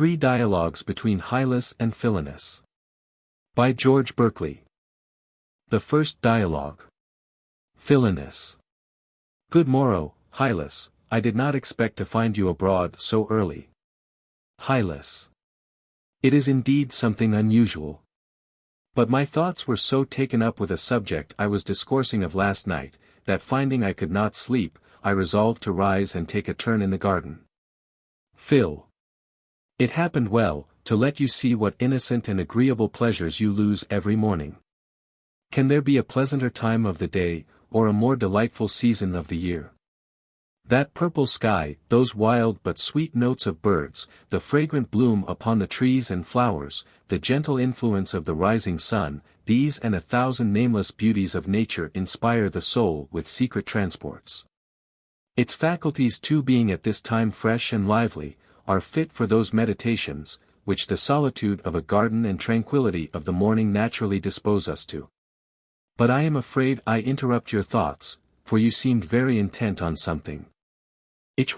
3 Dialogues between Hylas and Philonous. By George Berkeley. The first dialogue. Philonous. Good morrow, Hylas, I did not expect to find you abroad so early. Hylas. It is indeed something unusual. But my thoughts were so taken up with a subject I was discoursing of last night, that finding I could not sleep, I resolved to rise and take a turn in the garden. Phil. It happened well, to let you see what innocent and agreeable pleasures you lose every morning. Can there be a pleasanter time of the day, or a more delightful season of the year? That purple sky, those wild but sweet notes of birds, the fragrant bloom upon the trees and flowers, the gentle influence of the rising sun, these and 1,000 nameless beauties of nature inspire the soul with secret transports. Its faculties too being at this time fresh and lively, are fit for those meditations, which the solitude of a garden and tranquillity of the morning naturally dispose us to. But I am afraid I interrupt your thoughts, for you seemed very intent on something.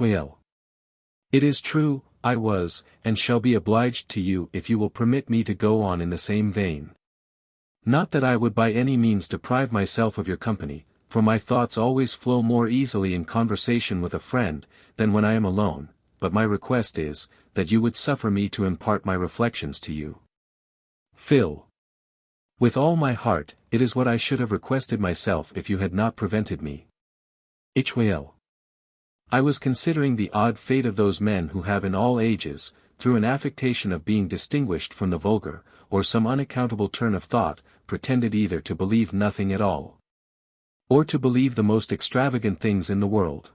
Well. It is true, I was, and shall be obliged to you if you will permit me to go on in the same vein. Not that I would by any means deprive myself of your company, for my thoughts always flow more easily in conversation with a friend, than when I am alone, but my request is, that you would suffer me to impart my reflections to you. Phil. With all my heart, it is what I should have requested myself if you had not prevented me. Well. I was considering the odd fate of those men who have in all ages, through an affectation of being distinguished from the vulgar, or some unaccountable turn of thought, pretended either to believe nothing at all, or to believe the most extravagant things in the world.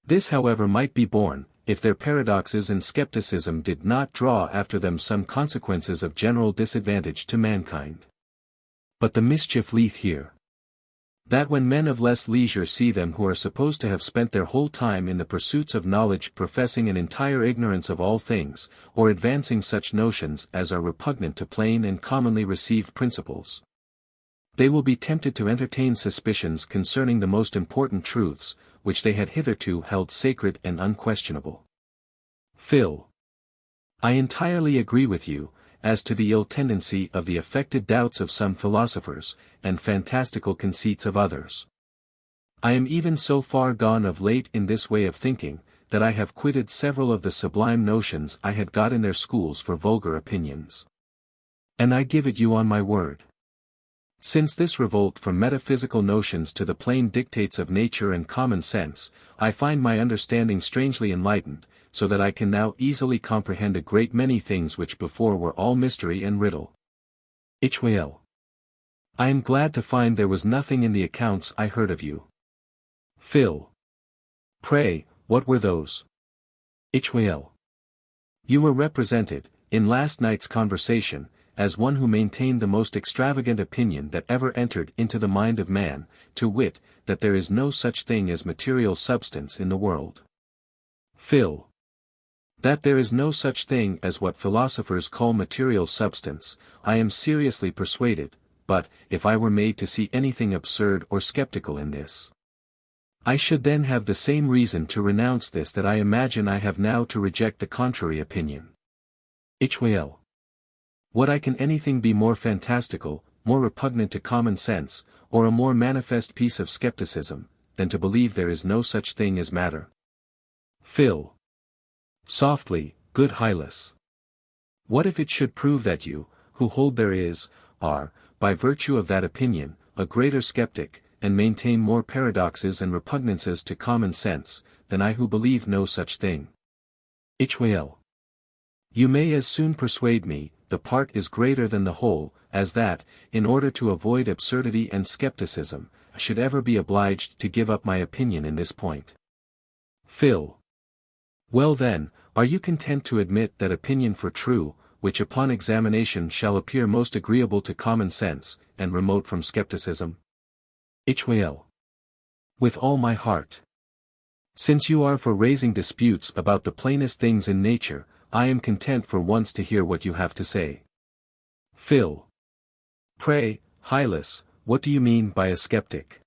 This however might be borne, if their paradoxes and skepticism did not draw after them some consequences of general disadvantage to mankind. But the mischief lieth here, that when men of less leisure see them who are supposed to have spent their whole time in the pursuits of knowledge professing an entire ignorance of all things, or advancing such notions as are repugnant to plain and commonly received principles, they will be tempted to entertain suspicions concerning the most important truths, which they had hitherto held sacred and unquestionable. Phil. I entirely agree with you, as to the ill tendency of the affected doubts of some philosophers, and fantastical conceits of others. I am even so far gone of late in this way of thinking, that I have quitted several of the sublime notions I had got in their schools for vulgar opinions. And I give it you on my word. Since this revolt from metaphysical notions to the plain dictates of nature and common sense, I find my understanding strangely enlightened, so that I can now easily comprehend a great many things which before were all mystery and riddle. Well. I am glad to find there was nothing in the accounts I heard of you. Phil. Pray, what were those? Well. You were represented, in last night's conversation, as one who maintained the most extravagant opinion that ever entered into the mind of man, to wit, that there is no such thing as material substance in the world. Phil. That there is no such thing as what philosophers call material substance, I am seriously persuaded, but, if I were made to see anything absurd or skeptical in this, I should then have the same reason to renounce this that I imagine I have now to reject the contrary opinion. Well. What can anything be more fantastical, more repugnant to common sense, or a more manifest piece of skepticism, than to believe there is no such thing as matter? Phil. Softly, good Hylas. What if it should prove that you, who hold there is, are, by virtue of that opinion, a greater skeptic, and maintain more paradoxes and repugnances to common sense, than I who believe no such thing? Well. You may as soon persuade me, the part is greater than the whole, as that, in order to avoid absurdity and skepticism, I should ever be obliged to give up my opinion in this point. Phil. Well then, are you content to admit that opinion for true, which upon examination shall appear most agreeable to common sense, and remote from skepticism? Well. With all my heart. Since you are for raising disputes about the plainest things in nature, I am content for once to hear what you have to say. Phil. Pray, Hylas, what do you mean by a skeptic?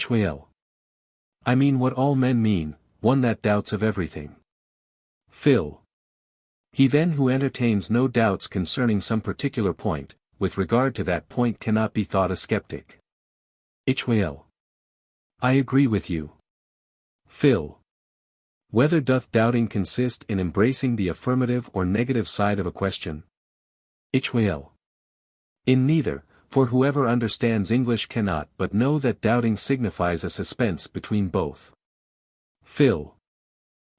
Well. I mean what all men mean, one that doubts of everything. Phil. He then who entertains no doubts concerning some particular point, with regard to that point cannot be thought a skeptic. Hylas. I agree with you. Phil. Whether doth doubting consist in embracing the affirmative or negative side of a question? Hylas. In neither, for whoever understands English cannot but know that doubting signifies a suspense between both. Phil.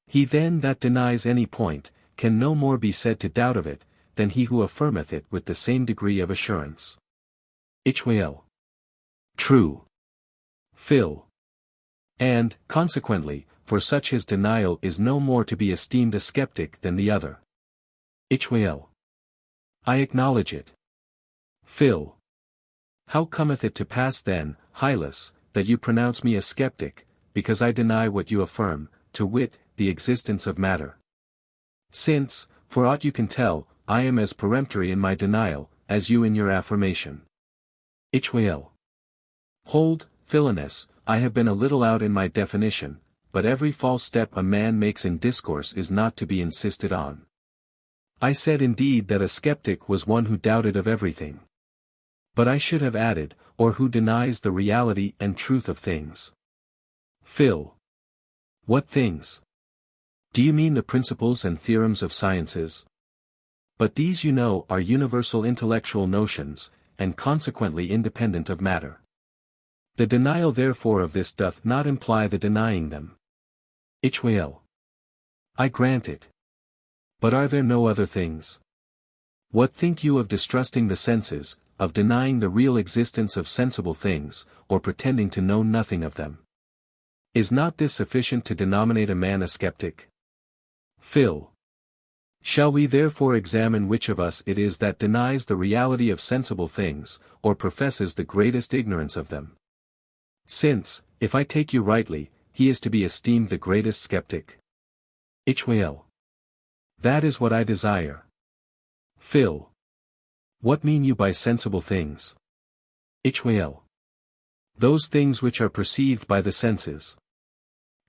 He then that denies any point, can no more be said to doubt of it, than he who affirmeth it with the same degree of assurance. Hylas. True. Phil. And, consequently, for such his denial is no more to be esteemed a skeptic than the other. Hylas. I acknowledge it. Phil. How cometh it to pass then, Hylas, that you pronounce me a skeptic, because I deny what you affirm, to wit, the existence of matter? Since, for aught you can tell, I am as peremptory in my denial, as you in your affirmation. Hylas. Hold, Philonous, I have been a little out in my definition, but every false step a man makes in discourse is not to be insisted on. I said indeed that a skeptic was one who doubted of everything. But I should have added, or who denies the reality and truth of things. Phil. What things? Do you mean the principles and theorems of sciences? But these you know are universal intellectual notions, and consequently independent of matter. The denial therefore of this doth not imply the denying them. Hylas. I grant it. But are there no other things? What think you of distrusting the senses, of denying the real existence of sensible things, or pretending to know nothing of them? Is not this sufficient to denominate a man a skeptic? Phil. Shall we therefore examine which of us it is that denies the reality of sensible things, or professes the greatest ignorance of them? Since, if I take you rightly, he is to be esteemed the greatest skeptic. Hylas. That is what I desire. Phil. What mean you by sensible things? Hylas. Those things which are perceived by the senses.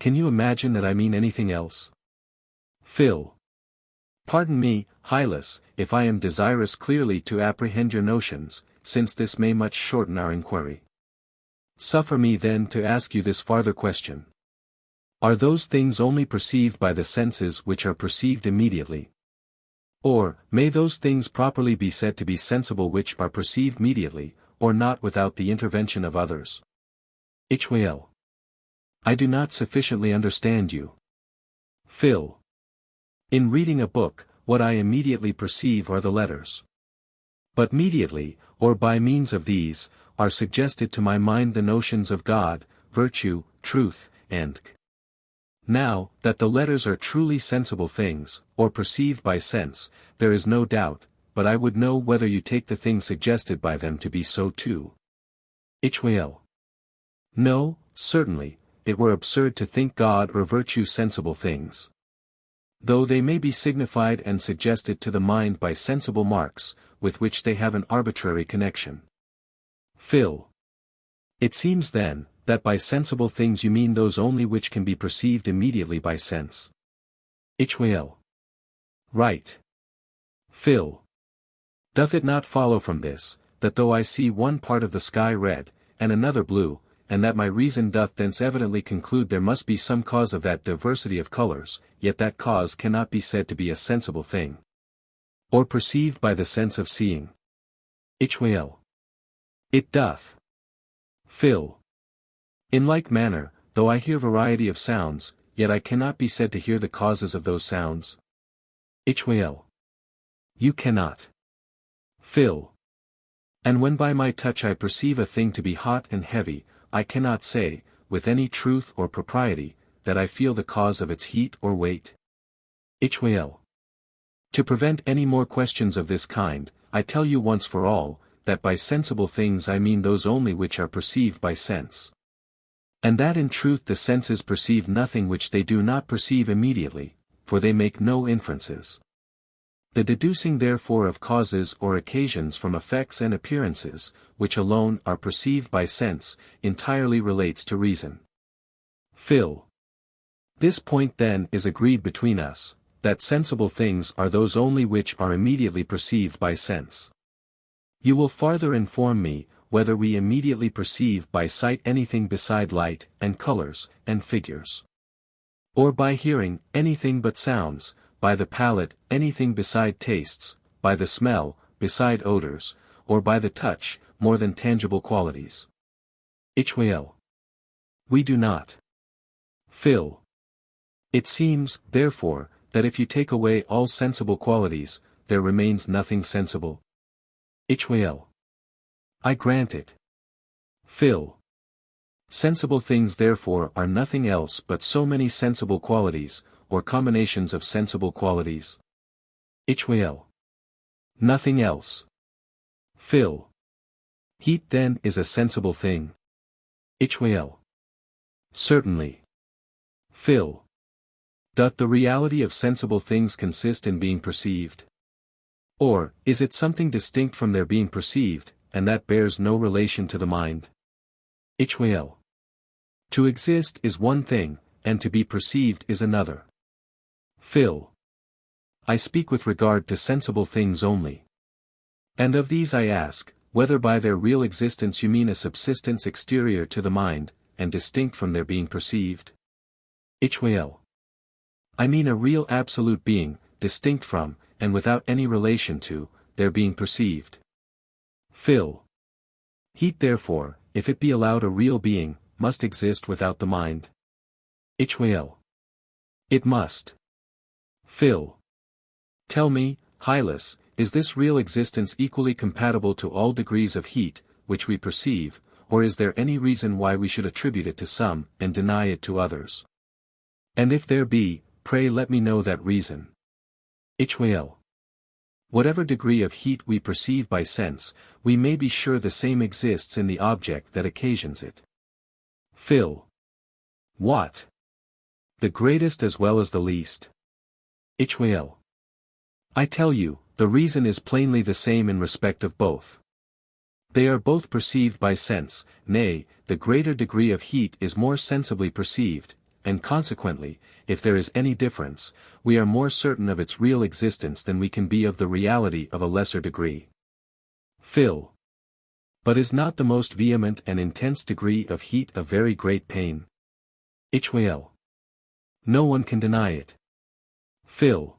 Can you imagine that I mean anything else? Phil. Pardon me, Hylas, if I am desirous clearly to apprehend your notions, since this may much shorten our inquiry. Suffer me then to ask you this farther question. Are those things only perceived by the senses which are perceived immediately? Or, may those things properly be said to be sensible which are perceived mediately, or not without the intervention of others? Hylas. I do not sufficiently understand you. Phil. In reading a book, what I immediately perceive are the letters. But mediately, or by means of these, are suggested to my mind the notions of God, virtue, truth, and Now, that the letters are truly sensible things, or perceived by sense, there is no doubt, but I would know whether you take the thing suggested by them to be so too. Hylas. No, certainly, it were absurd to think God or virtue sensible things. Though they may be signified and suggested to the mind by sensible marks, with which they have an arbitrary connection. Phil. It seems then, that by sensible things you mean those only which can be perceived immediately by sense. Hylas. Right. Phil. Doth it not follow from this, that though I see one part of the sky red, and another blue, and that my reason doth thence evidently conclude there must be some cause of that diversity of colors, yet that cause cannot be said to be a sensible thing? Or perceived by the sense of seeing? Hylas. It doth. Phil. In like manner, though I hear variety of sounds, yet I cannot be said to hear the causes of those sounds. Hylas. You cannot. Phil. And when by my touch I perceive a thing to be hot and heavy, I cannot say, with any truth or propriety, that I feel the cause of its heat or weight. Hylas. To prevent any more questions of this kind, I tell you once for all, that by sensible things I mean those only which are perceived by sense. And that in truth the senses perceive nothing which they do not perceive immediately, for they make no inferences. The deducing therefore of causes or occasions from effects and appearances, which alone are perceived by sense, entirely relates to reason. Phil. This point then is agreed between us, that sensible things are those only which are immediately perceived by sense. You will farther inform me, whether we immediately perceive by sight anything beside light, and colors, and figures. Or by hearing, anything but sounds, by the palate, anything beside tastes, by the smell, beside odors, or by the touch, more than tangible qualities. Hylas. We do not. Phil. It seems, therefore, that if you take away all sensible qualities, there remains nothing sensible. Hylas. I grant it. Phil. Sensible things therefore are nothing else but so many sensible qualities, or combinations of sensible qualities. Hylas. Nothing else. Phil. Heat then is a sensible thing. Hylas. Certainly. Phil. Doth the reality of sensible things consist in being perceived? Or, is it something distinct from their being perceived, and that bears no relation to the mind? Hylas. To exist is one thing, and to be perceived is another. Phil. I speak with regard to sensible things only. And of these I ask, whether by their real existence you mean a subsistence exterior to the mind, and distinct from their being perceived? Hylas. I mean a real absolute being, distinct from, and without any relation to, their being perceived. Phil. Heat therefore, if it be allowed a real being, must exist without the mind. Hylas. It must. Phil. Tell me, Hylas, is this real existence equally compatible to all degrees of heat, which we perceive, or is there any reason why we should attribute it to some, and deny it to others? And if there be, pray let me know that reason. Hylas. Whatever degree of heat we perceive by sense, we may be sure the same exists in the object that occasions it. Phil. What? The greatest as well as the least. Hylas. I tell you, the reason is plainly the same in respect of both. They are both perceived by sense, nay, the greater degree of heat is more sensibly perceived, and consequently, if there is any difference, we are more certain of its real existence than we can be of the reality of a lesser degree. Phil. But is not the most vehement and intense degree of heat a very great pain? Hylas. No one can deny it. Phil.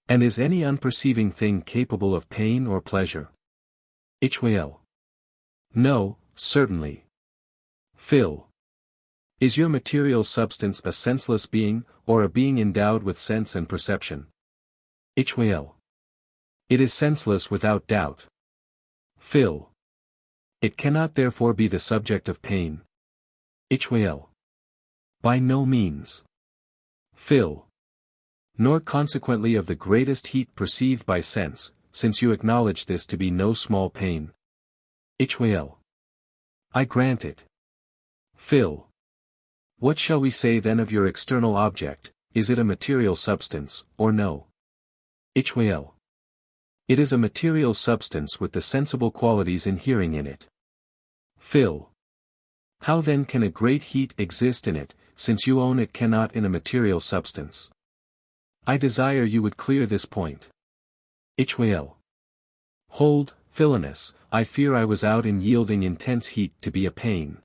And is any unperceiving thing capable of pain or pleasure? Hylas. No, certainly. Phil. Is your material substance a senseless being, or a being endowed with sense and perception? Hylas. It is senseless without doubt. Phil. It cannot therefore be the subject of pain. Hylas. By no means. Phil. Nor consequently of the greatest heat perceived by sense, since you acknowledge this to be no small pain. Hylas. I grant it. Phil. What shall we say then of your external object, is it a material substance, or no? Hylas. It is a material substance with the sensible qualities inhering in it. Phil. How then can a great heat exist in it, since you own it cannot in a material substance? I desire you would clear this point. Hylas. Hold, Philonous, I fear I was out in yielding intense heat to be a pain.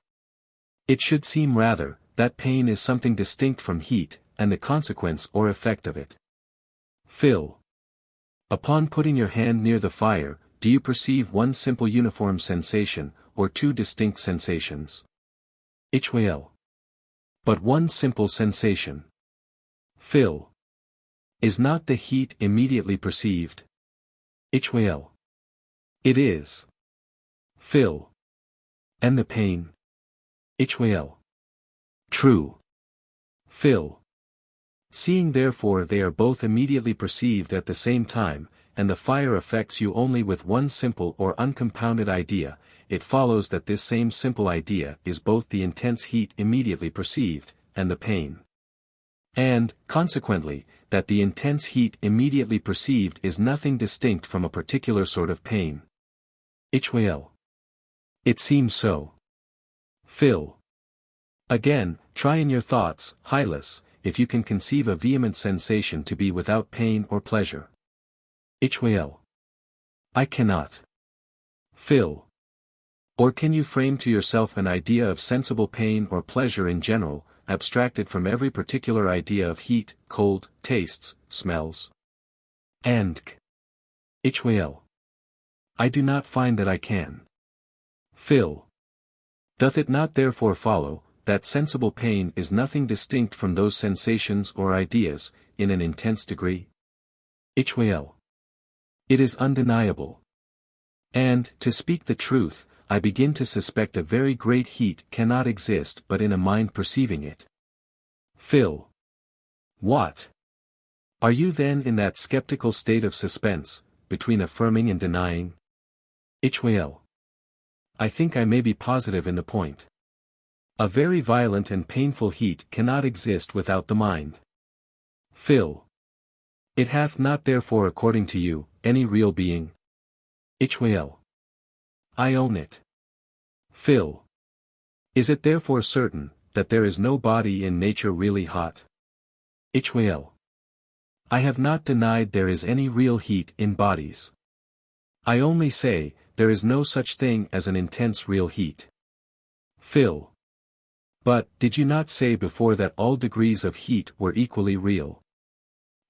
It should seem rather, that pain is something distinct from heat, and the consequence or effect of it. Phil. Upon putting your hand near the fire, do you perceive one simple uniform sensation, or two distinct sensations? Hylas. But one simple sensation. Phil. Is not the heat immediately perceived? Hylas. It is. Phil. And the pain? Hylas. True. Phil. Seeing therefore they are both immediately perceived at the same time, and the fire affects you only with one simple or uncompounded idea, it follows that this same simple idea is both the intense heat immediately perceived, and the pain. And, consequently, that the intense heat immediately perceived is nothing distinct from a particular sort of pain. Hylas. It seems so. Phil. Again, try in your thoughts, Hylas, if you can conceive a vehement sensation to be without pain or pleasure. Hyl. I cannot. Phil. Or can you frame to yourself an idea of sensible pain or pleasure in general, abstracted from every particular idea of heat, cold, tastes, smells? And Hyl. I do not find that I can. Phil. Doth it not therefore follow, that sensible pain is nothing distinct from those sensations or ideas, in an intense degree? Hyl. It is undeniable. And, to speak the truth, I begin to suspect a very great heat cannot exist but in a mind perceiving it. Phil. What? Are you then in that skeptical state of suspense, between affirming and denying? Hyl. I think I may be positive in the point. A very violent and painful heat cannot exist without the mind. Phil. It hath not therefore according to you, any real being? Hyl. I own it. Phil. Is it therefore certain, that there is no body in nature really hot? Hyl. I have not denied there is any real heat in bodies. I only say, there is no such thing as an intense real heat. Phil. But, did you not say before that all degrees of heat were equally real?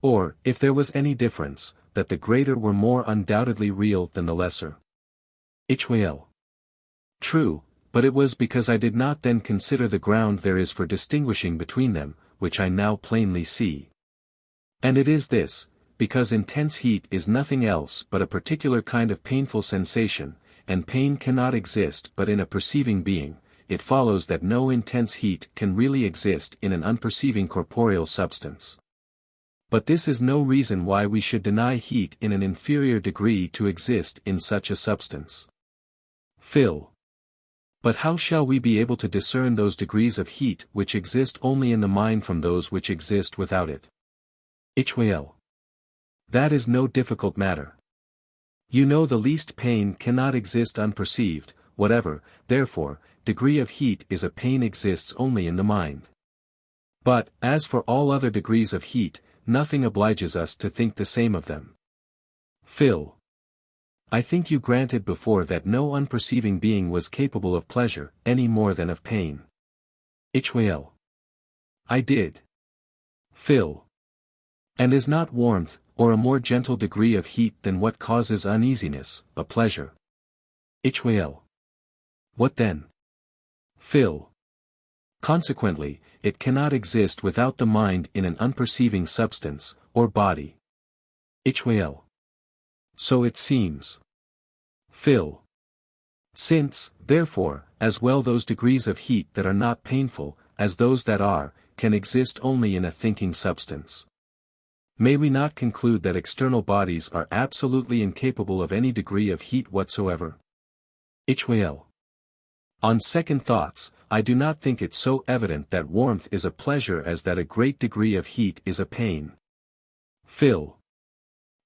Or, if there was any difference, that the greater were more undoubtedly real than the lesser? Hyl. True, but it was because I did not then consider the ground there is for distinguishing between them, which I now plainly see. And it is this, because intense heat is nothing else but a particular kind of painful sensation, and pain cannot exist but in a perceiving being, it follows that no intense heat can really exist in an unperceiving corporeal substance. But this is no reason why we should deny heat in an inferior degree to exist in such a substance. Phil. But how shall we be able to discern those degrees of heat which exist only in the mind from those which exist without it? Hyl. That is no difficult matter. You know the least pain cannot exist unperceived, whatever, therefore, degree of heat is a pain exists only in the mind. But, as for all other degrees of heat, nothing obliges us to think the same of them. Phil. I think you granted before that no unperceiving being was capable of pleasure, any more than of pain. Hyl. I did. Phil. And is not warmth, or a more gentle degree of heat than what causes uneasiness, a pleasure? Hyl. What then? Phil. Consequently, it cannot exist without the mind in an unperceiving substance, or body. Hyl. So it seems. Phil. Since, therefore, as well those degrees of heat that are not painful, as those that are, can exist only in a thinking substance. May we not conclude that external bodies are absolutely incapable of any degree of heat whatsoever? Hyl. On second thoughts, I do not think it so evident that warmth is a pleasure as that a great degree of heat is a pain. Phil.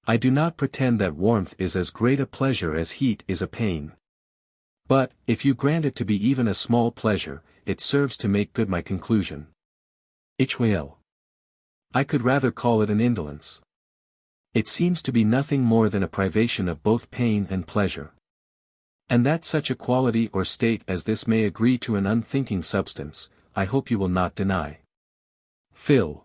I do not pretend that warmth is as great a pleasure as heat is a pain. But, if you grant it to be even a small pleasure, it serves to make good my conclusion. Hyl. I could rather call it an indolence. It seems to be nothing more than a privation of both pain and pleasure. And that such a quality or state as this may agree to an unthinking substance, I hope you will not deny. Phil.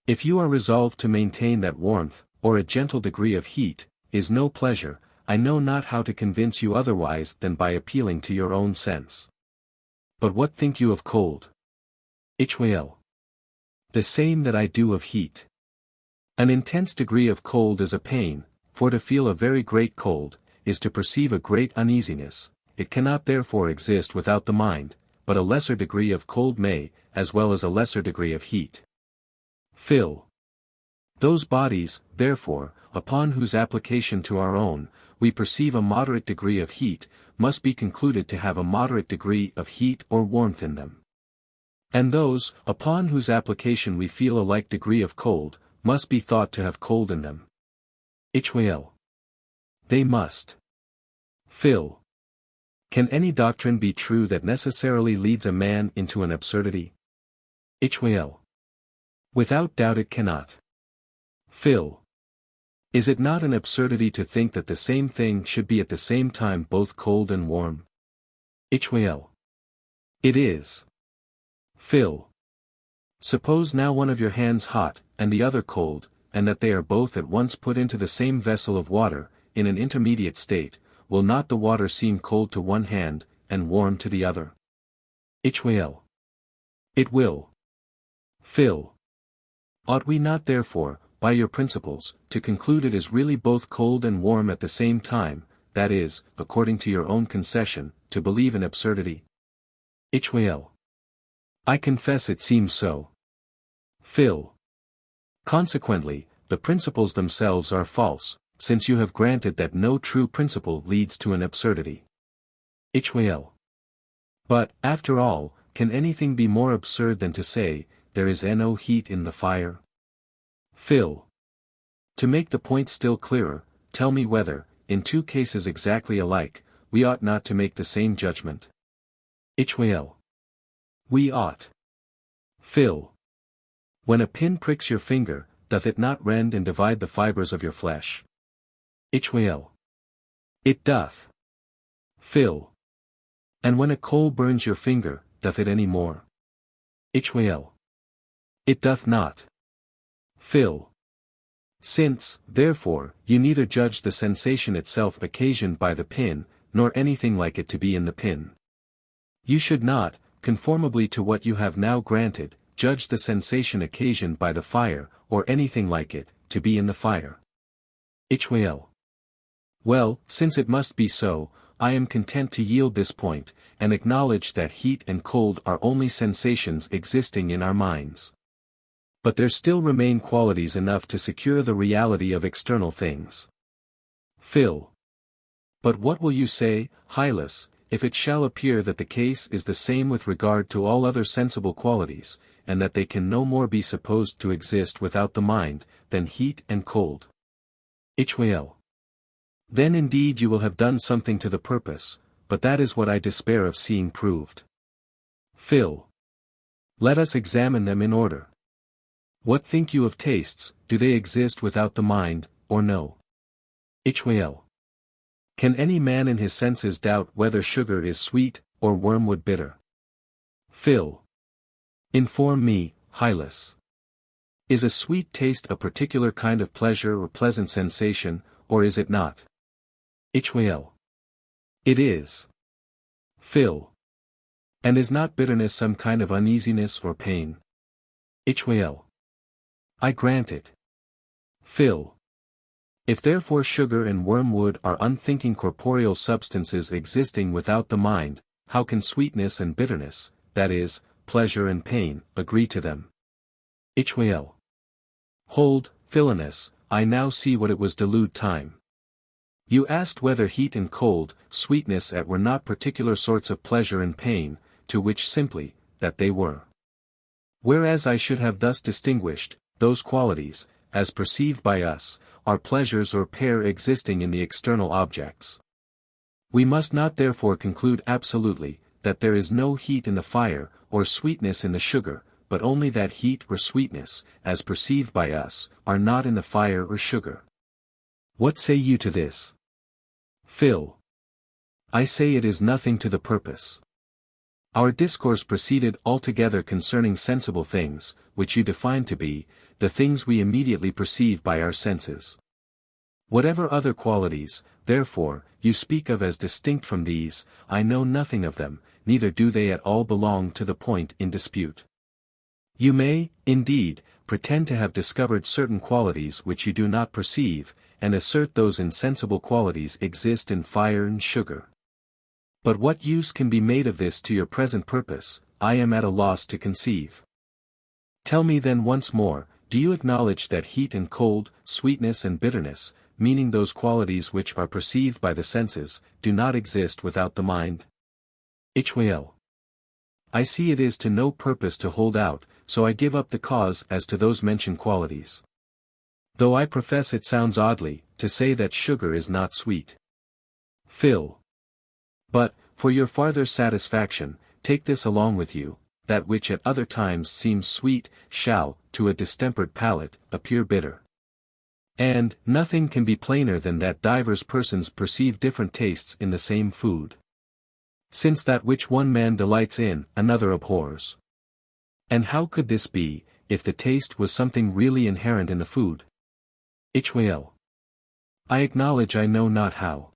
If you are resolved to maintain that warmth, or a gentle degree of heat, is no pleasure, I know not how to convince you otherwise than by appealing to your own sense. But what think you of cold? Hyl. The same that I do of heat. An intense degree of cold is a pain, for to feel a very great cold, is to perceive a great uneasiness, it cannot therefore exist without the mind, but a lesser degree of cold may, as well as a lesser degree of heat. Phil. Those bodies, therefore, upon whose application to our own, we perceive a moderate degree of heat, must be concluded to have a moderate degree of heat or warmth in them. And those, upon whose application we feel a like degree of cold, must be thought to have cold in them. Hyl. They must. Phil. Can any doctrine be true that necessarily leads a man into an absurdity? Hyl. Without doubt it cannot. Phil. Is it not an absurdity to think that the same thing should be at the same time both cold and warm? Hyl. It is. Phil. Suppose now one of your hands hot, and the other cold, and that they are both at once put into the same vessel of water, in an intermediate state, will not the water seem cold to one hand, and warm to the other? Hyl. It will. Phil. Ought we not therefore, by your principles, to conclude it is really both cold and warm at the same time, that is, according to your own concession, to believe in absurdity? Hyl. I confess it seems so. Phil. Consequently, the principles themselves are false, since you have granted that no true principle leads to an absurdity. Hyl. But, after all, can anything be more absurd than to say, there is no heat in the fire? Phil. To make the point still clearer, tell me whether, in two cases exactly alike, we ought not to make the same judgment. Hyl. We ought. Phil. When a pin pricks your finger, doth it not rend and divide the fibers of your flesh? Hyl. It doth. Phil. And when a coal burns your finger, doth it any more? Hyl. It doth not. Phil. Since, therefore, you neither judge the sensation itself occasioned by the pin, nor anything like it to be in the pin, you should not, conformably to what you have now granted, judge the sensation occasioned by the fire, or anything like it, to be in the fire. Hyl. Well, since it must be so, I am content to yield this point, and acknowledge that heat and cold are only sensations existing in our minds. But there still remain qualities enough to secure the reality of external things. Phil. But what will you say, Hylas, if it shall appear that the case is the same with regard to all other sensible qualities, and that they can no more be supposed to exist without the mind, than heat and cold? Hyl. Then indeed you will have done something to the purpose, but that is what I despair of seeing proved. Phil. Let us examine them in order. What think you of tastes, do they exist without the mind, or no? Hyl. Can any man in his senses doubt whether sugar is sweet, or wormwood bitter? Phil. Inform me, Hylas. Is a sweet taste a particular kind of pleasure or pleasant sensation, or is it not? Hyl. It is. Phil. And is not bitterness some kind of uneasiness or pain? Hyl. I grant it. Phil. If therefore sugar and wormwood are unthinking corporeal substances existing without the mind, how can sweetness and bitterness, that is, pleasure and pain, agree to them? Hyl. Hold, Philonous, I now see what it was delude time. You asked whether heat and cold, sweetness were not particular sorts of pleasure and pain, to which simply, that they were. Whereas I should have thus distinguished, those qualities, as perceived by us, are pleasures or pair existing in the external objects. We must not therefore conclude absolutely, that there is no heat in the fire, or sweetness in the sugar, but only that heat or sweetness, as perceived by us, are not in the fire or sugar. What say you to this? Phil. I say it is nothing to the purpose. Our discourse proceeded altogether concerning sensible things, which you define to be, the things we immediately perceive by our senses. Whatever other qualities, therefore, you speak of as distinct from these, I know nothing of them, neither do they at all belong to the point in dispute. You may, indeed, pretend to have discovered certain qualities which you do not perceive, and assert those insensible qualities exist in fire and sugar. But what use can be made of this to your present purpose, I am at a loss to conceive. Tell me then once more, do you acknowledge that heat and cold, sweetness and bitterness, meaning those qualities which are perceived by the senses, do not exist without the mind? Hyl. I see it is to no purpose to hold out, so I give up the cause as to those mentioned qualities. Though I profess it sounds oddly, to say that sugar is not sweet. Phil. But, for your farther satisfaction, take this along with you, that which at other times seems sweet, shall, to a distempered palate, appear bitter. And, nothing can be plainer than that divers persons perceive different tastes in the same food. Since that which one man delights in, another abhors. And how could this be, if the taste was something really inherent in the food? Hyl. I acknowledge I know not how.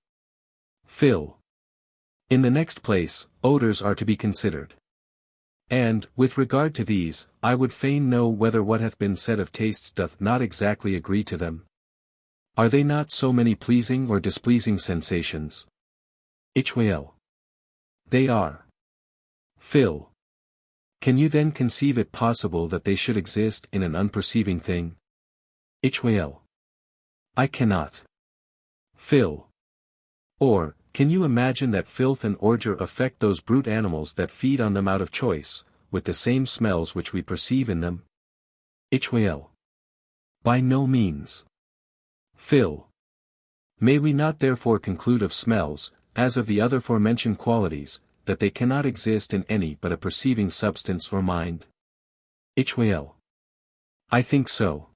Phil. In the next place, odors are to be considered. And, with regard to these, I would fain know whether what hath been said of tastes doth not exactly agree to them. Are they not so many pleasing or displeasing sensations? Hyl. They are. Phil. Can you then conceive it possible that they should exist in an unperceiving thing? Hyl. I cannot. Phil. Or, can you imagine that filth and ordure affect those brute animals that feed on them out of choice, with the same smells which we perceive in them? Hyl. By no means. Phil. May we not therefore conclude of smells, as of the other forementioned qualities, that they cannot exist in any but a perceiving substance or mind? Hyl. I think so.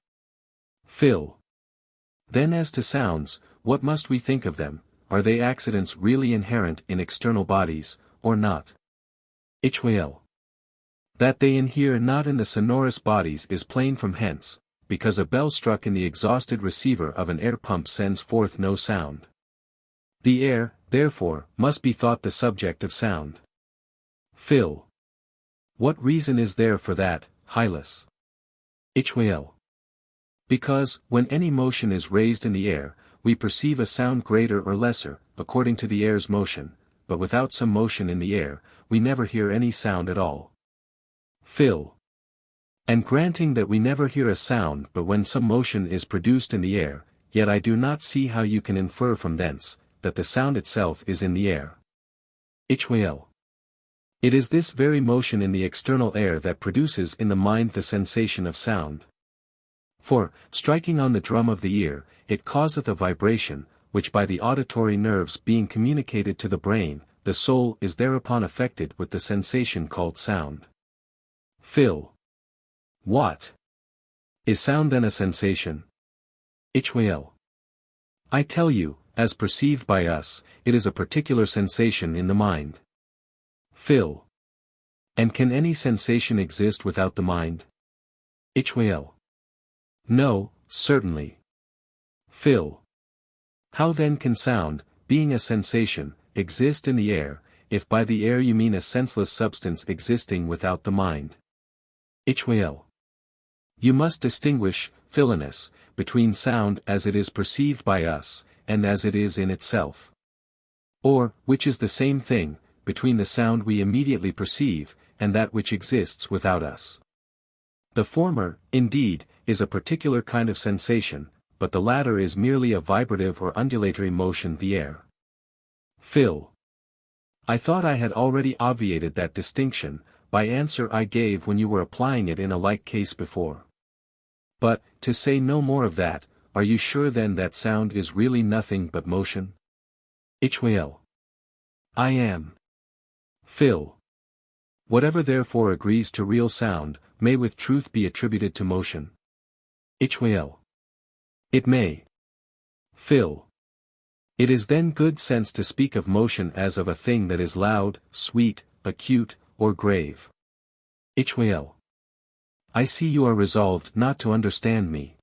Phil. Then as to sounds, what must we think of them? Are they accidents really inherent in external bodies, or not? Hyl. That they inhere not in the sonorous bodies is plain from hence, because a bell struck in the exhausted receiver of an air pump sends forth no sound. The air, therefore, must be thought the subject of sound. Phil. What reason is there for that, Hylas? Hyl. Because, when any motion is raised in the air, we perceive a sound greater or lesser, according to the air's motion, but without some motion in the air, we never hear any sound at all. Phil. And granting that we never hear a sound but when some motion is produced in the air, yet I do not see how you can infer from thence, that the sound itself is in the air. Hyl. It is this very motion in the external air that produces in the mind the sensation of sound. For, striking on the drum of the ear, it causeth a vibration, which by the auditory nerves being communicated to the brain, the soul is thereupon affected with the sensation called sound. Phil. What? Is sound then a sensation? Hyl. I tell you, as perceived by us, it is a particular sensation in the mind. Phil. And can any sensation exist without the mind? Hyl. No, certainly. Phil. How then can sound, being a sensation, exist in the air, if by the air you mean a senseless substance existing without the mind? Hyl. You must distinguish, Philonous, between sound as it is perceived by us, and as it is in itself. Or, which is the same thing, between the sound we immediately perceive, and that which exists without us. The former, indeed, is a particular kind of sensation, but the latter is merely a vibrative or undulatory motion of the air. Phil. I thought I had already obviated that distinction, by answer I gave when you were applying it in a like case before. But, to say no more of that, are you sure then that sound is really nothing but motion? Hyl. I am. Phil. Whatever therefore agrees to real sound, may with truth be attributed to motion. Hyl. It may. Phil. It is then good sense to speak of motion as of a thing that is loud, sweet, acute, or grave. Hyl. I see you are resolved not to understand me.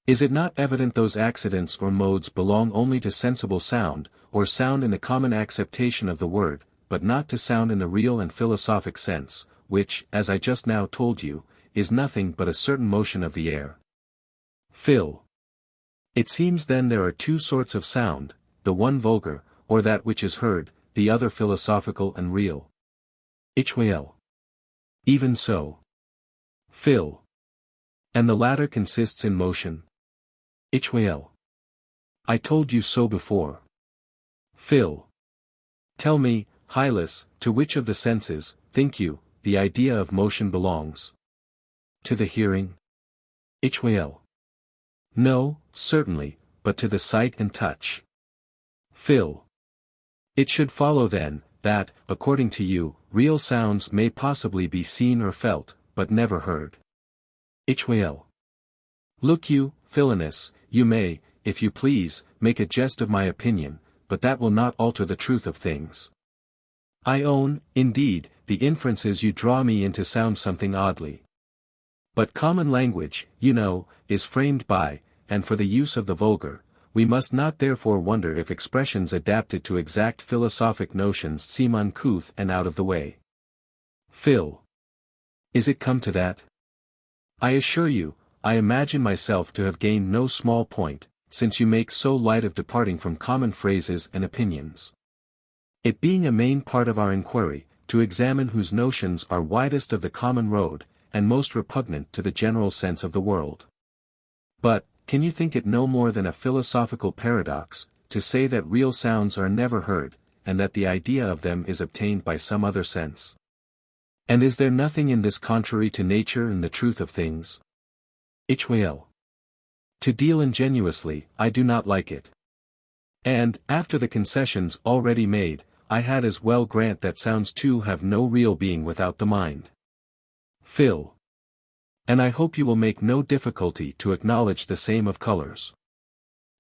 Is it not evident those accidents or modes belong only to sensible sound, or sound in the common acceptation of the word, but not to sound in the real and philosophic sense, which, as I just now told you, is nothing but a certain motion of the air? Phil. It seems then there are two sorts of sound, the one vulgar, or that which is heard, the other philosophical and real. Hyl. Even so. Phil. And the latter consists in motion. Hyl. I told you so before. Phil. Tell me, Hylas, to which of the senses, think you, the idea of motion belongs? To the hearing? Hyl. No, certainly, but to the sight and touch. Phil. It should follow then, that, according to you, real sounds may possibly be seen or felt, but never heard. Hylas. Look you, Philonous, you may, if you please, make a jest of my opinion, but that will not alter the truth of things. I own, indeed, the inferences you draw me into sound something oddly. But common language, you know, is framed by, and for the use of the vulgar. We must not therefore wonder if expressions adapted to exact philosophic notions seem uncouth and out of the way. Phil. Is it come to that? I assure you, I imagine myself to have gained no small point, since you make so light of departing from common phrases and opinions. It being a main part of our inquiry, to examine whose notions are widest of the common road, and most repugnant to the general sense of the world. But, can you think it no more than a philosophical paradox, to say that real sounds are never heard, and that the idea of them is obtained by some other sense? And is there nothing in this contrary to nature and the truth of things? Hylas. To deal ingenuously, I do not like it. And, after the concessions already made, I had as well grant that sounds too have no real being without the mind. Phil. And I hope you will make no difficulty to acknowledge the same of colors.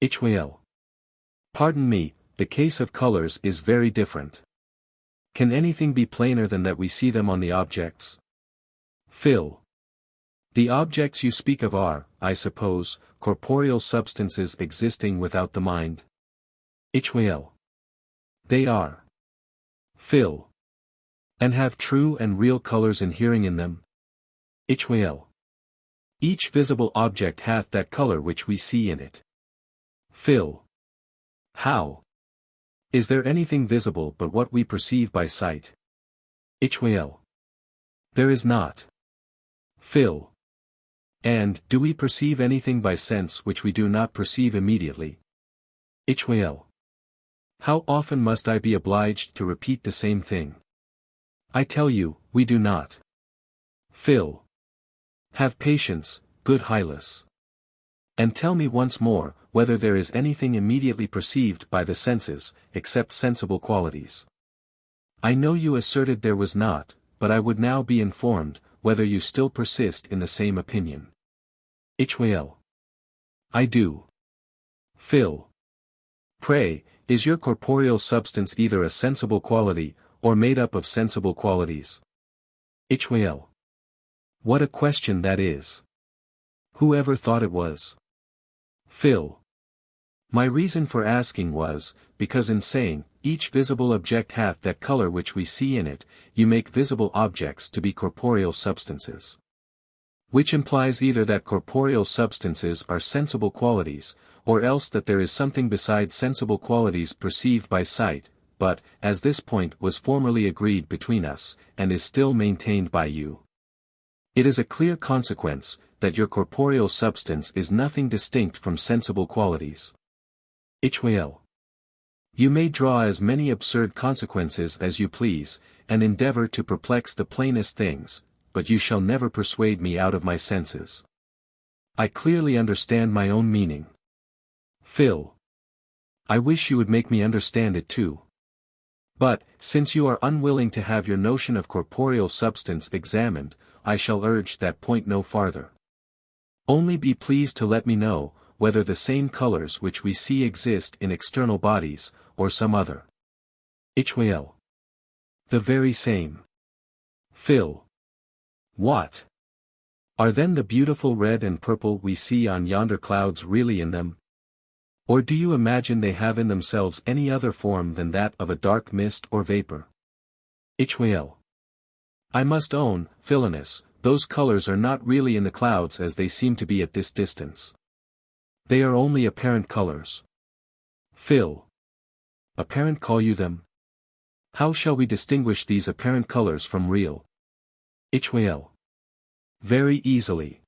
Hylas. Pardon me, the case of colors is very different. Can anything be plainer than that we see them on the objects? Phil. The objects you speak of are, I suppose, corporeal substances existing without the mind? Hylas. They are. Phil. And have true and real colors and hearing in them? Hylas. Each visible object hath that color which we see in it. Phil. How? Is there anything visible but what we perceive by sight? Hylas. There is not. Phil. And, do we perceive anything by sense which we do not perceive immediately? Hylas. How often must I be obliged to repeat the same thing? I tell you, we do not. Phil. Have patience, good Hylas. And tell me once more, whether there is anything immediately perceived by the senses, except sensible qualities. I know you asserted there was not, but I would now be informed, whether you still persist in the same opinion. Hylas. I do. Phil. Pray, is your corporeal substance either a sensible quality, or made up of sensible qualities? Hylas. What a question that is! Who ever thought it was? Phil. My reason for asking was, because in saying, each visible object hath that color which we see in it, you make visible objects to be corporeal substances. Which implies either that corporeal substances are sensible qualities, or else that there is something besides sensible qualities perceived by sight, but, as this point was formerly agreed between us, and is still maintained by you, it is a clear consequence, that your corporeal substance is nothing distinct from sensible qualities. Hylas. You may draw as many absurd consequences as you please, and endeavor to perplex the plainest things, but you shall never persuade me out of my senses. I clearly understand my own meaning. Phil. I wish you would make me understand it too. But, since you are unwilling to have your notion of corporeal substance examined, I shall urge that point no farther. Only be pleased to let me know, whether the same colors which we see exist in external bodies, or some other. Hylas. The very same. Phil. What? Are then the beautiful red and purple we see on yonder clouds really in them? Or do you imagine they have in themselves any other form than that of a dark mist or vapor? Hylas. I must own, Philonous, those colors are not really in the clouds as they seem to be at this distance. They are only apparent colors. Phil. Apparent call you them? How shall we distinguish these apparent colors from real? Hylas. Very easily.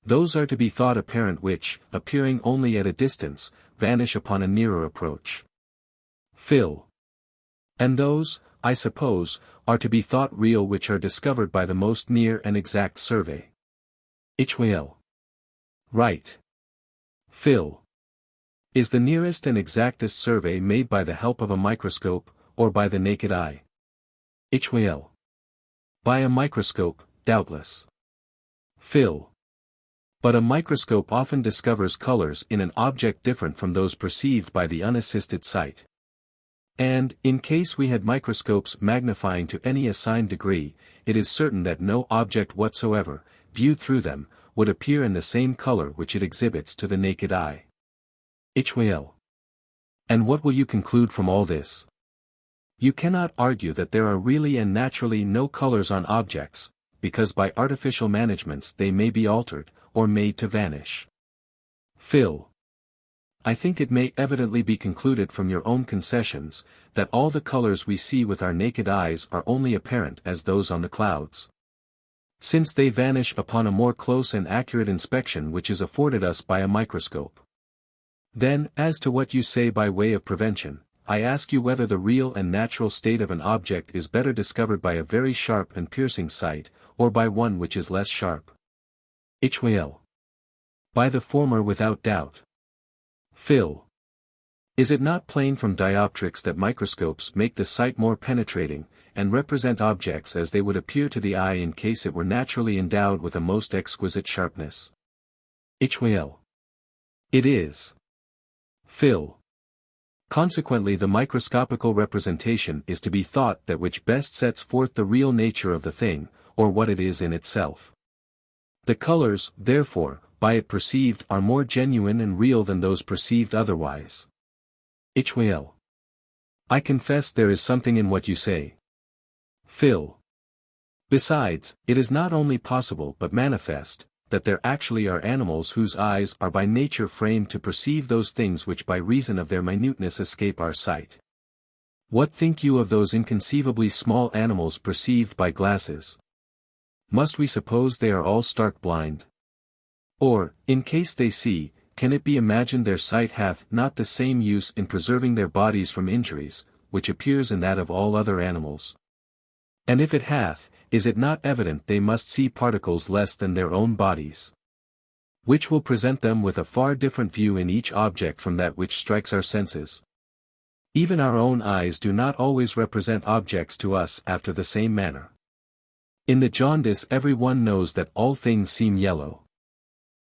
Those are to be thought apparent which, appearing only at a distance, vanish upon a nearer approach. Phil. And those, I suppose, are to be thought real which are discovered by the most near and exact survey. Hylas. Right. Phil. Is the nearest and exactest survey made by the help of a microscope, or by the naked eye? Hyl. By a microscope, doubtless. Phil. But a microscope often discovers colors in an object different from those perceived by the unassisted sight. And, in case we had microscopes magnifying to any assigned degree, it is certain that no object whatsoever, viewed through them, would appear in the same color which it exhibits to the naked eye. Hyl. And what will you conclude from all this? You cannot argue that there are really and naturally no colors on objects, because by artificial managements they may be altered, or made to vanish. Phil. I think it may evidently be concluded from your own concessions, that all the colors we see with our naked eyes are only apparent as those on the clouds. Since they vanish upon a more close and accurate inspection which is afforded us by a microscope. Then, as to what you say by way of prevention, I ask you whether the real and natural state of an object is better discovered by a very sharp and piercing sight, or by one which is less sharp. Hyl. By the former without doubt. Phil. Is it not plain from dioptrics that microscopes make the sight more penetrating, and represent objects as they would appear to the eye in case it were naturally endowed with a most exquisite sharpness? Hyl. It is. Phil. Consequently the microscopical representation is to be thought that which best sets forth the real nature of the thing, or what it is in itself. The colors, therefore, by it perceived are more genuine and real than those perceived otherwise. Hyl. I confess there is something in what you say. Phil. Besides, it is not only possible but manifest, that there actually are animals whose eyes are by nature framed to perceive those things which by reason of their minuteness escape our sight. What think you of those inconceivably small animals perceived by glasses? Must we suppose they are all stark blind? Or, in case they see, can it be imagined their sight hath not the same use in preserving their bodies from injuries, which appears in that of all other animals? And if it hath, is it not evident they must see particles less than their own bodies? Which will present them with a far different view in each object from that which strikes our senses. Even our own eyes do not always represent objects to us after the same manner. In the jaundice every one knows that all things seem yellow.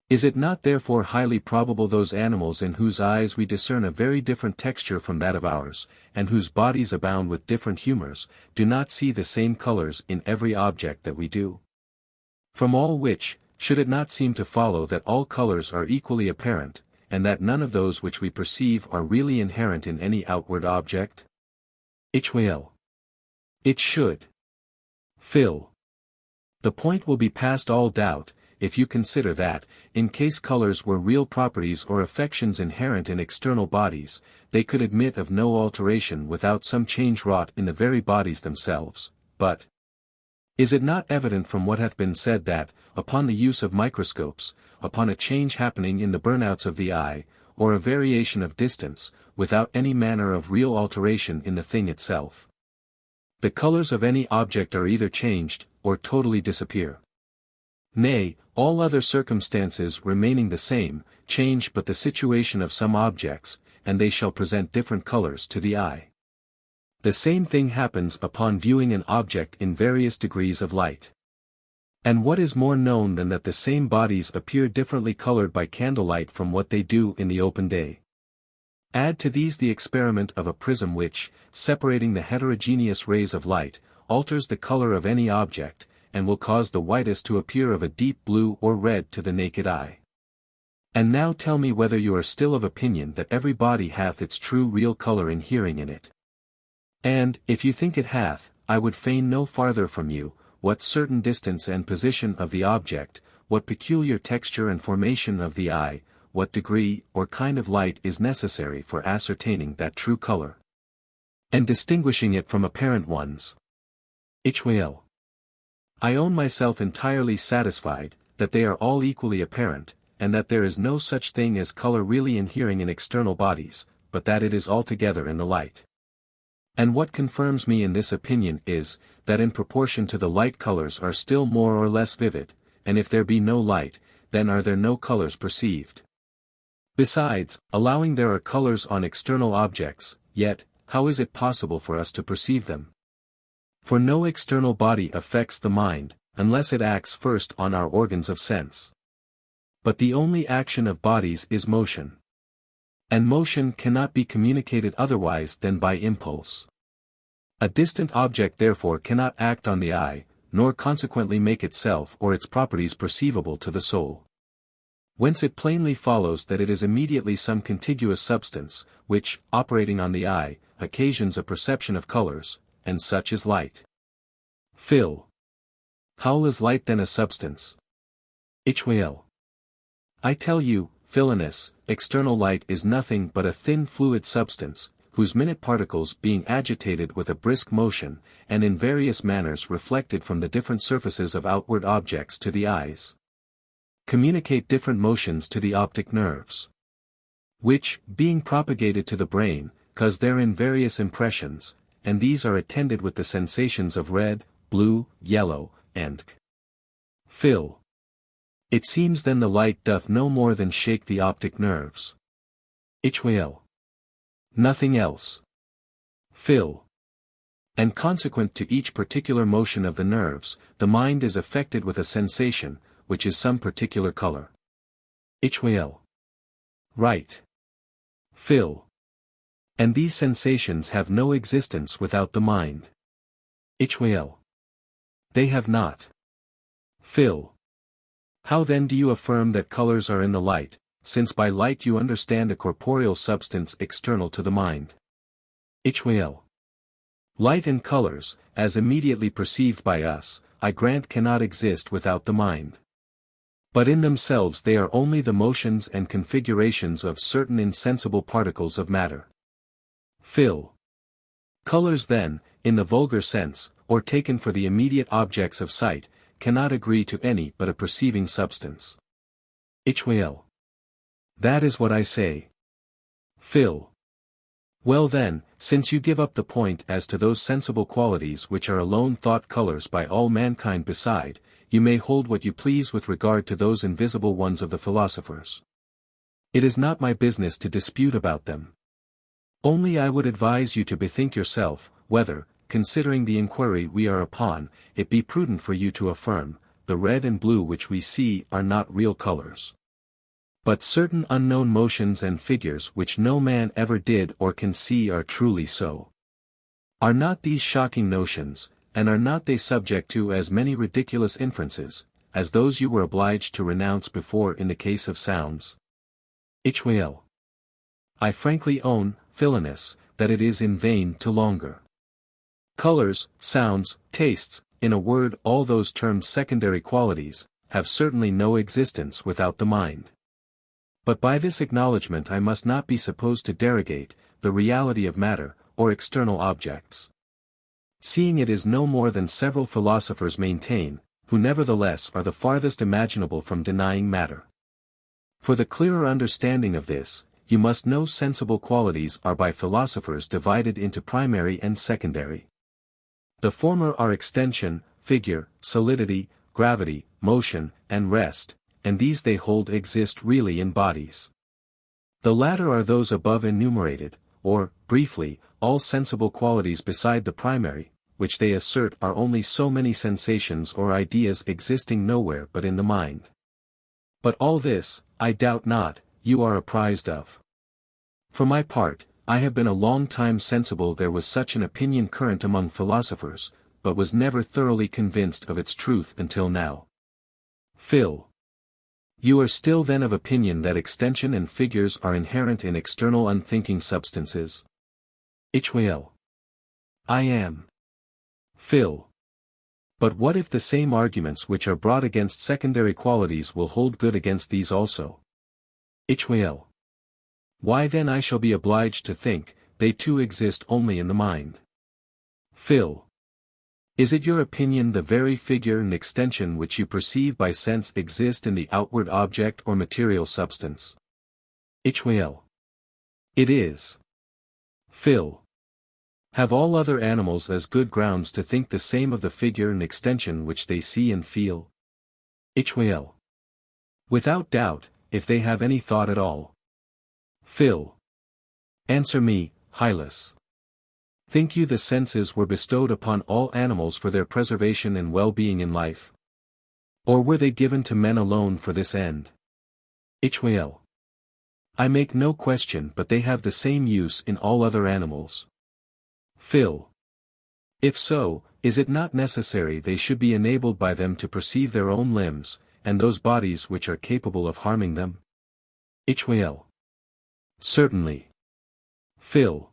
Is it not therefore highly probable those animals in whose eyes we discern a very different texture from that of ours, and whose bodies abound with different humors, do not see the same colors in every object that we do? From all which, should it not seem to follow that all colors are equally apparent, and that none of those which we perceive are really inherent in any outward object? Hyl. It should. Phil. The point will be past all doubt, if you consider that, in case colors were real properties or affections inherent in external bodies, they could admit of no alteration without some change wrought in the very bodies themselves. But is it not evident from what hath been said that, upon the use of microscopes, upon a change happening in the burnouts of the eye, or a variation of distance, without any manner of real alteration in the thing itself, the colors of any object are either changed, or totally disappear? Nay, all other circumstances remaining the same, change but the situation of some objects, and they shall present different colors to the eye. The same thing happens upon viewing an object in various degrees of light. And what is more known than that the same bodies appear differently colored by candlelight from what they do in the open day? Add to these the experiment of a prism which, separating the heterogeneous rays of light, alters the color of any object, and will cause the whitest to appear of a deep blue or red to the naked eye. And now tell me whether you are still of opinion that every body hath its true real color inhering in it. And, if you think it hath, I would fain know farther from you, what certain distance and position of the object, what peculiar texture and formation of the eye, what degree or kind of light is necessary for ascertaining that true color, and distinguishing it from apparent ones. Hyl. I own myself entirely satisfied, that they are all equally apparent, and that there is no such thing as color really inhering in external bodies, but that it is altogether in the light. And what confirms me in this opinion is, that in proportion to the light colors are still more or less vivid, and if there be no light, then are there no colors perceived. Besides, allowing there are colors on external objects, yet, how is it possible for us to perceive them? For no external body affects the mind, unless it acts first on our organs of sense. But the only action of bodies is motion. And motion cannot be communicated otherwise than by impulse. A distant object therefore cannot act on the eye, nor consequently make itself or its properties perceivable to the soul. Whence it plainly follows that it is immediately some contiguous substance, which, operating on the eye, occasions a perception of colors, and such is light. Phil. How is light then a substance? Hyl. I tell you, Philonous, external light is nothing but a thin fluid substance, whose minute particles being agitated with a brisk motion, and in various manners reflected from the different surfaces of outward objects to the eyes, communicate different motions to the optic nerves, which, being propagated to the brain, cause therein various impressions, and these are attended with the sensations of red, blue, yellow, and Phil. It seems then the light doth no more than shake the optic nerves. Hyl. Nothing else. Phil. And consequent to each particular motion of the nerves, the mind is affected with a sensation, which is some particular color. Hyl. Right. Phil. And these sensations have no existence without the mind. Hyl. They have not. Phil. How then do you affirm that colors are in the light, since by light you understand a corporeal substance external to the mind? Hyl. Light and colors, as immediately perceived by us, I grant cannot exist without the mind. But in themselves they are only the motions and configurations of certain insensible particles of matter. Phil. Colors then, in the vulgar sense, or taken for the immediate objects of sight, cannot agree to any but a perceiving substance. Hyl. That is what I say. Phil. Well then, since you give up the point as to those sensible qualities which are alone thought colors by all mankind beside, you may hold what you please with regard to those invisible ones of the philosophers. It is not my business to dispute about them. Only I would advise you to bethink yourself, whether, considering the inquiry we are upon, it be prudent for you to affirm, the red and blue which we see are not real colors, but certain unknown motions and figures which no man ever did or can see are truly so. Are not these shocking notions, and are not they subject to as many ridiculous inferences, as those you were obliged to renounce before in the case of sounds? Hyl. I frankly own, Philonous, that it is in vain to longer. Colors, sounds, tastes, in a word all those termed secondary qualities, have certainly no existence without the mind. But by this acknowledgment I must not be supposed to derogate the reality of matter, or external objects. Seeing it is no more than several philosophers maintain, who nevertheless are the farthest imaginable from denying matter. For the clearer understanding of this, you must know sensible qualities are by philosophers divided into primary and secondary. The former are extension, figure, solidity, gravity, motion, and rest, and these they hold exist really in bodies. The latter are those above enumerated, or, briefly, all sensible qualities beside the primary, which they assert are only so many sensations or ideas existing nowhere but in the mind. But all this, I doubt not, you are apprised of. For my part, I have been a long time sensible there was such an opinion current among philosophers, but was never thoroughly convinced of its truth until now. Phil. You are still then of opinion that extension and figures are inherent in external unthinking substances? Hyl. I am. Phil. But what if the same arguments which are brought against secondary qualities will hold good against these also? Hyl. Why then I shall be obliged to think, they too exist only in the mind. Phil. Is it your opinion the very figure and extension which you perceive by sense exist in the outward object or material substance? Hyl. It is. Phil. Have all other animals as good grounds to think the same of the figure and extension which they see and feel? Hyl. Without doubt, if they have any thought at all. Phil. Answer me, Hylas. Think you the senses were bestowed upon all animals for their preservation and well-being in life? Or were they given to men alone for this end? Hylas. I make no question but they have the same use in all other animals. Phil. If so, is it not necessary they should be enabled by them to perceive their own limbs, and those bodies which are capable of harming them? Hylas. Certainly. Phil.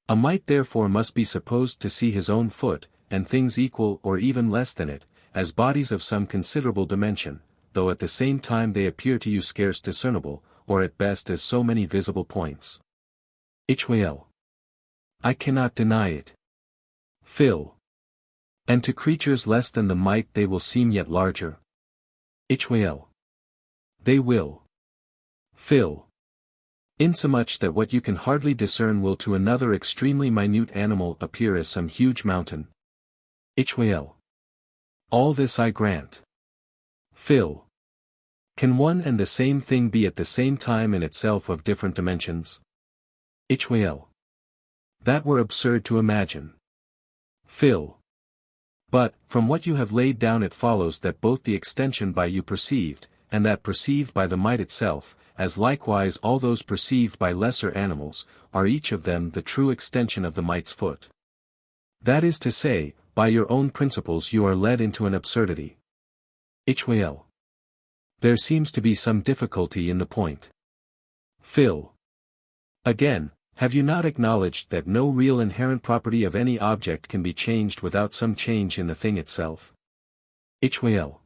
A mite therefore must be supposed to see his own foot, and things equal or even less than it, as bodies of some considerable dimension, though at the same time they appear to you scarce discernible, or at best as so many visible points. Hylas. I cannot deny it. Phil. And to creatures less than the mite they will seem yet larger. Hylas. They will. Phil. Insomuch that what you can hardly discern will to another extremely minute animal appear as some huge mountain. Hylas. All this I grant. Phil. Can one and the same thing be at the same time in itself of different dimensions? Hylas. That were absurd to imagine. Phil. But, from what you have laid down it follows that both the extension by you perceived, and that perceived by the mite itself, as likewise all those perceived by lesser animals, are each of them the true extension of the mite's foot. That is to say, by your own principles you are led into an absurdity. Hylas. There seems to be some difficulty in the point. Phil. Again, have you not acknowledged that no real inherent property of any object can be changed without some change in the thing itself? Hylas.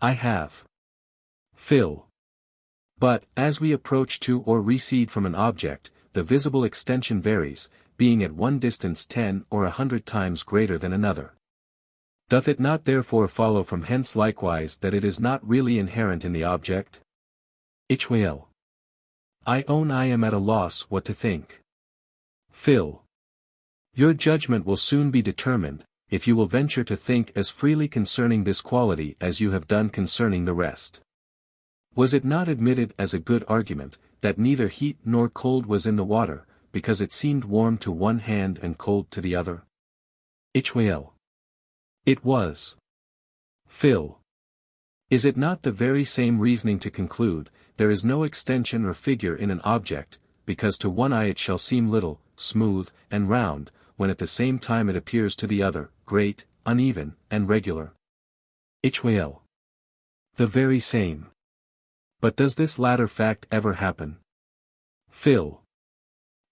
I have. Phil. But, as we approach to or recede from an object, the visible extension varies, being at one distance 10 or 100 times greater than another. Doth it not therefore follow from hence likewise that it is not really inherent in the object? Hylas. I own I am at a loss what to think. Phil. Your judgment will soon be determined, if you will venture to think as freely concerning this quality as you have done concerning the rest. Was it not admitted as a good argument, that neither heat nor cold was in the water, because it seemed warm to one hand and cold to the other? Hylas. It was. Phil. Is it not the very same reasoning to conclude, there is no extension or figure in an object, because to one eye it shall seem little, smooth, and round, when at the same time it appears to the other, great, uneven, and regular? Hylas. The very same. But does this latter fact ever happen? Phil.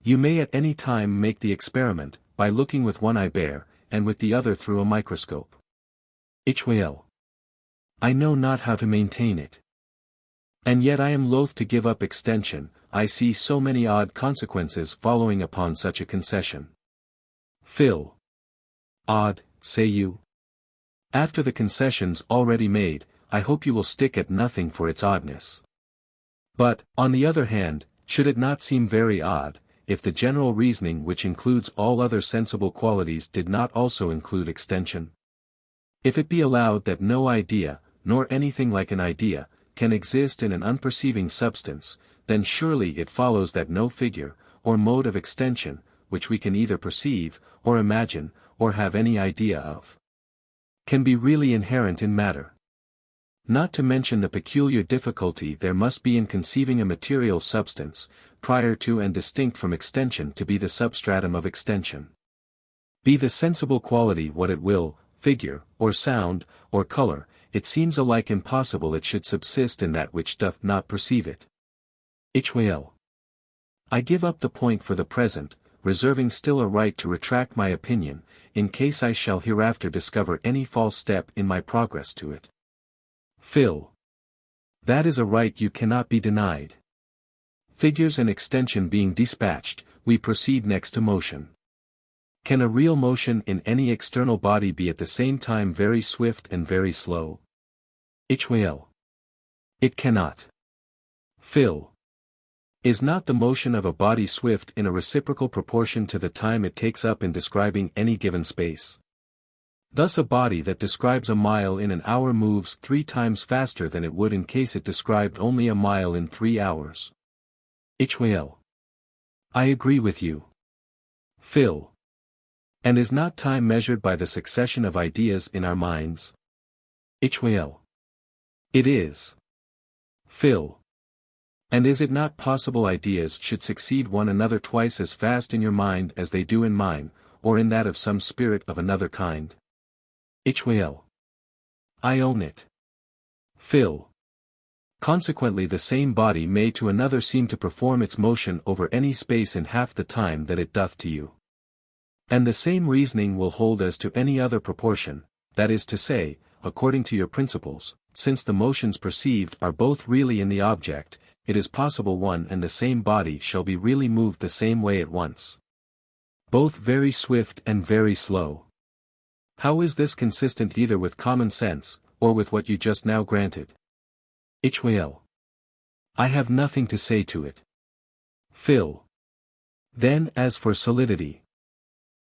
You may at any time make the experiment, by looking with one eye bare, and with the other through a microscope. Hylas. I know not how to maintain it. And yet I am loath to give up extension, I see so many odd consequences following upon such a concession. Phil. Odd, say you? After the concessions already made, I hope you will stick at nothing for its oddness. But, on the other hand, should it not seem very odd, if the general reasoning which includes all other sensible qualities did not also include extension? If it be allowed that no idea, nor anything like an idea, can exist in an unperceiving substance, then surely it follows that no figure, or mode of extension, which we can either perceive, or imagine, or have any idea of, can be really inherent in matter. Not to mention the peculiar difficulty there must be in conceiving a material substance, prior to and distinct from extension to be the substratum of extension. Be the sensible quality what it will, figure, or sound, or color, it seems alike impossible it should subsist in that which doth not perceive it. Hylas. I give up the point for the present, reserving still a right to retract my opinion, in case I shall hereafter discover any false step in my progress to it. Phil. That is a right you cannot be denied. Figures and extension being dispatched, we proceed next to motion. Can a real motion in any external body be at the same time very swift and very slow? Hylas. It cannot. Phil. Is not the motion of a body swift in a reciprocal proportion to the time it takes up in describing any given space? Thus a body that describes a mile in an hour moves 3 times faster than it would in case it described only a mile in 3 hours. Hylas. I agree with you. Phil. And is not time measured by the succession of ideas in our minds? Hylas. It is. Phil. And is it not possible ideas should succeed one another twice as fast in your mind as they do in mine, or in that of some spirit of another kind? Hylas. I own it. Phil. Consequently the same body may to another seem to perform its motion over any space in half the time that it doth to you. And the same reasoning will hold as to any other proportion, that is to say, according to your principles, since the motions perceived are both really in the object, it is possible one and the same body shall be really moved the same way at once. Both very swift and very slow. How is this consistent either with common sense, or with what you just now granted? Hylas. I have nothing to say to it. Phil. Then as for solidity.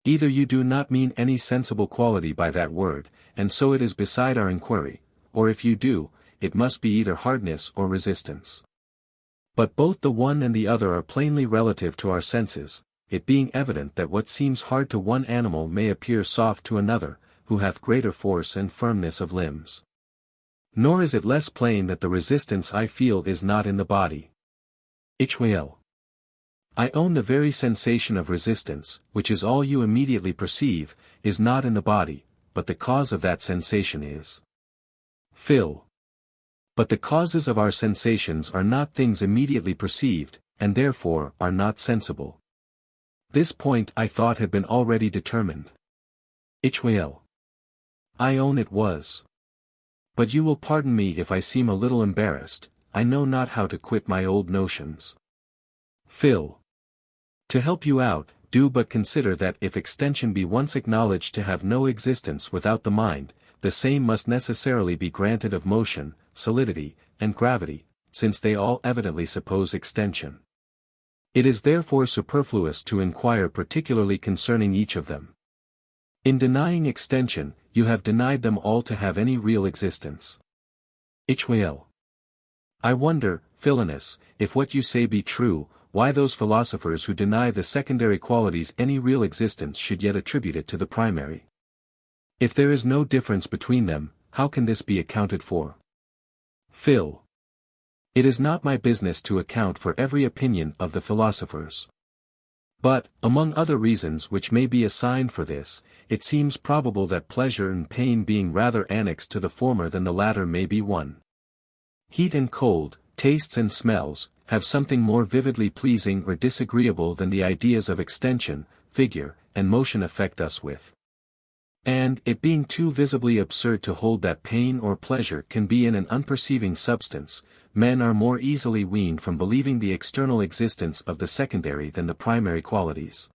Either you do not mean any sensible quality by that word, and so it is beside our inquiry, or if you do, it must be either hardness or resistance. But both the one and the other are plainly relative to our senses, it being evident that what seems hard to one animal may appear soft to another, who hath greater force and firmness of limbs. Nor is it less plain that the resistance I feel is not in the body. Hylas. I own the very sensation of resistance, which is all you immediately perceive, is not in the body, but the cause of that sensation is. Phil. But the causes of our sensations are not things immediately perceived, and therefore are not sensible. This point I thought had been already determined. Hylas. I own it was. But you will pardon me if I seem a little embarrassed, I know not how to quit my old notions. Phil. To help you out, do but consider that if extension be once acknowledged to have no existence without the mind, the same must necessarily be granted of motion, solidity, and gravity, since they all evidently suppose extension. It is therefore superfluous to inquire particularly concerning each of them. In denying extension, you have denied them all to have any real existence. Hylas. I wonder, Philonous, if what you say be true, why those philosophers who deny the secondary qualities any real existence should yet attribute it to the primary. If there is no difference between them, how can this be accounted for? Phil. It is not my business to account for every opinion of the philosophers. But, among other reasons which may be assigned for this, it seems probable that pleasure and pain being rather annexed to the former than the latter may be one. Heat and cold, tastes and smells, have something more vividly pleasing or disagreeable than the ideas of extension, figure, and motion affect us with. And, it being too visibly absurd to hold that pain or pleasure can be in an unperceiving substance, men are more easily weaned from believing the external existence of the secondary than the primary qualities.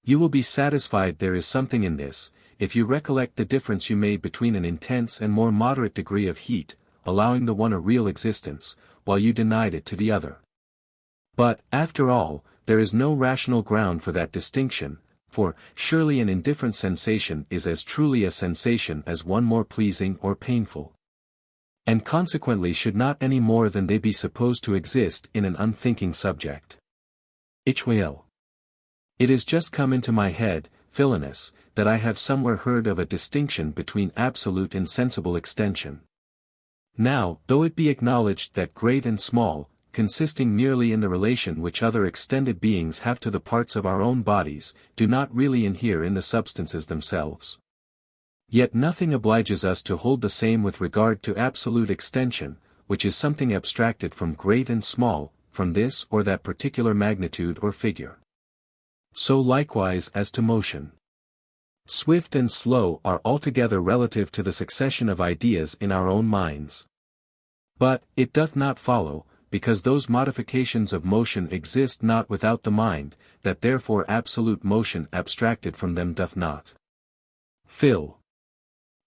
You will be satisfied there is something in this, if you recollect the difference you made between an intense and more moderate degree of heat, allowing the one a real existence, while you denied it to the other. But, after all, there is no rational ground for that distinction, for, surely an indifferent sensation is as truly a sensation as one more pleasing or painful. And consequently should not any more than they be supposed to exist in an unthinking subject. Hylas. It is just come into my head, Philonous, that I have somewhere heard of a distinction between absolute and sensible extension. Now, though it be acknowledged that great and small, consisting merely in the relation which other extended beings have to the parts of our own bodies, do not really inhere in the substances themselves. Yet nothing obliges us to hold the same with regard to absolute extension, which is something abstracted from great and small, from this or that particular magnitude or figure. So likewise as to motion. Swift and slow are altogether relative to the succession of ideas in our own minds. But, it doth not follow, because those modifications of motion exist not without the mind, that therefore absolute motion abstracted from them doth not. Phil.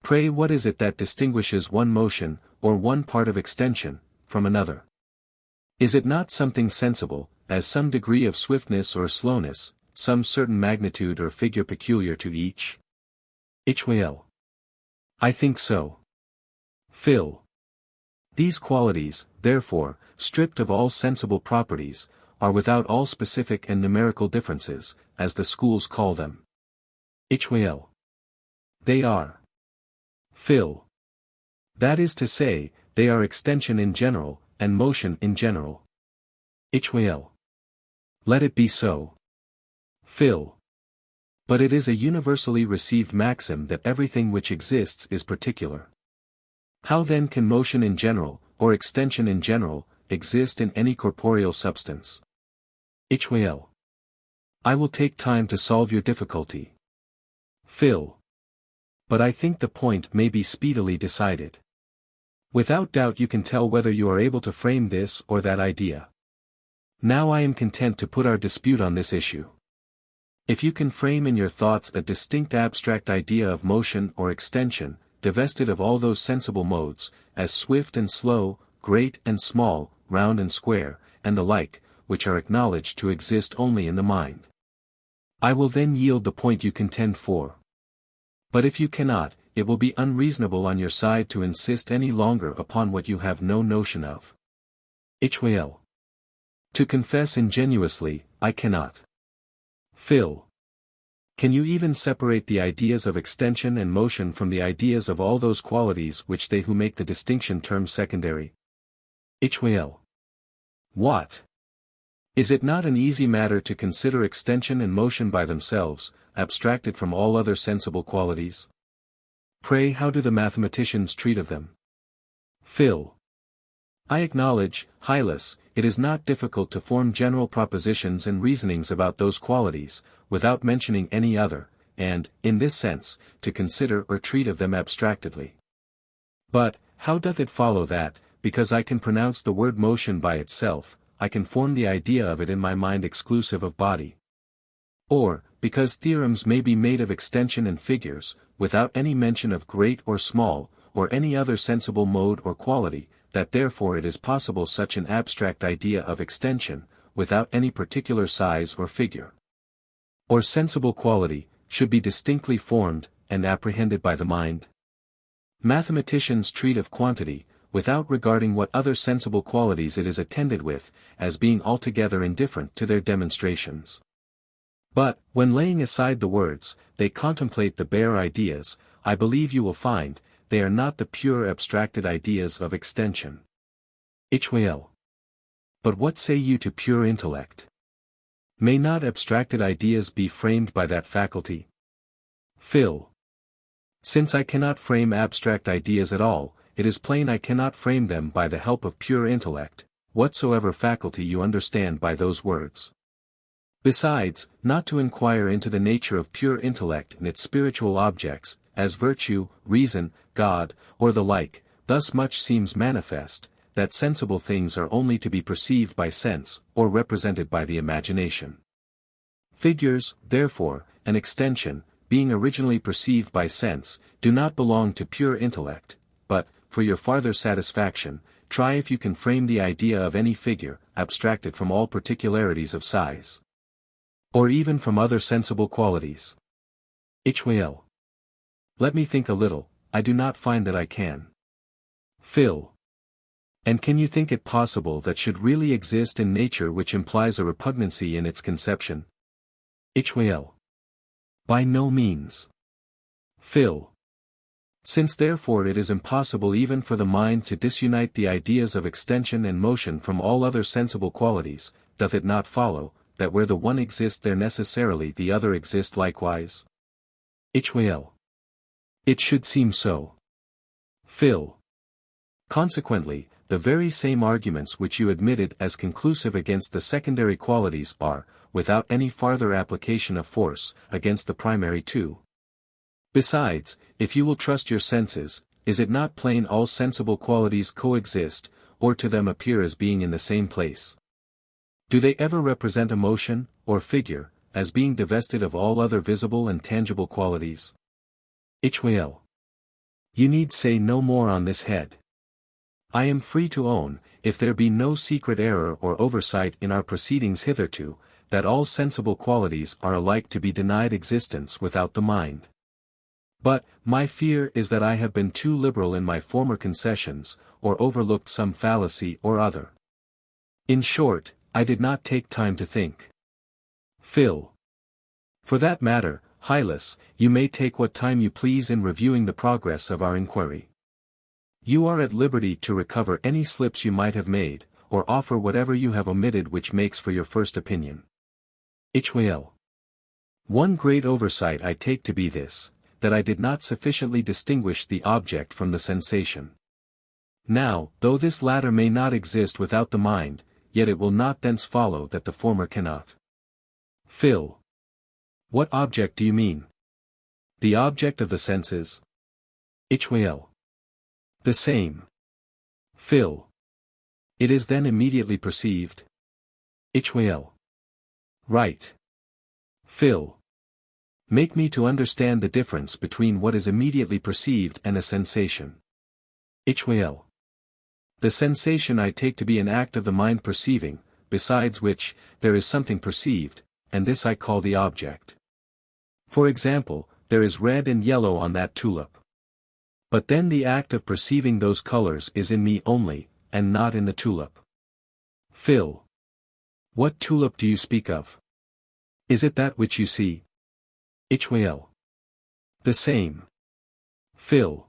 Pray what is it that distinguishes one motion, or one part of extension, from another? Is it not something sensible, as some degree of swiftness or slowness, some certain magnitude or figure peculiar to each? Hylas. I think so. Phil. These qualities, therefore, stripped of all sensible properties, are without all specific and numerical differences, as the schools call them. Hyl. They are. Phil. That is to say, they are extension in general, and motion in general. Hyl. Let it be so. Phil. But it is a universally received maxim that everything which exists is particular. How then can motion in general, or extension in general, exist in any corporeal substance? Hyl. I will take time to solve your difficulty. Phil. But I think the point may be speedily decided. Without doubt you can tell whether you are able to frame this or that idea. Now I am content to put our dispute on this issue. If you can frame in your thoughts a distinct abstract idea of motion or extension, divested of all those sensible modes, as swift and slow, great and small, round and square, and the like, which are acknowledged to exist only in the mind, I will then yield the point you contend for. But if you cannot, it will be unreasonable on your side to insist any longer upon what you have no notion of. Hyl. To confess ingenuously, I cannot. Phil. Can you even separate the ideas of extension and motion from the ideas of all those qualities which they who make the distinction term secondary? Hyl. What? Is it not an easy matter to consider extension and motion by themselves, abstracted from all other sensible qualities? Pray, how do the mathematicians treat of them? Phil. I acknowledge, Hylas, it is not difficult to form general propositions and reasonings about those qualities, without mentioning any other, and, in this sense, to consider or treat of them abstractedly. But, how doth it follow that, because I can pronounce the word motion by itself, I can form the idea of it in my mind exclusive of body? Or, because theorems may be made of extension and figures, without any mention of great or small, or any other sensible mode or quality, that therefore it is possible such an abstract idea of extension, without any particular size or figure, or sensible quality, should be distinctly formed, and apprehended by the mind? Mathematicians treat of quantity, without regarding what other sensible qualities it is attended with, as being altogether indifferent to their demonstrations. But, when laying aside the words, they contemplate the bare ideas, I believe you will find, they are not the pure abstracted ideas of extension. Hyl. But what say you to pure intellect? May not abstracted ideas be framed by that faculty? Phil. Since I cannot frame abstract ideas at all, it is plain I cannot frame them by the help of pure intellect, whatsoever faculty you understand by those words. Besides, not to inquire into the nature of pure intellect and its spiritual objects, as virtue, reason, God, or the like, thus much seems manifest, that sensible things are only to be perceived by sense, or represented by the imagination. Figures, therefore, and extension, being originally perceived by sense, do not belong to pure intellect, but, for your farther satisfaction, try if you can frame the idea of any figure, abstracted from all particularities of size, or even from other sensible qualities. Hyl. Let me think a little, I do not find that I can. Phil. And can you think it possible that should really exist in nature which implies a repugnancy in its conception? Hyl. By no means. Phil. Since therefore it is impossible even for the mind to disunite the ideas of extension and motion from all other sensible qualities, doth it not follow, that where the one exists there necessarily the other exists likewise? Hyl. It should seem so. Phil. Consequently, the very same arguments which you admitted as conclusive against the secondary qualities are, without any farther application of force, against the primary too. Besides, if you will trust your senses, is it not plain all sensible qualities coexist, or to them appear as being in the same place? Do they ever represent a motion, or figure, as being divested of all other visible and tangible qualities? Hyl. You need say no more on this head. I am free to own, if there be no secret error or oversight in our proceedings hitherto, that all sensible qualities are alike to be denied existence without the mind. But, my fear is that I have been too liberal in my former concessions, or overlooked some fallacy or other. In short, I did not take time to think. Phil. For that matter, Hylas, you may take what time you please in reviewing the progress of our inquiry. You are at liberty to recover any slips you might have made, or offer whatever you have omitted which makes for your first opinion. Hyl. One great oversight I take to be this, that I did not sufficiently distinguish the object from the sensation. Now, though this latter may not exist without the mind, yet it will not thence follow that the former cannot. Phil. What object do you mean? The object of the senses? Hyl. The same. Phil. It is then immediately perceived? Hyl. Right. Phil. Make me to understand the difference between what is immediately perceived and a sensation. Hyl. The sensation I take to be an act of the mind perceiving, besides which, there is something perceived, and this I call the object. For example, there is red and yellow on that tulip. But then the act of perceiving those colors is in me only, and not in the tulip. Phil. What tulip do you speak of? Is it that which you see? Hyl. The same. Phil.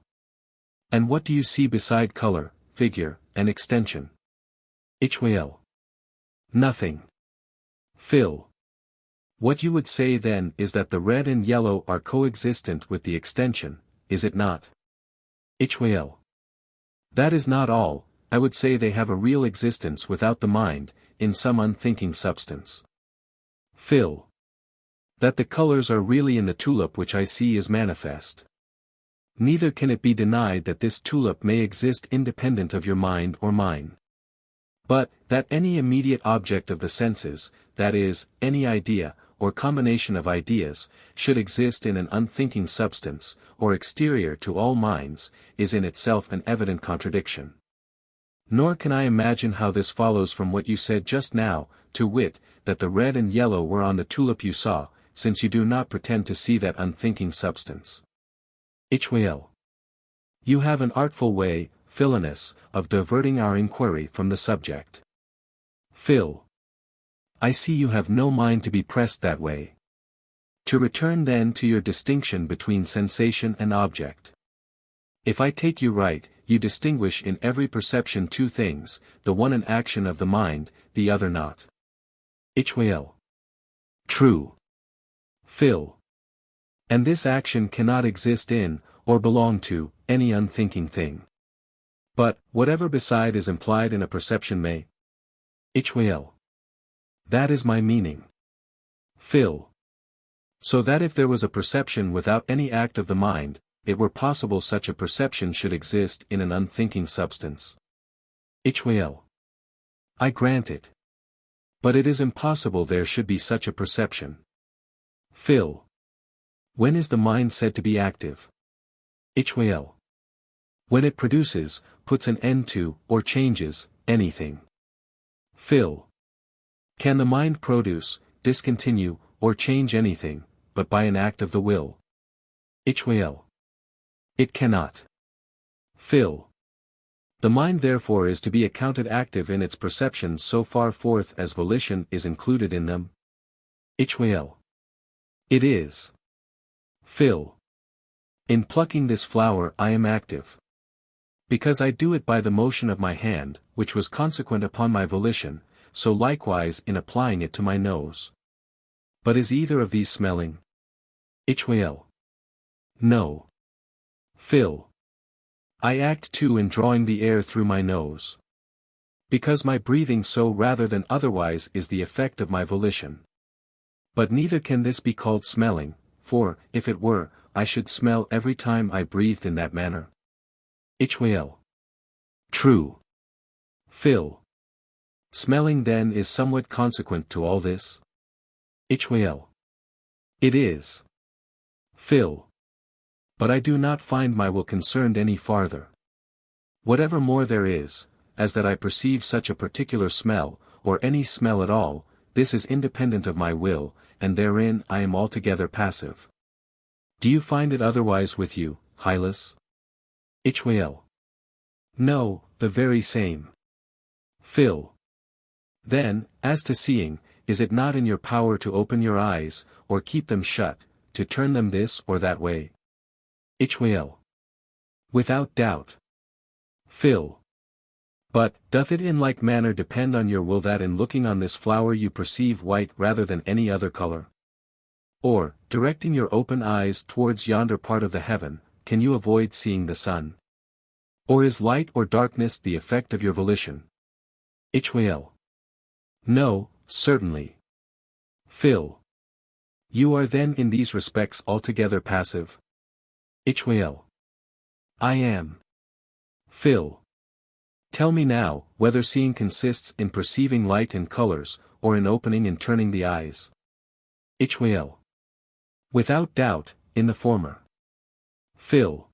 And what do you see beside color, figure, and extension? Hyl. Nothing. Phil. What you would say then is that the red and yellow are coexistent with the extension, is it not? Hyl. That is not all, I would say they have a real existence without the mind, in some unthinking substance. Phil. That the colors are really in the tulip which I see is manifest. Neither can it be denied that this tulip may exist independent of your mind or mine. But, that any immediate object of the senses, that is, any idea, or combination of ideas, should exist in an unthinking substance, or exterior to all minds, is in itself an evident contradiction. Nor can I imagine how this follows from what you said just now, to wit, that the red and yellow were on the tulip you saw, since you do not pretend to see that unthinking substance. Hyl. You have an artful way, Philonous, of diverting our inquiry from the subject. Phil. I see you have no mind to be pressed that way. To return then to your distinction between sensation and object. If I take you right, you distinguish in every perception two things, the one an action of the mind, the other not. Hyl. True. Phil. And this action cannot exist in, or belong to, any unthinking thing. But, whatever beside is implied in a perception may. Hyl. That is my meaning. Phil. So that if there was a perception without any act of the mind, it were possible such a perception should exist in an unthinking substance. Hyl. I grant it. But it is impossible there should be such a perception. Phil. When is the mind said to be active? Hyl. When it produces, puts an end to, or changes, anything. Phil. Can the mind produce, discontinue, or change anything, but by an act of the will? Hyl. It cannot. Phil. The mind therefore is to be accounted active in its perceptions so far forth as volition is included in them? Hyl. It is. Phil. In plucking this flower I am active. Because I do it by the motion of my hand, which was consequent upon my volition, so likewise in applying it to my nose. But is either of these smelling? Hyl. No. Phil. I act too in drawing the air through my nose. Because my breathing so rather than otherwise is the effect of my volition. But neither can this be called smelling, for, if it were, I should smell every time I breathed in that manner. Hyl. True. Phil. Smelling then is somewhat consequent to all this? Hyl. It is. Phil. But I do not find my will concerned any farther. Whatever more there is, as that I perceive such a particular smell, or any smell at all, this is independent of my will, and therein I am altogether passive. Do you find it otherwise with you, Hylas? Hyl. No, the very same. Phil. Then, as to seeing, is it not in your power to open your eyes, or keep them shut, to turn them this or that way. Hyl. Without doubt. Phil. But, doth it in like manner depend on your will that in looking on this flower you perceive white rather than any other color? Or, directing your open eyes towards yonder part of the heaven, can you avoid seeing the sun? Or is light or darkness the effect of your volition? Hyl. No, certainly. Phil. You are then in these respects altogether passive? Hyl. I am. Phil. Tell me now, whether seeing consists in perceiving light and colors, or in opening and turning the eyes? Hyl. Without doubt, in the former. Phil.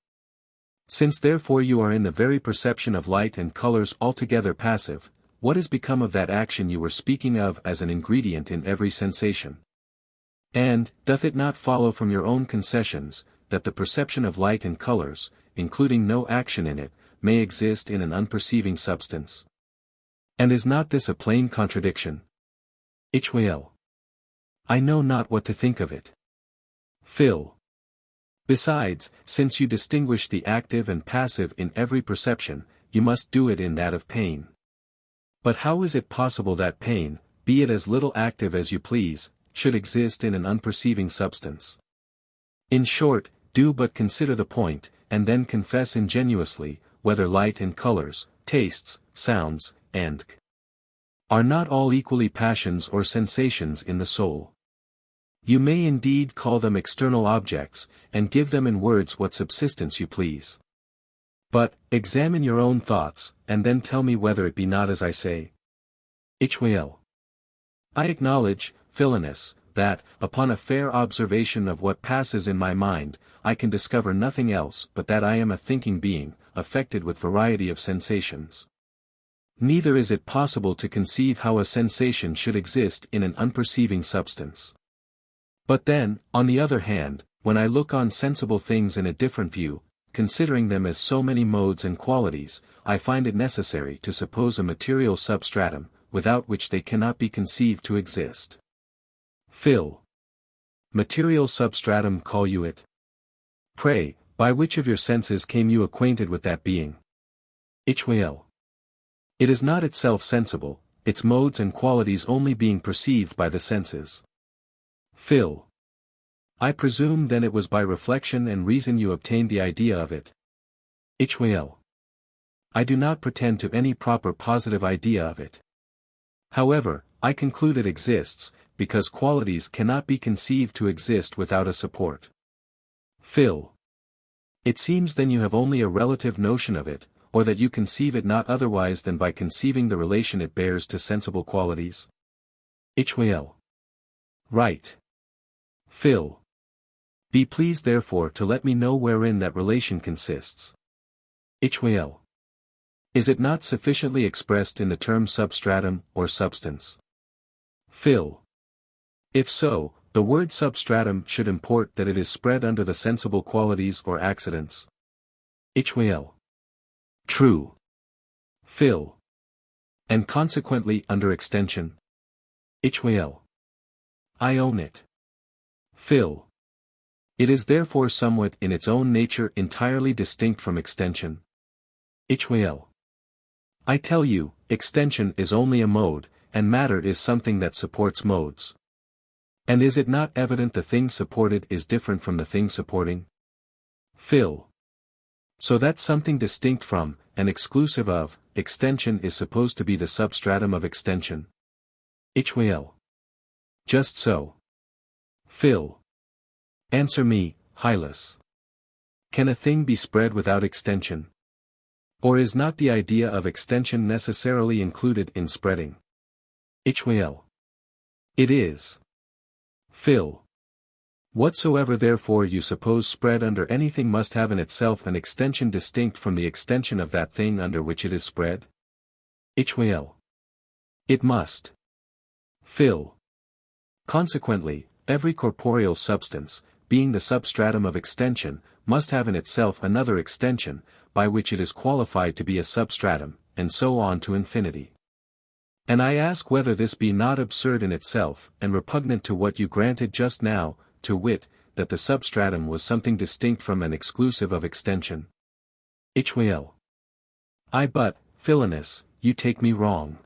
Since therefore you are in the very perception of light and colors altogether passive, what has become of that action you were speaking of as an ingredient in every sensation? And, doth it not follow from your own concessions, that the perception of light and colors, including no action in it, may exist in an unperceiving substance? And is not this a plain contradiction? Hyl. I know not what to think of it. Phil. Besides, since you distinguish the active and passive in every perception, you must do it in that of pain. But how is it possible that pain, be it as little active as you please, should exist in an unperceiving substance? In short, do but consider the point, and then confess ingenuously, whether light and colors, tastes, sounds, and are not all equally passions or sensations in the soul. You may indeed call them external objects, and give them in words what subsistence you please. But, examine your own thoughts, and then tell me whether it be not as I say. Hyl. I acknowledge, Philonous, that, upon a fair observation of what passes in my mind, I can discover nothing else but that I am a thinking being, affected with variety of sensations. Neither is it possible to conceive how a sensation should exist in an unperceiving substance. But then, on the other hand, when I look on sensible things in a different view, considering them as so many modes and qualities, I find it necessary to suppose a material substratum, without which they cannot be conceived to exist. Phil. Material substratum call you it? Pray, by which of your senses came you acquainted with that being? Hyl. It is not itself sensible, its modes and qualities only being perceived by the senses. Phil. I presume then it was by reflection and reason you obtained the idea of it. Hyl. I do not pretend to any proper positive idea of it. However, I conclude it exists, because qualities cannot be conceived to exist without a support. Phil. It seems then you have only a relative notion of it, or that you conceive it not otherwise than by conceiving the relation it bears to sensible qualities. Hyl. Right. Phil. Be pleased therefore to let me know wherein that relation consists. Hyl. Is it not sufficiently expressed in the term substratum or substance? Phil. If so, the word substratum should import that it is spread under the sensible qualities or accidents. Hyl. True. Phil. And consequently under extension. Hyl. I own it. Phil. It is therefore somewhat in its own nature entirely distinct from extension. Hyl. I tell you, extension is only a mode, and matter is something that supports modes. And is it not evident the thing supported is different from the thing supporting? Phil. So that something distinct from, and exclusive of, extension is supposed to be the substratum of extension? Hyl. Just so. Phil. Answer me, Hylas. Can a thing be spread without extension? Or is not the idea of extension necessarily included in spreading? Hyl. It is. Phil. Whatsoever therefore you suppose spread under anything must have in itself an extension distinct from the extension of that thing under which it is spread? Hyl. It must. Phil. Consequently, every corporeal substance, being the substratum of extension, must have in itself another extension, by which it is qualified to be a substratum, and so on to infinity. And I ask whether this be not absurd in itself, and repugnant to what you granted just now, to wit, that the substratum was something distinct from and exclusive of extension. Hylas. But, Philonous, you take me wrong.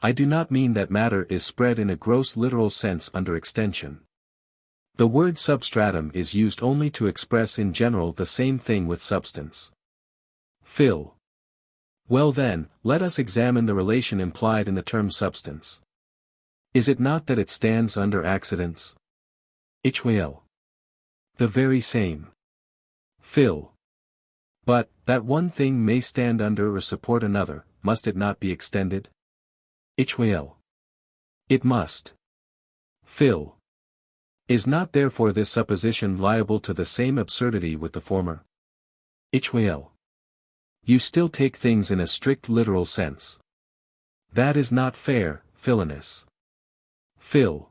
I do not mean that matter is spread in a gross literal sense under extension. The word substratum is used only to express in general the same thing with substance. Phil. Well then, let us examine the relation implied in the term substance. Is it not that it stands under accidents? Hylas. The very same. Phil. But, that one thing may stand under or support another, must it not be extended? Hylas. It must. Phil. Is not therefore this supposition liable to the same absurdity with the former? Hylas. You still take things in a strict literal sense. That is not fair, Philonous. Phil.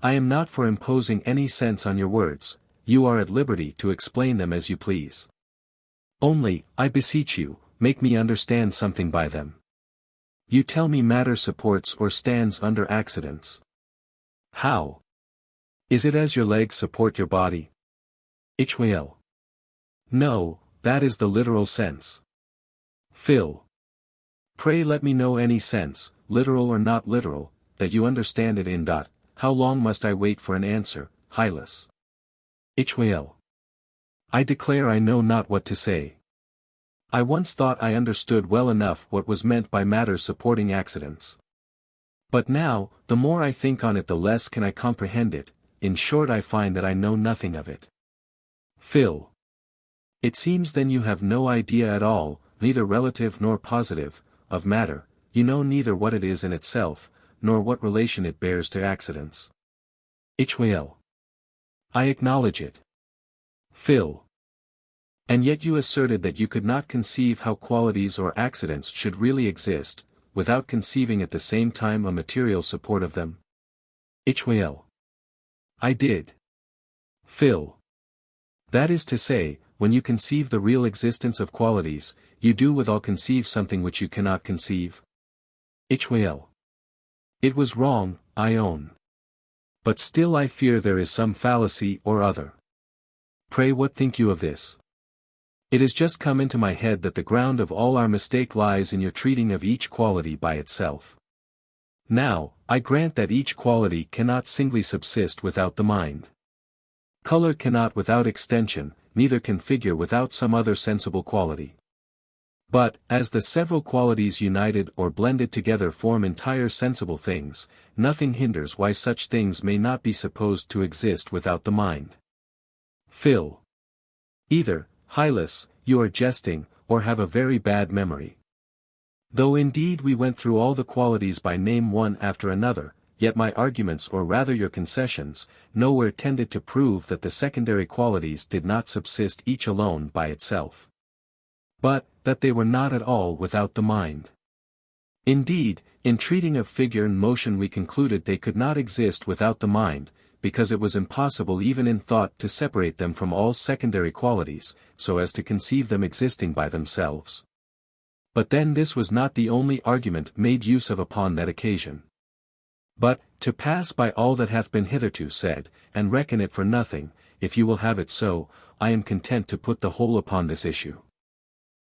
I am not for imposing any sense on your words, you are at liberty to explain them as you please. Only, I beseech you, make me understand something by them. You tell me matter supports or stands under accidents. How? Is it as your legs support your body? Hylas. No, that is the literal sense. Phil. Pray let me know any sense, literal or not literal, that you understand it in. How long must I wait for an answer, Hylas? Hylas. I declare I know not what to say. I once thought I understood well enough what was meant by matter supporting accidents. But now, the more I think on it the less can I comprehend it, in short I find that I know nothing of it. Phil. It seems then you have no idea at all, neither relative nor positive, of matter, you know neither what it is in itself, nor what relation it bears to accidents. Hylas. I acknowledge it. Phil. And yet you asserted that you could not conceive how qualities or accidents should really exist, without conceiving at the same time a material support of them. Hylas. I did. Phil. That is to say, when you conceive the real existence of qualities, you do withal conceive something which you cannot conceive. Hylas. It was wrong, I own. But still I fear there is some fallacy or other. Pray what think you of this? It has just come into my head that the ground of all our mistake lies in your treating of each quality by itself. Now, I grant that each quality cannot singly subsist without the mind. Color cannot without extension, neither can figure without some other sensible quality. But, as the several qualities united or blended together form entire sensible things, nothing hinders why such things may not be supposed to exist without the mind. Phil. Either, Hylas, you are jesting, or have a very bad memory. Though indeed we went through all the qualities by name one after another, yet my arguments or rather your concessions, nowhere tended to prove that the secondary qualities did not subsist each alone by itself. But, that they were not at all without the mind. Indeed, in treating of figure and motion we concluded they could not exist without the mind, because it was impossible even in thought to separate them from all secondary qualities, so as to conceive them existing by themselves. But then this was not the only argument made use of upon that occasion. But, to pass by all that hath been hitherto said, and reckon it for nothing, if you will have it so, I am content to put the whole upon this issue.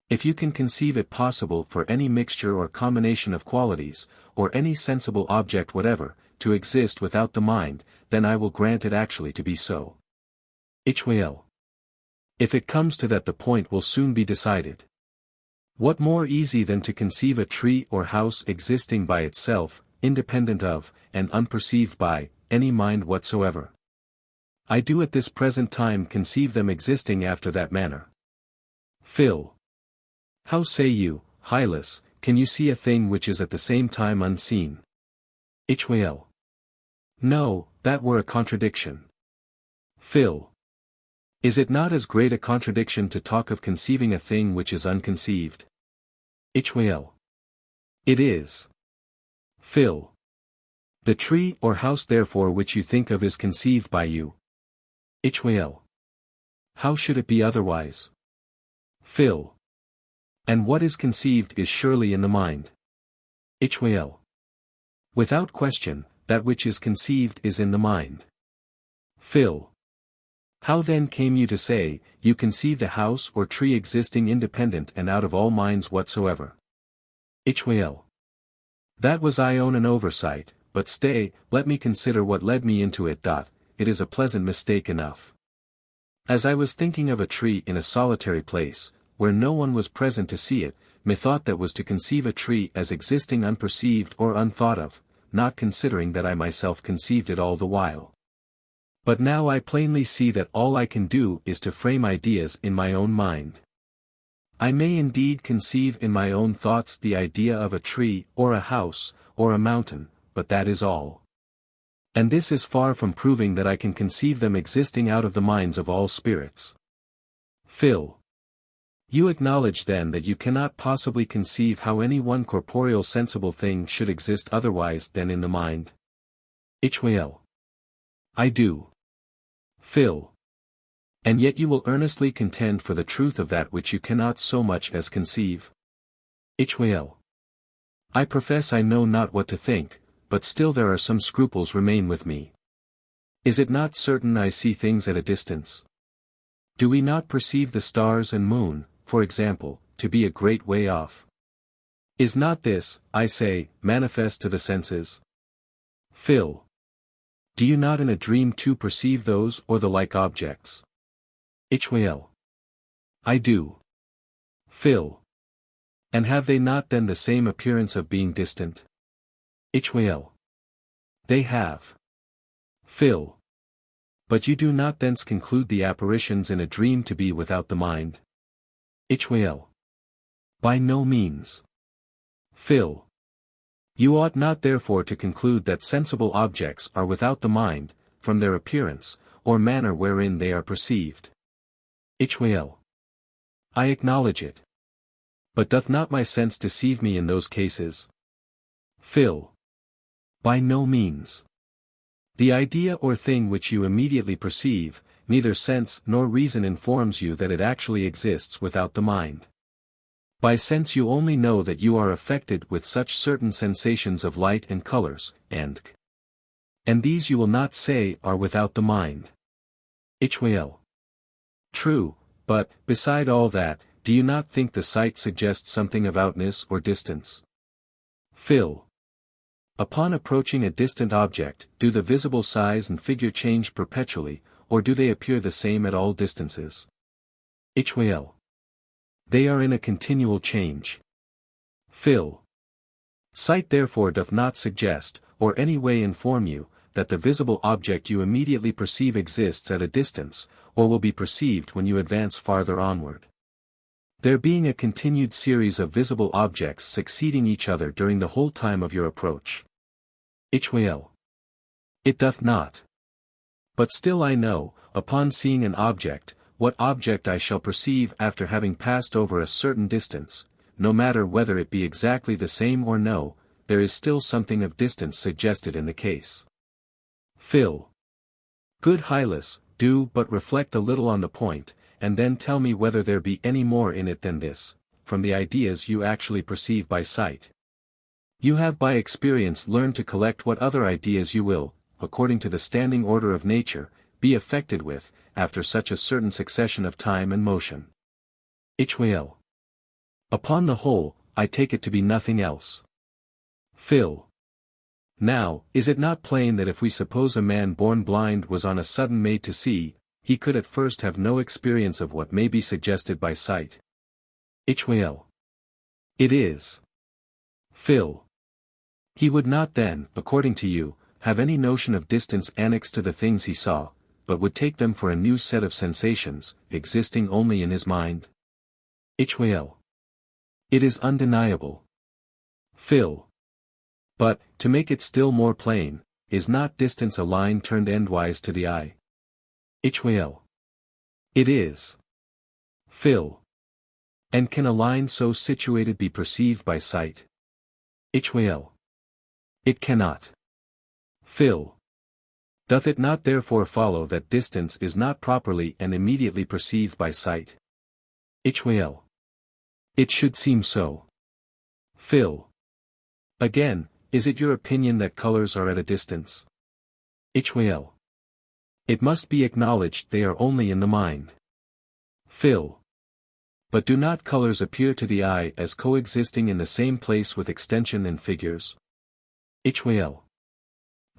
If you can conceive it possible for any mixture or combination of qualities, or any sensible object whatever, to exist without the mind, then I will grant it actually to be so. Hylas. If it comes to that the point will soon be decided. What more easy than to conceive a tree or house existing by itself, independent of, and unperceived by, any mind whatsoever? I do at this present time conceive them existing after that manner. Phil. How say you, Hylas, can you see a thing which is at the same time unseen? Hylas. No, that were a contradiction. Phil. Is it not as great a contradiction to talk of conceiving a thing which is unconceived? Hylas. It is. Phil. The tree or house therefore which you think of is conceived by you. Hylas. How should it be otherwise? Phil. And what is conceived is surely in the mind. Hylas. Without question, that which is conceived is in the mind. Phil. How then came you to say, you conceived a house or tree existing independent and out of all minds whatsoever? Hylas. That was I own an oversight, but stay, let me consider what led me into it. It is a pleasant mistake enough. As I was thinking of a tree in a solitary place, where no one was present to see it, methought that was to conceive a tree as existing unperceived or unthought of, not considering that I myself conceived it all the while. But now I plainly see that all I can do is to frame ideas in my own mind. I may indeed conceive in my own thoughts the idea of a tree, or a house, or a mountain, but that is all. And this is far from proving that I can conceive them existing out of the minds of all spirits. Phil. You acknowledge then that you cannot possibly conceive how any one corporeal sensible thing should exist otherwise than in the mind? Hylas. I do. Phil. And yet you will earnestly contend for the truth of that which you cannot so much as conceive? Hylas. I profess I know not what to think, but still there are some scruples remain with me. Is it not certain I see things at a distance? Do we not perceive the stars and moon, for example, to be a great way off? Is not this, I say, manifest to the senses? Phil. Do you not in a dream too perceive those or the like objects? Hylas. I do. Phil. And have they not then the same appearance of being distant? Hylas. They have. Phil. But you do not thence conclude the apparitions in a dream to be without the mind? Hylas. By no means. Phil. You ought not therefore to conclude that sensible objects are without the mind, from their appearance, or manner wherein they are perceived. Hylas. I acknowledge it. But doth not my sense deceive me in those cases? Phil. By no means. The idea or thing which you immediately perceive, neither sense nor reason informs you that it actually exists without the mind. By sense you only know that you are affected with such certain sensations of light and colors, and these you will not say are without the mind. Hylas. True, but, beside all that, do you not think the sight suggests something of outness or distance? Phil. Upon approaching a distant object, do the visible size and figure change perpetually, or do they appear the same at all distances? Hylas. They are in a continual change. Phil. Sight therefore doth not suggest, or any way inform you, that the visible object you immediately perceive exists at a distance, or will be perceived when you advance farther onward. There being a continued series of visible objects succeeding each other during the whole time of your approach. Hylas. It doth not. But still I know, upon seeing an object, what object I shall perceive after having passed over a certain distance, no matter whether it be exactly the same or no, there is still something of distance suggested in the case. Phil. Good Hylas, do but reflect a little on the point, and then tell me whether there be any more in it than this, from the ideas you actually perceive by sight. You have by experience learned to collect what other ideas you will, according to the standing order of nature, be affected with, after such a certain succession of time and motion. Hylas. Upon the whole, I take it to be nothing else. Phil. Now, is it not plain that if we suppose a man born blind was on a sudden made to see, he could at first have no experience of what may be suggested by sight? Hylas. It is. Phil. He would not then, according to you, have any notion of distance annexed to the things he saw, but would take them for a new set of sensations, existing only in his mind? Hylas. It is undeniable. Phil. But, to make it still more plain, is not distance a line turned endwise to the eye? Hylas. It is. Phil. And can a line so situated be perceived by sight? Hylas. It cannot. Phil. Doth it not therefore follow that distance is not properly and immediately perceived by sight? Hylas. It should seem so. Phil. Again, is it your opinion that colors are at a distance? Hylas. It must be acknowledged they are only in the mind. Phil. But do not colors appear to the eye as coexisting in the same place with extension and figures? Hyl.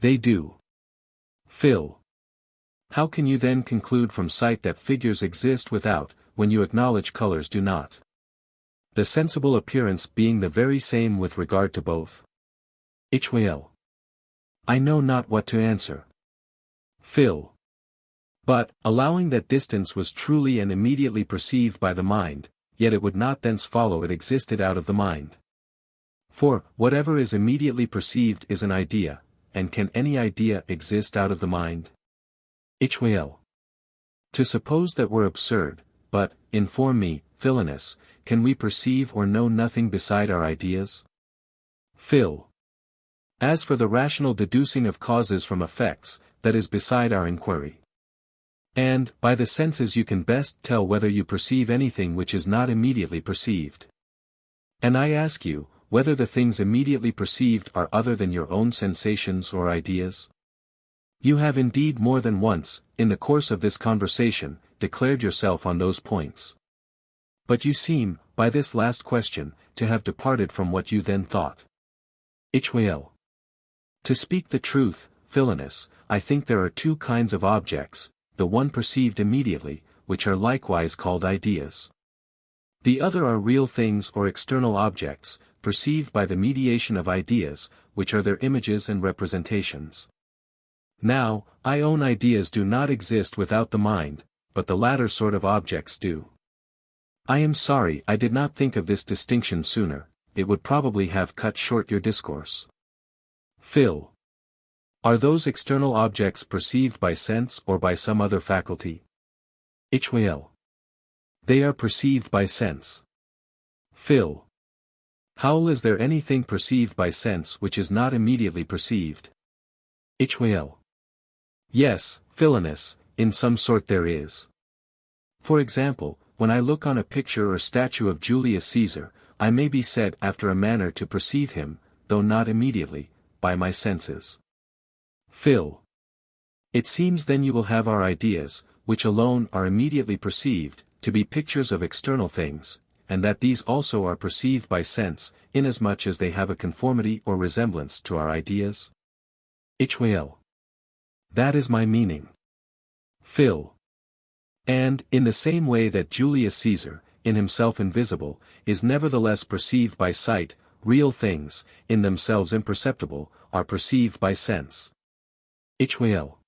They do. Phil. How can you then conclude from sight that figures exist without, when you acknowledge colors do not? The sensible appearance being the very same with regard to both. Hyl. I know not what to answer. Phil. But, allowing that distance was truly and immediately perceived by the mind, yet it would not thence follow it existed out of the mind. For, whatever is immediately perceived is an idea, and can any idea exist out of the mind? Hyl. To suppose that were absurd, but, inform me, Philonous, can we perceive or know nothing beside our ideas? Phil. As for the rational deducing of causes from effects, that is beside our inquiry. And, by the senses you can best tell whether you perceive anything which is not immediately perceived. And I ask you, whether the things immediately perceived are other than your own sensations or ideas? You have indeed more than once, in the course of this conversation, declared yourself on those points. But you seem, by this last question, to have departed from what you then thought. Hyl. To speak the truth, Philonous, I think there are two kinds of objects, the one perceived immediately, which are likewise called ideas. The other are real things or external objects, perceived by the mediation of ideas, which are their images and representations. Now, I own ideas do not exist without the mind, but the latter sort of objects do. I am sorry I did not think of this distinction sooner, it would probably have cut short your discourse. Phil. Are those external objects perceived by sense or by some other faculty? Hyl. They are perceived by sense. Phil. How is there anything perceived by sense which is not immediately perceived? Hyl. Yes, Philonous, in some sort there is. For example, when I look on a picture or statue of Julius Caesar, I may be said after a manner to perceive him, though not immediately, by my senses. Phil. It seems then you will have our ideas, which alone are immediately perceived, to be pictures of external things, and that these also are perceived by sense, inasmuch as they have a conformity or resemblance to our ideas? Hyl. That is my meaning. Phil. And, in the same way that Julius Caesar, in himself invisible, is nevertheless perceived by sight, real things, in themselves imperceptible, are perceived by sense. Hyl.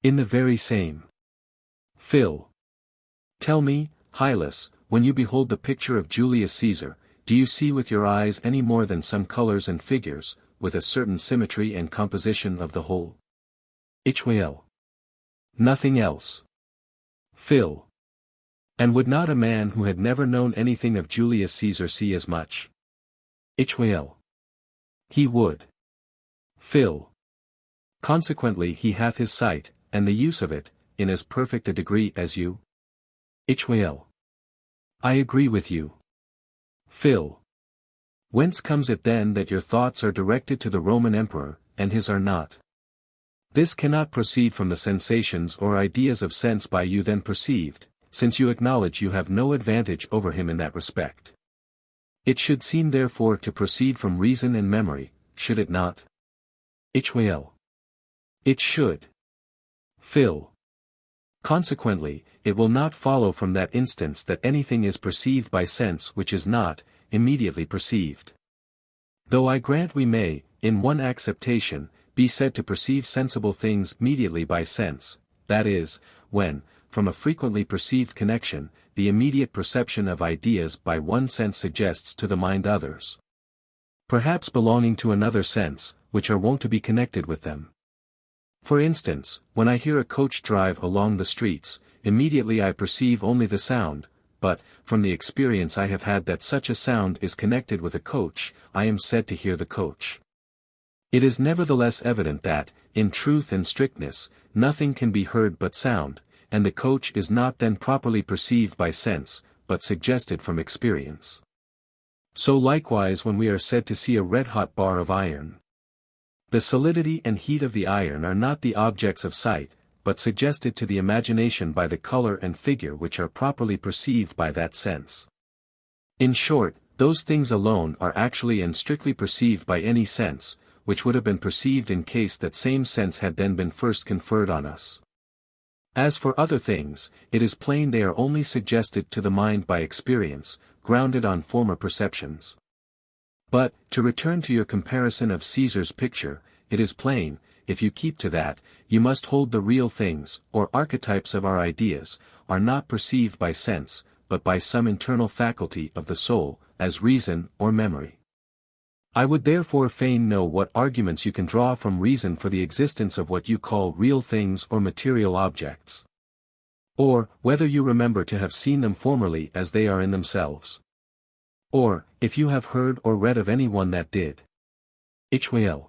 In the very same. Phil. Tell me, Hylas, when you behold the picture of Julius Caesar, do you see with your eyes any more than some colors and figures, with a certain symmetry and composition of the whole? Hyl. Nothing else. Phil. And would not a man who had never known anything of Julius Caesar see as much? Hyl. He would. Phil. Consequently he hath his sight, and the use of it, in as perfect a degree as you? Hyl. I agree with you. Phil. Whence comes it then that your thoughts are directed to the Roman Emperor, and his are not? This cannot proceed from the sensations or ideas of sense by you then perceived, since you acknowledge you have no advantage over him in that respect. It should seem therefore to proceed from reason and memory, should it not? Hyl. It should. Phil. Consequently, it will not follow from that instance that anything is perceived by sense which is not, immediately perceived. Though I grant we may, in one acceptation, be said to perceive sensible things immediately by sense, that is, when, from a frequently perceived connection, the immediate perception of ideas by one sense suggests to the mind others, perhaps belonging to another sense, which are wont to be connected with them. For instance, when I hear a coach drive along the streets, immediately I perceive only the sound, but, from the experience I have had that such a sound is connected with a coach, I am said to hear the coach. It is nevertheless evident that, in truth and strictness, nothing can be heard but sound, and the coach is not then properly perceived by sense, but suggested from experience. So likewise when we are said to see a red-hot bar of iron. The solidity and heat of the iron are not the objects of sight, but suggested to the imagination by the color and figure which are properly perceived by that sense. In short, those things alone are actually and strictly perceived by any sense, which would have been perceived in case that same sense had then been first conferred on us. As for other things, it is plain they are only suggested to the mind by experience, grounded on former perceptions. But, to return to your comparison of Caesar's picture, it is plain, if you keep to that, you must hold the real things, or archetypes of our ideas, are not perceived by sense, but by some internal faculty of the soul, as reason or memory. I would therefore fain know what arguments you can draw from reason for the existence of what you call real things or material objects. Or, whether you remember to have seen them formerly as they are in themselves. Or, if you have heard or read of any one that did. Hylas.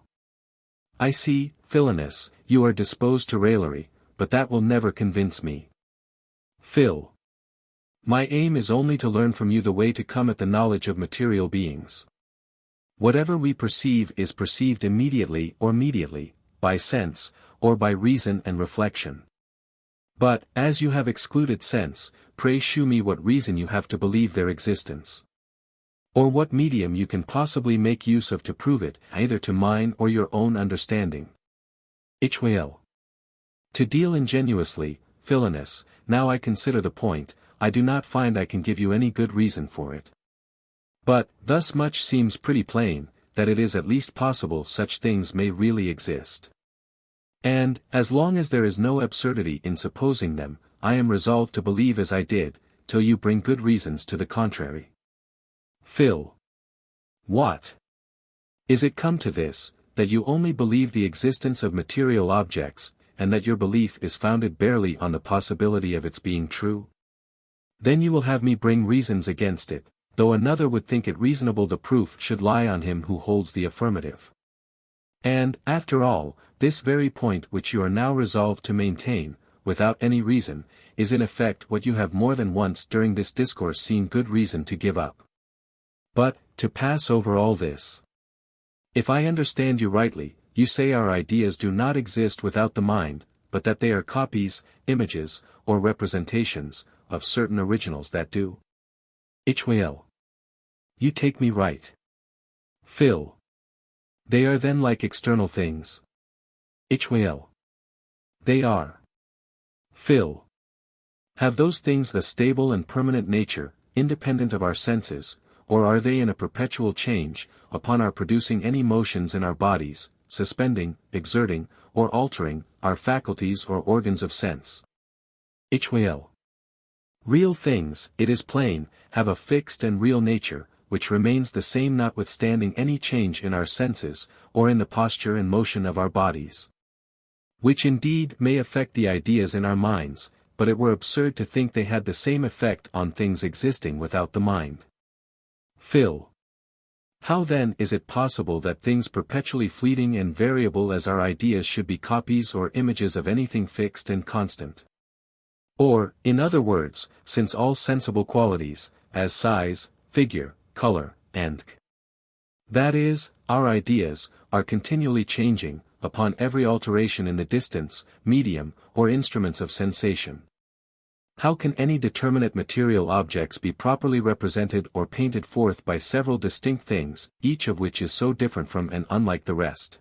I see, Philonous, you are disposed to raillery, but that will never convince me. Phil. My aim is only to learn from you the way to come at the knowledge of material beings. Whatever we perceive is perceived immediately or mediately, by sense, or by reason and reflection. But, as you have excluded sense, pray shew me what reason you have to believe their existence. Or what medium you can possibly make use of to prove it, either to mine or your own understanding. Hylas. To deal ingenuously, Philonous, now I consider the point, I do not find I can give you any good reason for it. But, thus much seems pretty plain, that it is at least possible such things may really exist. And, as long as there is no absurdity in supposing them, I am resolved to believe as I did, till you bring good reasons to the contrary. Phil. What? Is it come to this, that you only believe the existence of material objects, and that your belief is founded barely on the possibility of its being true? Then you will have me bring reasons against it, though another would think it reasonable the proof should lie on him who holds the affirmative. And, after all, this very point which you are now resolved to maintain, without any reason, is in effect what you have more than once during this discourse seen good reason to give up. But, to pass over all this. If I understand you rightly, you say our ideas do not exist without the mind, but that they are copies, images, or representations, of certain originals that do. Hylas. You take me right. Phil. They are then like external things. Hylas. They are. Phil. Have those things a stable and permanent nature, independent of our senses, or are they in a perpetual change, upon our producing any motions in our bodies, suspending, exerting, or altering, our faculties or organs of sense? Hylas. Real things, it is plain, have a fixed and real nature, which remains the same notwithstanding any change in our senses, or in the posture and motion of our bodies. Which indeed may affect the ideas in our minds, but it were absurd to think they had the same effect on things existing without the mind. Phil. How then is it possible that things perpetually fleeting and variable as our ideas should be copies or images of anything fixed and constant? Or, in other words, since all sensible qualities, as size, figure, color, and that is, our ideas, are continually changing, upon every alteration in the distance, medium, or instruments of sensation. How can any determinate material objects be properly represented or painted forth by several distinct things, each of which is so different from and unlike the rest?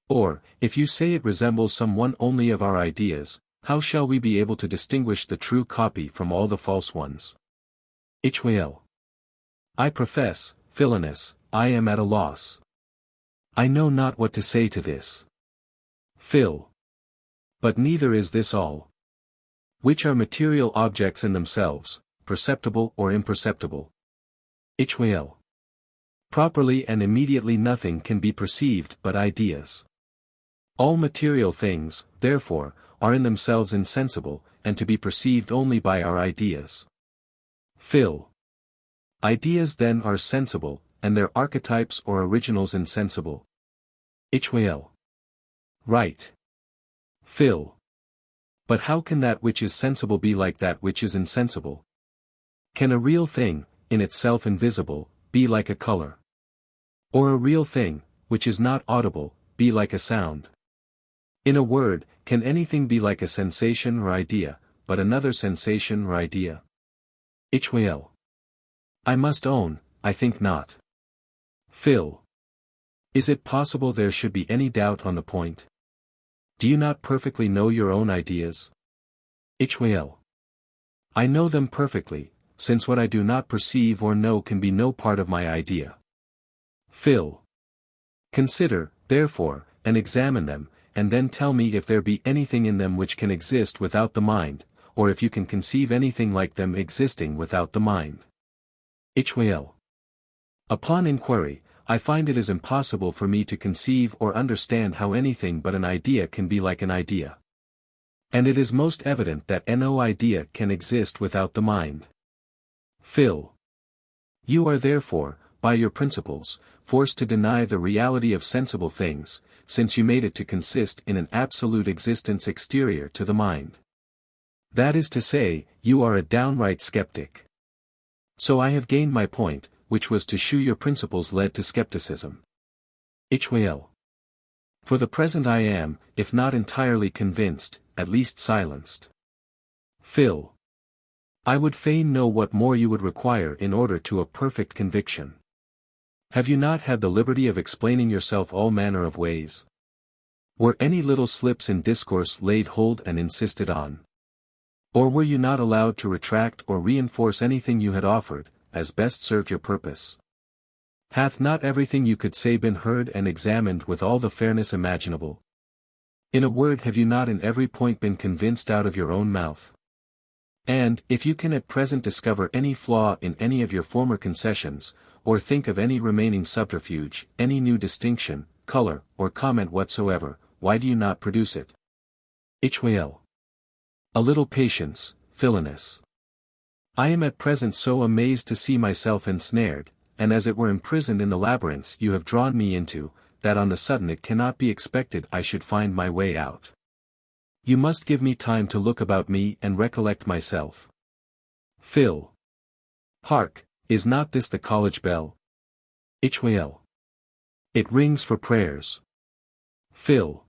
Or, if you say it resembles some one only of our ideas, how shall we be able to distinguish the true copy from all the false ones? Hylas. I profess, Philonous, I am at a loss. I know not what to say to this. Phil. But neither is this all. Which are material objects in themselves, perceptible or imperceptible? Hylas. Properly and immediately nothing can be perceived but ideas. All material things, therefore, are in themselves insensible, and to be perceived only by our ideas. Phil. Ideas then are sensible, and their archetypes or originals insensible. Hylas. Right. Phil. But how can that which is sensible be like that which is insensible? Can a real thing, in itself invisible, be like a color? Or a real thing, which is not audible, be like a sound? In a word, can anything be like a sensation or idea, but another sensation or idea? Hyl. I must own, I think not. Phil. Is it possible there should be any doubt on the point? Do you not perfectly know your own ideas? Hyl. I know them perfectly, since what I do not perceive or know can be no part of my idea. Phil. Consider, therefore, and examine them, and then tell me if there be anything in them which can exist without the mind, or if you can conceive anything like them existing without the mind. Hyl. Upon inquiry, I find it is impossible for me to conceive or understand how anything but an idea can be like an idea. And it is most evident that no idea can exist without the mind. Phil. You are therefore, by your principles, forced to deny the reality of sensible things, since you made it to consist in an absolute existence exterior to the mind. That is to say, you are a downright skeptic. So I have gained my point, which was to shew your principles led to skepticism. Hyl. For the present I am, if not entirely convinced, at least silenced. Phil. I would fain know what more you would require in order to a perfect conviction. Have you not had the liberty of explaining yourself all manner of ways? Were any little slips in discourse laid hold and insisted on? Or were you not allowed to retract or reinforce anything you had offered, as best served your purpose? Hath not everything you could say been heard and examined with all the fairness imaginable? In a word, have you not in every point been convinced out of your own mouth? And, if you can at present discover any flaw in any of your former concessions, or think of any remaining subterfuge, any new distinction, color, or comment whatsoever, why do you not produce it? Hyl. A little patience, Philonous. I am at present so amazed to see myself ensnared, and as it were imprisoned in the labyrinths you have drawn me into, that on the sudden it cannot be expected I should find my way out. You must give me time to look about me and recollect myself. Phil. Hark, is not this the college bell? Hyl. It rings for prayers. Phil.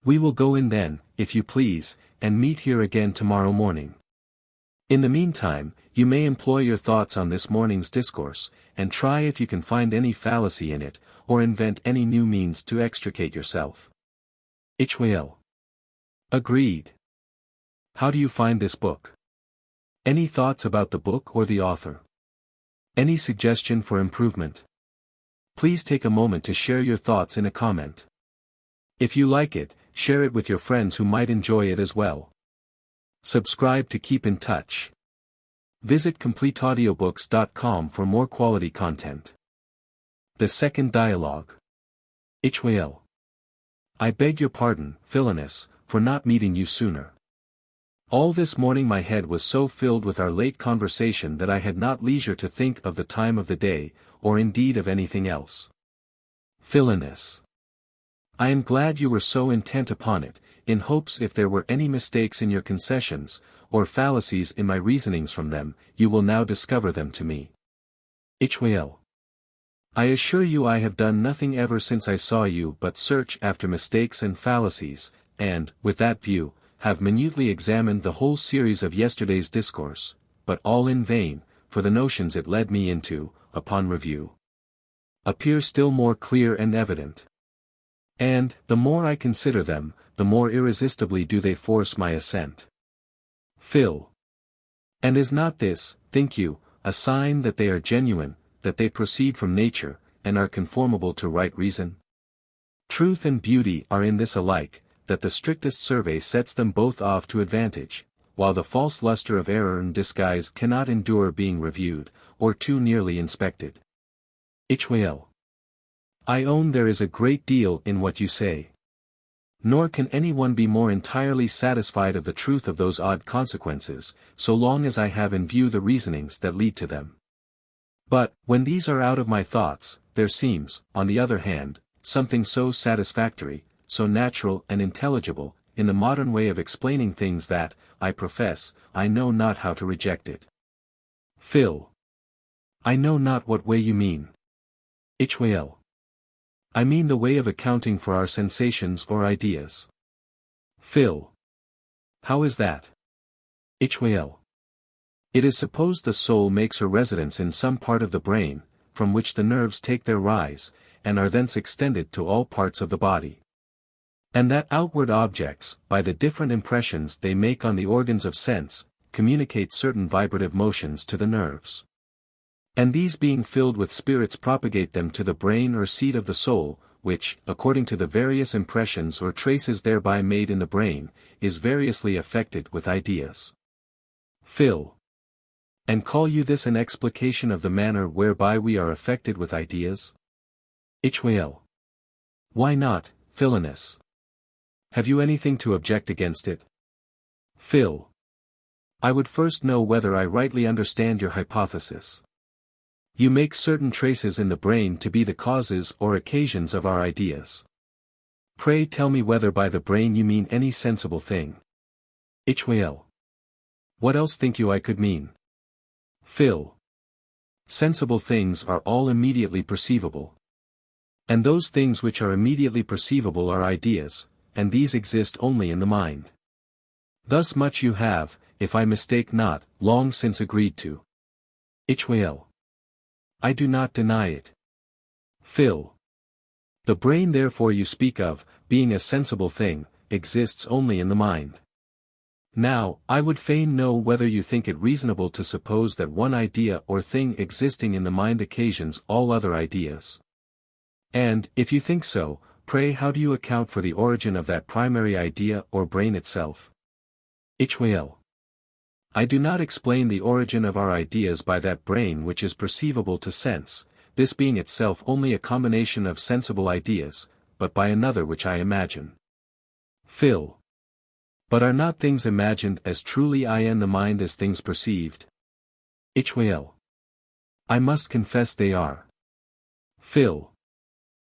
We will go in then, if you please, and meet here again tomorrow morning. In the meantime, you may employ your thoughts on this morning's discourse, and try if you can find any fallacy in it, or invent any new means to extricate yourself. Hyl. Agreed. How do you find this book? Any thoughts about the book or the author? Any suggestion for improvement? Please take a moment to share your thoughts in a comment. If you like it, share it with your friends who might enjoy it as well. Subscribe to keep in touch. Visit CompleteAudiobooks.com for more quality content. The second dialogue. Hyl. I beg your pardon, Philonous, for not meeting you sooner. All this morning my head was so filled with our late conversation that I had not leisure to think of the time of the day, or indeed of anything else. Philonous. I am glad you were so intent upon it, in hopes if there were any mistakes in your concessions, or fallacies in my reasonings from them, you will now discover them to me. Hyl. I assure you I have done nothing ever since I saw you but search after mistakes and fallacies, and, with that view, have minutely examined the whole series of yesterday's discourse, but all in vain, for the notions it led me into, upon review, appear still more clear and evident. And, the more I consider them, the more irresistibly do they force my assent. Phil. And is not this, think you, a sign that they are genuine, that they proceed from nature, and are conformable to right reason? Truth and beauty are in this alike, that the strictest survey sets them both off to advantage, while the false luster of error and disguise cannot endure being reviewed, or too nearly inspected. Hyl. I own there is a great deal in what you say. Nor can anyone be more entirely satisfied of the truth of those odd consequences, so long as I have in view the reasonings that lead to them. But, when these are out of my thoughts, there seems, on the other hand, something so satisfactory, so natural and intelligible, in the modern way of explaining things that, I profess, I know not how to reject it. Phil. I know not what way you mean. Hyl. I mean the way of accounting for our sensations or ideas. Phil. How is that? Hyl. It is supposed the soul makes her residence in some part of the brain, from which the nerves take their rise, and are thence extended to all parts of the body. And that outward objects, by the different impressions they make on the organs of sense, communicate certain vibrative motions to the nerves. And these being filled with spirits propagate them to the brain or seat of the soul, which, according to the various impressions or traces thereby made in the brain, is variously affected with ideas. Phil. And call you this an explication of the manner whereby we are affected with ideas? Hyl. Why not, Philonous? Have you anything to object against it? Phil. I would first know whether I rightly understand your hypothesis. You make certain traces in the brain to be the causes or occasions of our ideas. Pray tell me whether by the brain you mean any sensible thing. Hyl. What else think you I could mean? Phil. Sensible things are all immediately perceivable. And those things which are immediately perceivable are ideas, and these exist only in the mind. Thus much you have, if I mistake not, long since agreed to. Hyl. I do not deny it. Phil. The brain therefore you speak of, being a sensible thing, exists only in the mind. Now, I would fain know whether you think it reasonable to suppose that one idea or thing existing in the mind occasions all other ideas. And, if you think so, pray how do you account for the origin of that primary idea or brain itself? Hyl. I do not explain the origin of our ideas by that brain which is perceivable to sense, this being itself only a combination of sensible ideas, but by another which I imagine. Phil. But are not things imagined as truly in the mind as things perceived? Hyl. I must confess they are. Phil.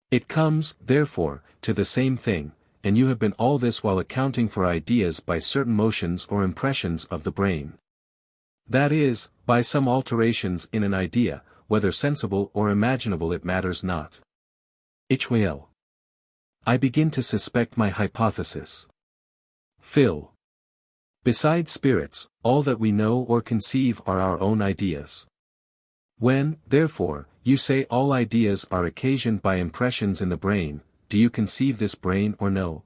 It comes, therefore, to the same thing, and you have been all this while accounting for ideas by certain motions or impressions of the brain. That is, by some alterations in an idea, whether sensible or imaginable it matters not. Hyl. I begin to suspect my hypothesis. Phil. Besides spirits, all that we know or conceive are our own ideas. When, therefore, you say all ideas are occasioned by impressions in the brain, do you conceive this brain or no?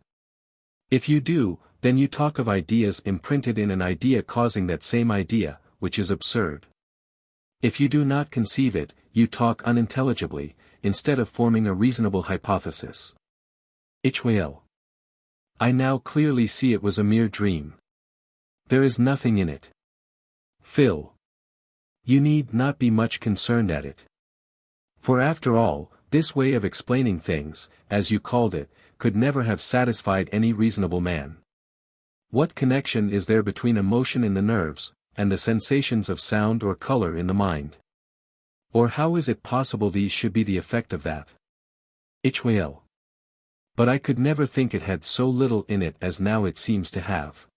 If you do, then you talk of ideas imprinted in an idea causing that same idea, which is absurd. If you do not conceive it, you talk unintelligibly, instead of forming a reasonable hypothesis. Hyl. I now clearly see it was a mere dream. There is nothing in it. Phil. You need not be much concerned at it. For after all, this way of explaining things, as you called it, could never have satisfied any reasonable man. What connection is there between a motion in the nerves, and the sensations of sound or color in the mind? Or how is it possible these should be the effect of that? Hyl. But I could never think it had so little in it as now it seems to have.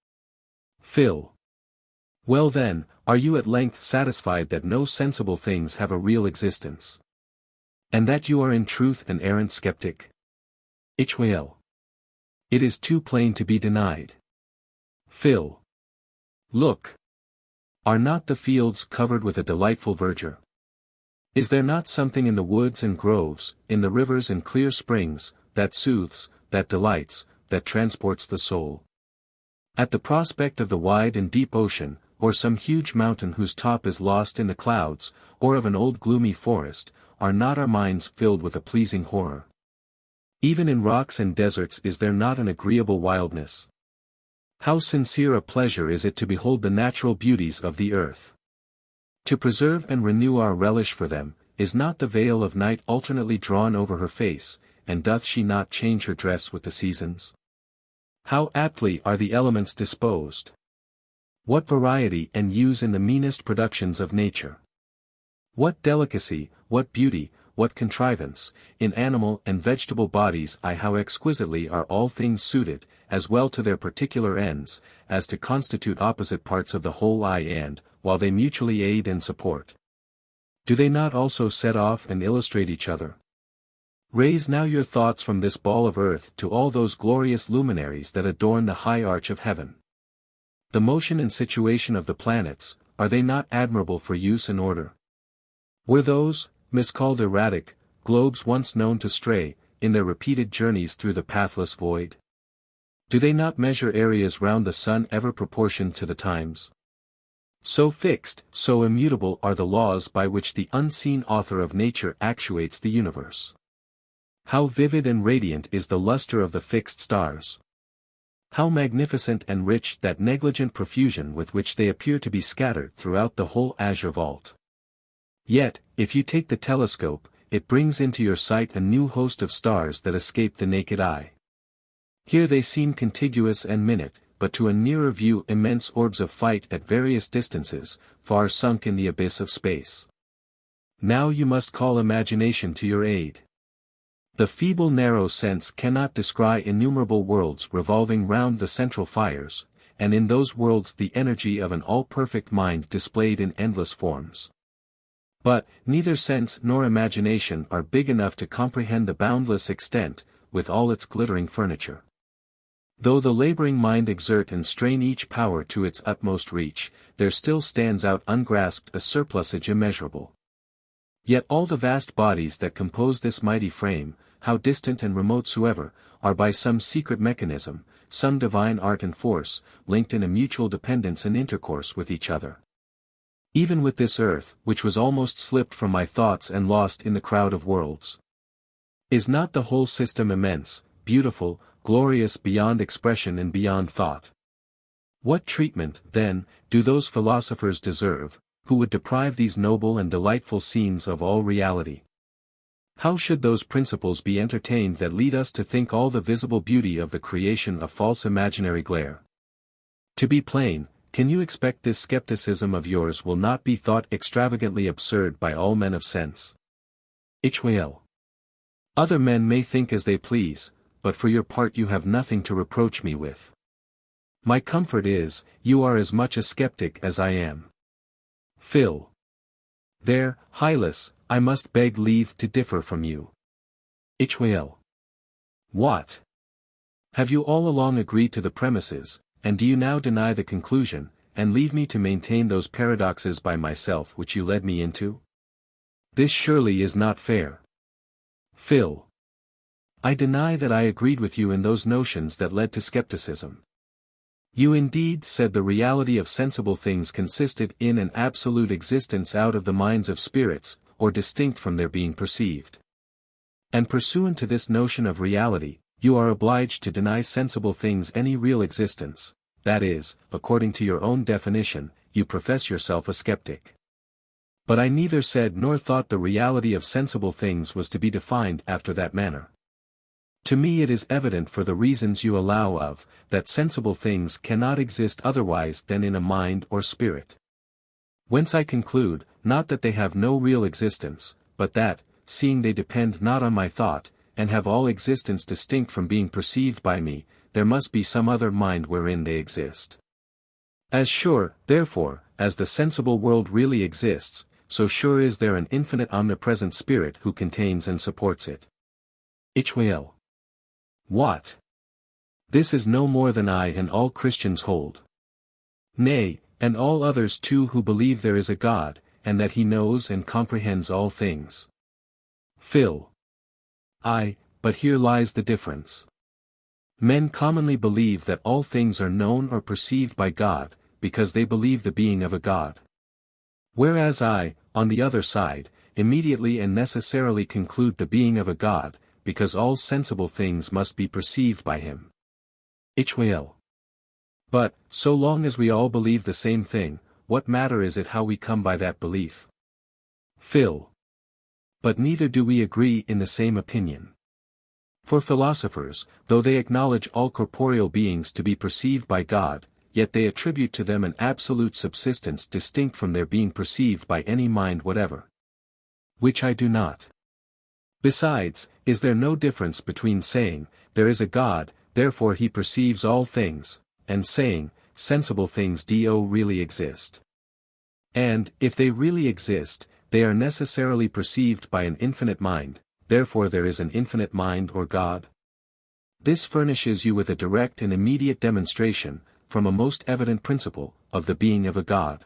Phil. Well then, are you at length satisfied that no sensible things have a real existence? And that you are in truth an errant skeptic? Hyl. It is too plain to be denied. Phil. Look. Are not the fields covered with a delightful verdure? Is there not something in the woods and groves, in the rivers and clear springs, that soothes, that delights, that transports the soul? At the prospect of the wide and deep ocean, or some huge mountain whose top is lost in the clouds, or of an old gloomy forest, are not our minds filled with a pleasing horror? Even in rocks and deserts is there not an agreeable wildness? How sincere a pleasure is it to behold the natural beauties of the earth! To preserve and renew our relish for them, is not the veil of night alternately drawn over her face, and doth she not change her dress with the seasons? How aptly are the elements disposed! What variety and use in the meanest productions of nature! What delicacy, what beauty, what contrivance, in animal and vegetable bodies! How exquisitely are all things suited, as well to their particular ends, as to constitute opposite parts of the whole and, while they mutually aid and support. Do they not also set off and illustrate each other? Raise now your thoughts from this ball of earth to all those glorious luminaries that adorn the high arch of heaven. The motion and situation of the planets, are they not admirable for use and order? Were those, miscalled erratic, globes once known to stray, in their repeated journeys through the pathless void? Do they not measure areas round the sun ever proportioned to the times? So fixed, so immutable are the laws by which the unseen author of nature actuates the universe. How vivid and radiant is the luster of the fixed stars! How magnificent and rich that negligent profusion with which they appear to be scattered throughout the whole azure vault! Yet, if you take the telescope, it brings into your sight a new host of stars that escape the naked eye. Here they seem contiguous and minute, but to a nearer view immense orbs of light at various distances, far sunk in the abyss of space. Now you must call imagination to your aid. The feeble narrow sense cannot descry innumerable worlds revolving round the central fires, and in those worlds the energy of an all-perfect mind displayed in endless forms. But, neither sense nor imagination are big enough to comprehend the boundless extent, with all its glittering furniture. Though the laboring mind exert and strain each power to its utmost reach, there still stands out ungrasped a surplusage immeasurable. Yet all the vast bodies that compose this mighty frame, how distant and remote soever, are by some secret mechanism, some divine art and force, linked in a mutual dependence and intercourse with each other. Even with this earth, which was almost slipped from my thoughts and lost in the crowd of worlds. Is not the whole system immense, beautiful, glorious beyond expression and beyond thought? What treatment, then, do those philosophers deserve, who would deprive these noble and delightful scenes of all reality? How should those principles be entertained that lead us to think all the visible beauty of the creation a false imaginary glare? To be plain, can you expect this skepticism of yours will not be thought extravagantly absurd by all men of sense? Hylas. Other men may think as they please, but for your part you have nothing to reproach me with. My comfort is, you are as much a skeptic as I am. Phil. There, Hylas, I must beg leave to differ from you. Hylas. What? Have you all along agreed to the premises, and do you now deny the conclusion, and leave me to maintain those paradoxes by myself which you led me into? This surely is not fair. Phil. I deny that I agreed with you in those notions that led to skepticism. You indeed said the reality of sensible things consisted in an absolute existence out of the minds of spirits, or distinct from their being perceived. And pursuant to this notion of reality, you are obliged to deny sensible things any real existence, that is, according to your own definition, you profess yourself a skeptic. But I neither said nor thought the reality of sensible things was to be defined after that manner. To me it is evident for the reasons you allow of, that sensible things cannot exist otherwise than in a mind or spirit. Whence I conclude, not that they have no real existence, but that, seeing they depend not on my thought, and have all existence distinct from being perceived by me, there must be some other mind wherein they exist. As sure, therefore, as the sensible world really exists, so sure is there an infinite omnipresent spirit who contains and supports it. Hylas. What? This is no more than I and all Christians hold. Nay, and all others too who believe there is a God, and that he knows and comprehends all things. Phil. But here lies the difference. Men commonly believe that all things are known or perceived by God, because they believe the being of a God. Whereas I, on the other side, immediately and necessarily conclude the being of a God, because all sensible things must be perceived by him. Hylas. But, so long as we all believe the same thing, what matter is it how we come by that belief? Phil. But neither do we agree in the same opinion. For philosophers, though they acknowledge all corporeal beings to be perceived by God, yet they attribute to them an absolute subsistence distinct from their being perceived by any mind whatever. Which I do not. Besides, is there no difference between saying, there is a God, therefore he perceives all things, and saying, sensible things do really exist? And, if they really exist, they are necessarily perceived by an infinite mind, therefore there is an infinite mind or God? This furnishes you with a direct and immediate demonstration, from a most evident principle, of the being of a God.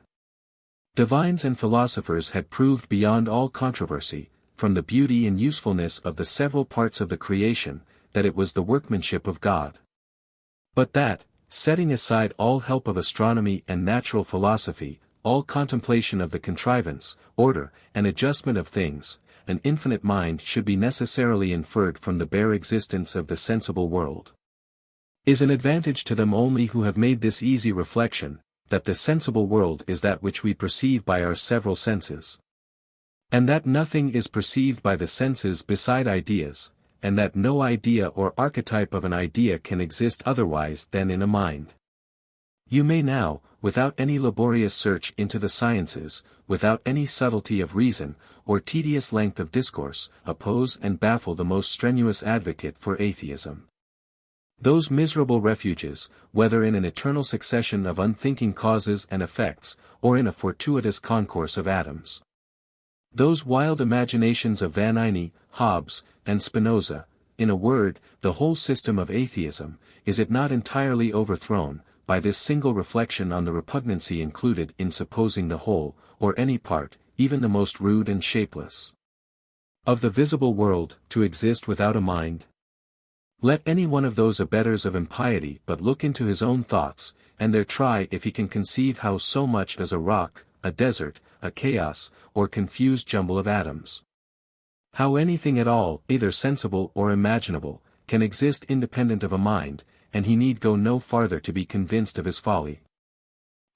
Divines and philosophers had proved beyond all controversy, from the beauty and usefulness of the several parts of the creation, that it was the workmanship of God. But that, setting aside all help of astronomy and natural philosophy, all contemplation of the contrivance, order, and adjustment of things, an infinite mind should be necessarily inferred from the bare existence of the sensible world, is an advantage to them only who have made this easy reflection, that the sensible world is that which we perceive by our several senses, and that nothing is perceived by the senses beside ideas, and that no idea or archetype of an idea can exist otherwise than in a mind. You may now, without any laborious search into the sciences, without any subtlety of reason, or tedious length of discourse, oppose and baffle the most strenuous advocate for atheism. Those miserable refuges, whether in an eternal succession of unthinking causes and effects, or in a fortuitous concourse of atoms. Those wild imaginations of Van Eyne, Hobbes, and Spinoza, in a word, the whole system of atheism, is it not entirely overthrown, by this single reflection on the repugnancy included in supposing the whole, or any part, even the most rude and shapeless, of the visible world, to exist without a mind? Let any one of those abettors of impiety but look into his own thoughts, and there try if he can conceive how so much as a rock, a desert, a chaos, or confused jumble of atoms, how anything at all, either sensible or imaginable, can exist independent of a mind, and he need go no farther to be convinced of his folly.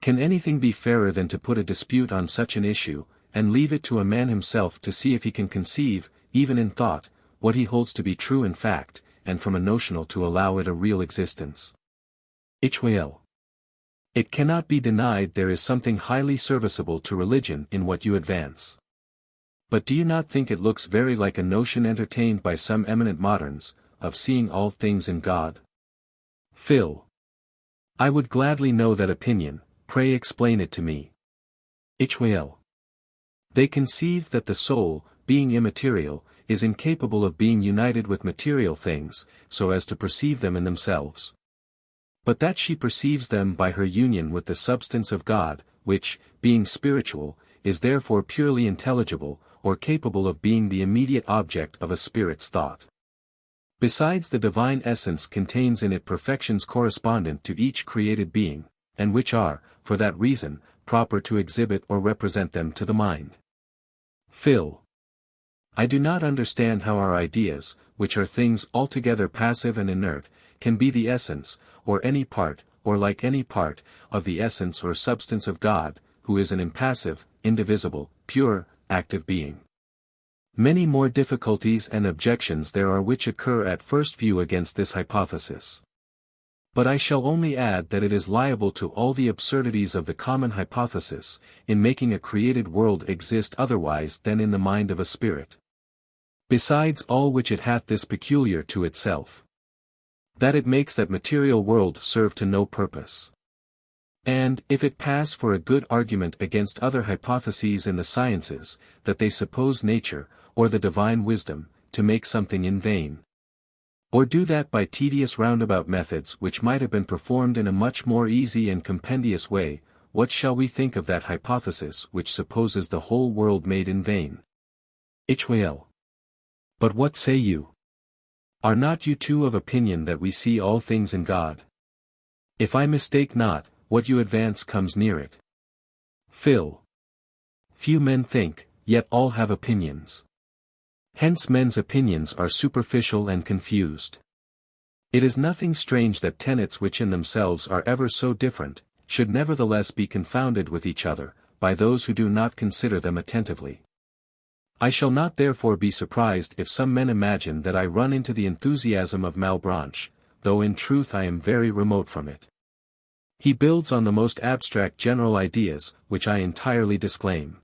Can anything be fairer than to put a dispute on such an issue, and leave it to a man himself to see if he can conceive, even in thought, what he holds to be true in fact, and from a notional to allow it a real existence? It cannot be denied there is something highly serviceable to religion in what you advance. But do you not think it looks very like a notion entertained by some eminent moderns, of seeing all things in God? Phil. I would gladly know that opinion, pray explain it to me. They conceive that the soul, being immaterial, is incapable of being united with material things, so as to perceive them in themselves. But that she perceives them by her union with the substance of God, which, being spiritual, is therefore purely intelligible, or capable of being the immediate object of a spirit's thought. Besides, the divine essence contains in it perfections correspondent to each created being, and which are, for that reason, proper to exhibit or represent them to the mind. Phil. I do not understand how our ideas, which are things altogether passive and inert, can be the essence, or any part, or like any part, of the essence or substance of God, who is an impassive, indivisible, pure, active being. Many more difficulties and objections there are which occur at first view against this hypothesis. But I shall only add that it is liable to all the absurdities of the common hypothesis, in making a created world exist otherwise than in the mind of a spirit. Besides all which it hath this peculiar to itself, that it makes that material world serve to no purpose. And, if it pass for a good argument against other hypotheses in the sciences, that they suppose nature, or the divine wisdom, to make something in vain, or do that by tedious roundabout methods which might have been performed in a much more easy and compendious way, what shall we think of that hypothesis which supposes the whole world made in vain? But what say you? Are not you too of opinion that we see all things in God? If I mistake not, what you advance comes near it. Phil. Few men think, yet all have opinions. Hence men's opinions are superficial and confused. It is nothing strange that tenets which in themselves are ever so different, should nevertheless be confounded with each other, by those who do not consider them attentively. I shall not therefore be surprised if some men imagine that I run into the enthusiasm of Malebranche, though in truth I am very remote from it. He builds on the most abstract general ideas, which I entirely disclaim.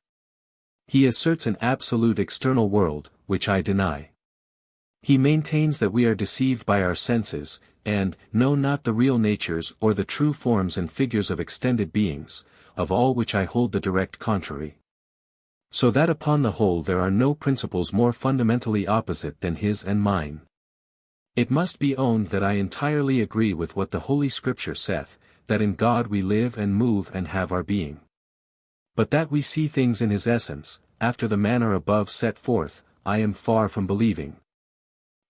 He asserts an absolute external world, which I deny. He maintains that we are deceived by our senses, and know not the real natures or the true forms and figures of extended beings, of all which I hold the direct contrary. So that upon the whole there are no principles more fundamentally opposite than his and mine. It must be owned that I entirely agree with what the Holy Scripture saith, that in God we live and move and have our being. But that we see things in his essence, after the manner above set forth, I am far from believing.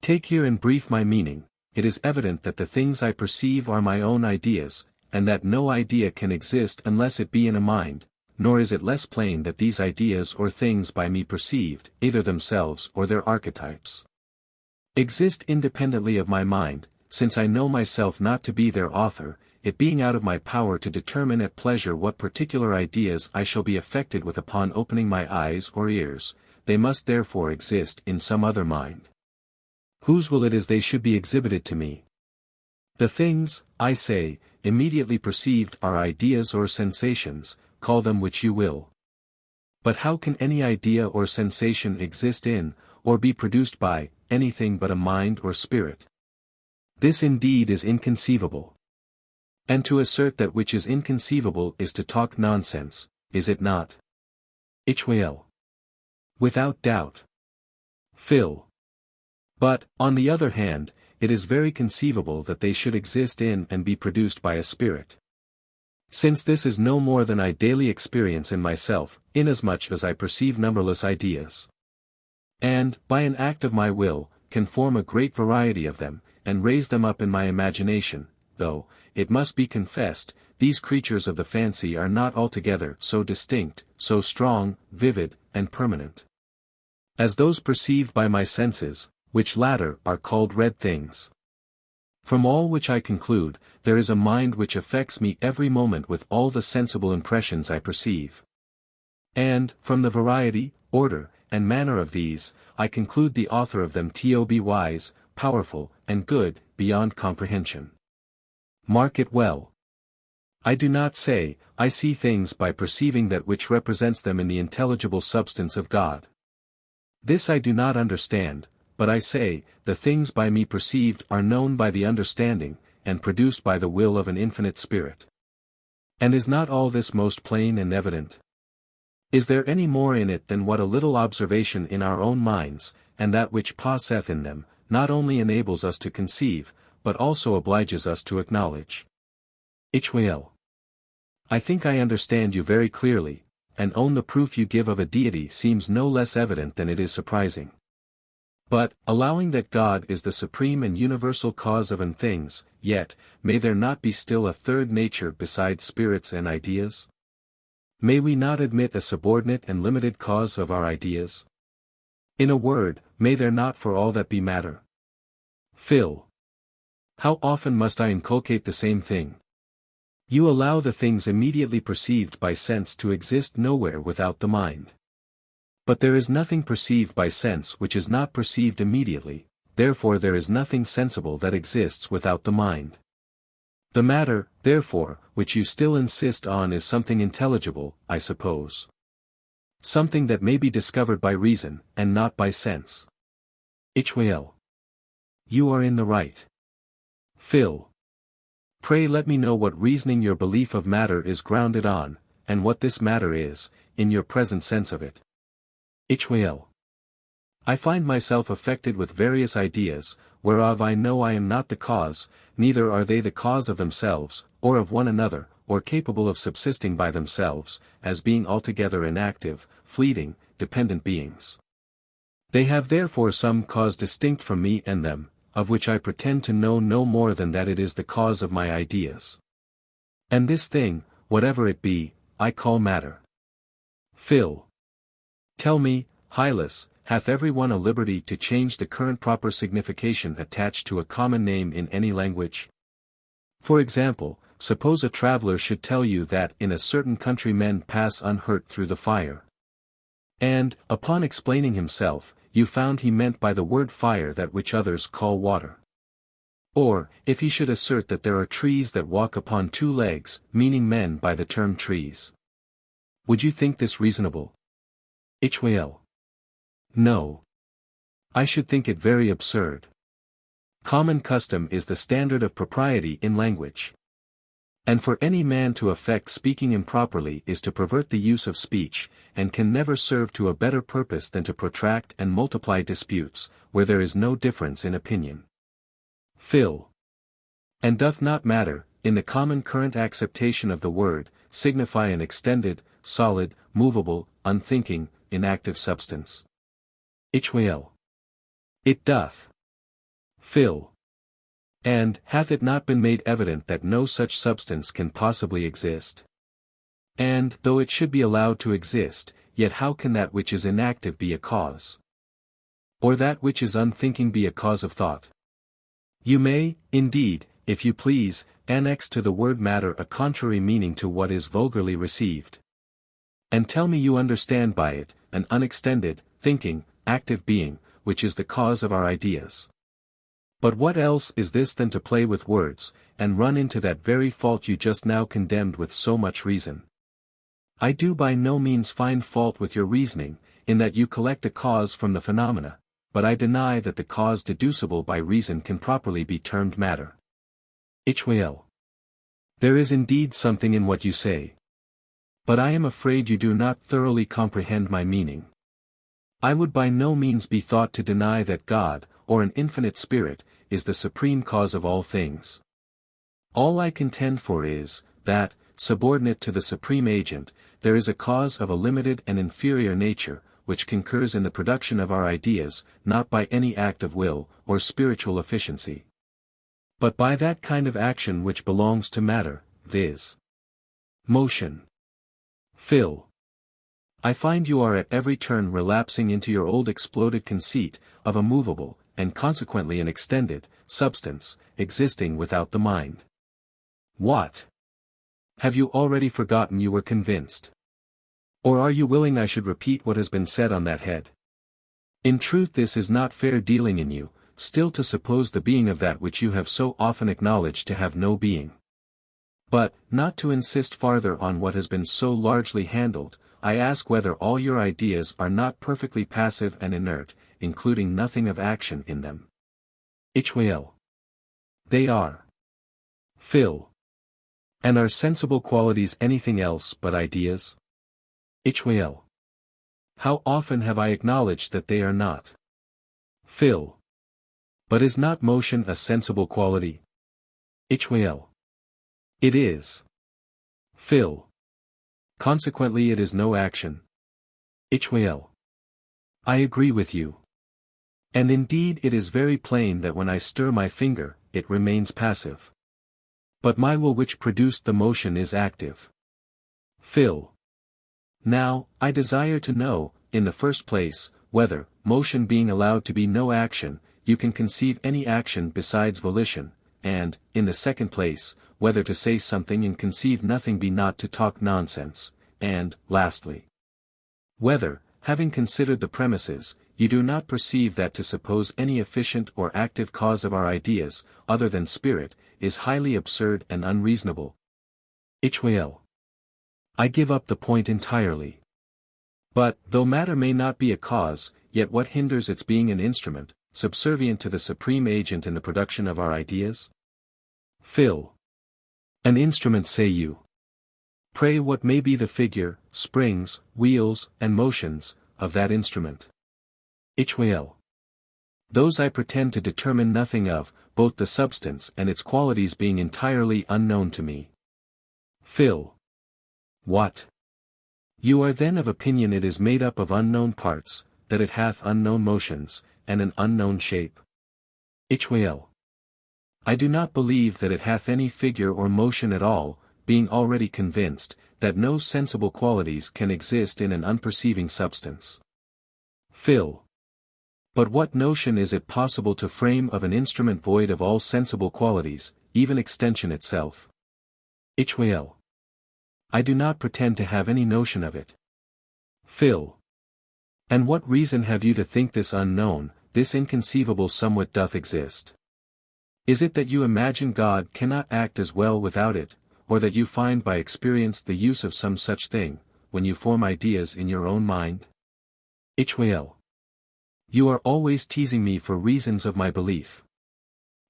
Take here in brief my meaning. It is evident that the things I perceive are my own ideas, and that no idea can exist unless it be in a mind, nor is it less plain that these ideas or things by me perceived, either themselves or their archetypes, exist independently of my mind, since I know myself not to be their author, it being out of my power to determine at pleasure what particular ideas I shall be affected with upon opening my eyes or ears, they must therefore exist in some other mind. Whose will it is they should be exhibited to me? The things, I say, immediately perceived are ideas or sensations, call them which you will. But how can any idea or sensation exist in, or be produced by, anything but a mind or spirit? This indeed is inconceivable. And to assert that which is inconceivable is to talk nonsense, is it not? Ishmael. Without doubt. Phil. But, on the other hand, it is very conceivable that they should exist in and be produced by a spirit. Since this is no more than I daily experience in myself, inasmuch as I perceive numberless ideas. And, by an act of my will, can form a great variety of them, and raise them up in my imagination, though, it must be confessed, these creatures of the fancy are not altogether so distinct, so strong, vivid, and permanent, as those perceived by my senses, which latter are called red things. From all which I conclude, there is a mind which affects me every moment with all the sensible impressions I perceive. And, from the variety, order, and manner of these, I conclude the author of them to be wise, powerful, and good, beyond comprehension. Mark it well. I do not say, I see things by perceiving that which represents them in the intelligible substance of God. This I do not understand, but I say, the things by me perceived are known by the understanding, and produced by the will of an infinite spirit. And is not all this most plain and evident? Is there any more in it than what a little observation in our own minds, and that which passeth in them, not only enables us to conceive, but also obliges us to acknowledge? Ishmael. I think I understand you very clearly, and own the proof you give of a deity seems no less evident than it is surprising. But, allowing that God is the supreme and universal cause of things, yet, may there not be still a third nature besides spirits and ideas? May we not admit a subordinate and limited cause of our ideas? In a word, may there not for all that be matter? Phil. How often must I inculcate the same thing? You allow the things immediately perceived by sense to exist nowhere without the mind. But there is nothing perceived by sense which is not perceived immediately, therefore there is nothing sensible that exists without the mind. The matter, therefore, which you still insist on is something intelligible, I suppose. Something that may be discovered by reason, and not by sense. Ishmael. You are in the right. Phil. Pray let me know what reasoning your belief of matter is grounded on, and what this matter is, in your present sense of it. Ishmael. I find myself affected with various ideas, whereof I know I am not the cause, neither are they the cause of themselves, or of one another, or capable of subsisting by themselves, as being altogether inactive, fleeting, dependent beings. They have therefore some cause distinct from me and them, of which I pretend to know no more than that it is the cause of my ideas. And this thing, whatever it be, I call matter. Phil. Tell me, Hylas, hath every one a liberty to change the current proper signification attached to a common name in any language? For example, suppose a traveler should tell you that in a certain country men pass unhurt through the fire. And, upon explaining himself, you found he meant by the word fire that which others call water. Or, if he should assert that there are trees that walk upon two legs, meaning men by the term trees. Would you think this reasonable? Ishmael. No. I should think it very absurd. Common custom is the standard of propriety in language. And for any man to affect speaking improperly is to pervert the use of speech, and can never serve to a better purpose than to protract and multiply disputes, where there is no difference in opinion. Phil. And doth not matter, in the common current acceptation of the word, signify an extended, solid, movable, unthinking, inactive substance. Hylas. It doth. Phil. And hath it not been made evident that no such substance can possibly exist? And though it should be allowed to exist, yet how can that which is inactive be a cause? Or that which is unthinking be a cause of thought? You may, indeed, if you please, annex to the word matter a contrary meaning to what is vulgarly received. And tell me you understand by it, an unextended, thinking, active being, which is the cause of our ideas. But what else is this than to play with words, and run into that very fault you just now condemned with so much reason? I do by no means find fault with your reasoning, in that you collect a cause from the phenomena, but I deny that the cause deducible by reason can properly be termed matter. Hylas. There is indeed something in what you say. But I am afraid you do not thoroughly comprehend my meaning. I would by no means be thought to deny that God, or an infinite spirit, is the supreme cause of all things. All I contend for is, that, subordinate to the supreme agent, there is a cause of a limited and inferior nature, which concurs in the production of our ideas, not by any act of will, or spiritual efficiency, but by that kind of action which belongs to matter, viz. Motion. Phil. I find you are at every turn relapsing into your old exploded conceit, of a movable, and consequently an extended, substance, existing without the mind. What? Have you already forgotten you were convinced? Or are you willing I should repeat what has been said on that head? In truth this is not fair dealing in you, still to suppose the being of that which you have so often acknowledged to have no being. But, not to insist farther on what has been so largely handled, I ask whether all your ideas are not perfectly passive and inert, including nothing of action in them. Hylas. They are. Phil. And are sensible qualities anything else but ideas? Hylas. How often have I acknowledged that they are not? Phil. But is not motion a sensible quality? Hylas. It is. Phil. Consequently it is no action. Hylas. I agree with you. And indeed it is very plain that when I stir my finger, it remains passive. But my will which produced the motion is active. Phil. Now, I desire to know, in the first place, whether, motion being allowed to be no action, you can conceive any action besides volition, and, in the second place, whether to say something and conceive nothing be not to talk nonsense, and, lastly, whether, having considered the premises, you do not perceive that to suppose any efficient or active cause of our ideas, other than spirit, is highly absurd and unreasonable. Hylas. I give up the point entirely. But, though matter may not be a cause, yet what hinders its being an instrument, subservient to the supreme agent in the production of our ideas? Phil. An instrument say you. Pray what may be the figure, springs, wheels, and motions, of that instrument? Hylas. Those I pretend to determine nothing of, both the substance and its qualities being entirely unknown to me. Phil. What? You are then of opinion it is made up of unknown parts, that it hath unknown motions, and an unknown shape? Hylas. I do not believe that it hath any figure or motion at all, being already convinced, that no sensible qualities can exist in an unperceiving substance. Phil. But what notion is it possible to frame of an instrument void of all sensible qualities, even extension itself? Hylas. I do not pretend to have any notion of it. Phil. And what reason have you to think this unknown, this inconceivable somewhat doth exist? Is it that you imagine God cannot act as well without it, or that you find by experience the use of some such thing, when you form ideas in your own mind? Hylas. You are always teasing me for reasons of my belief.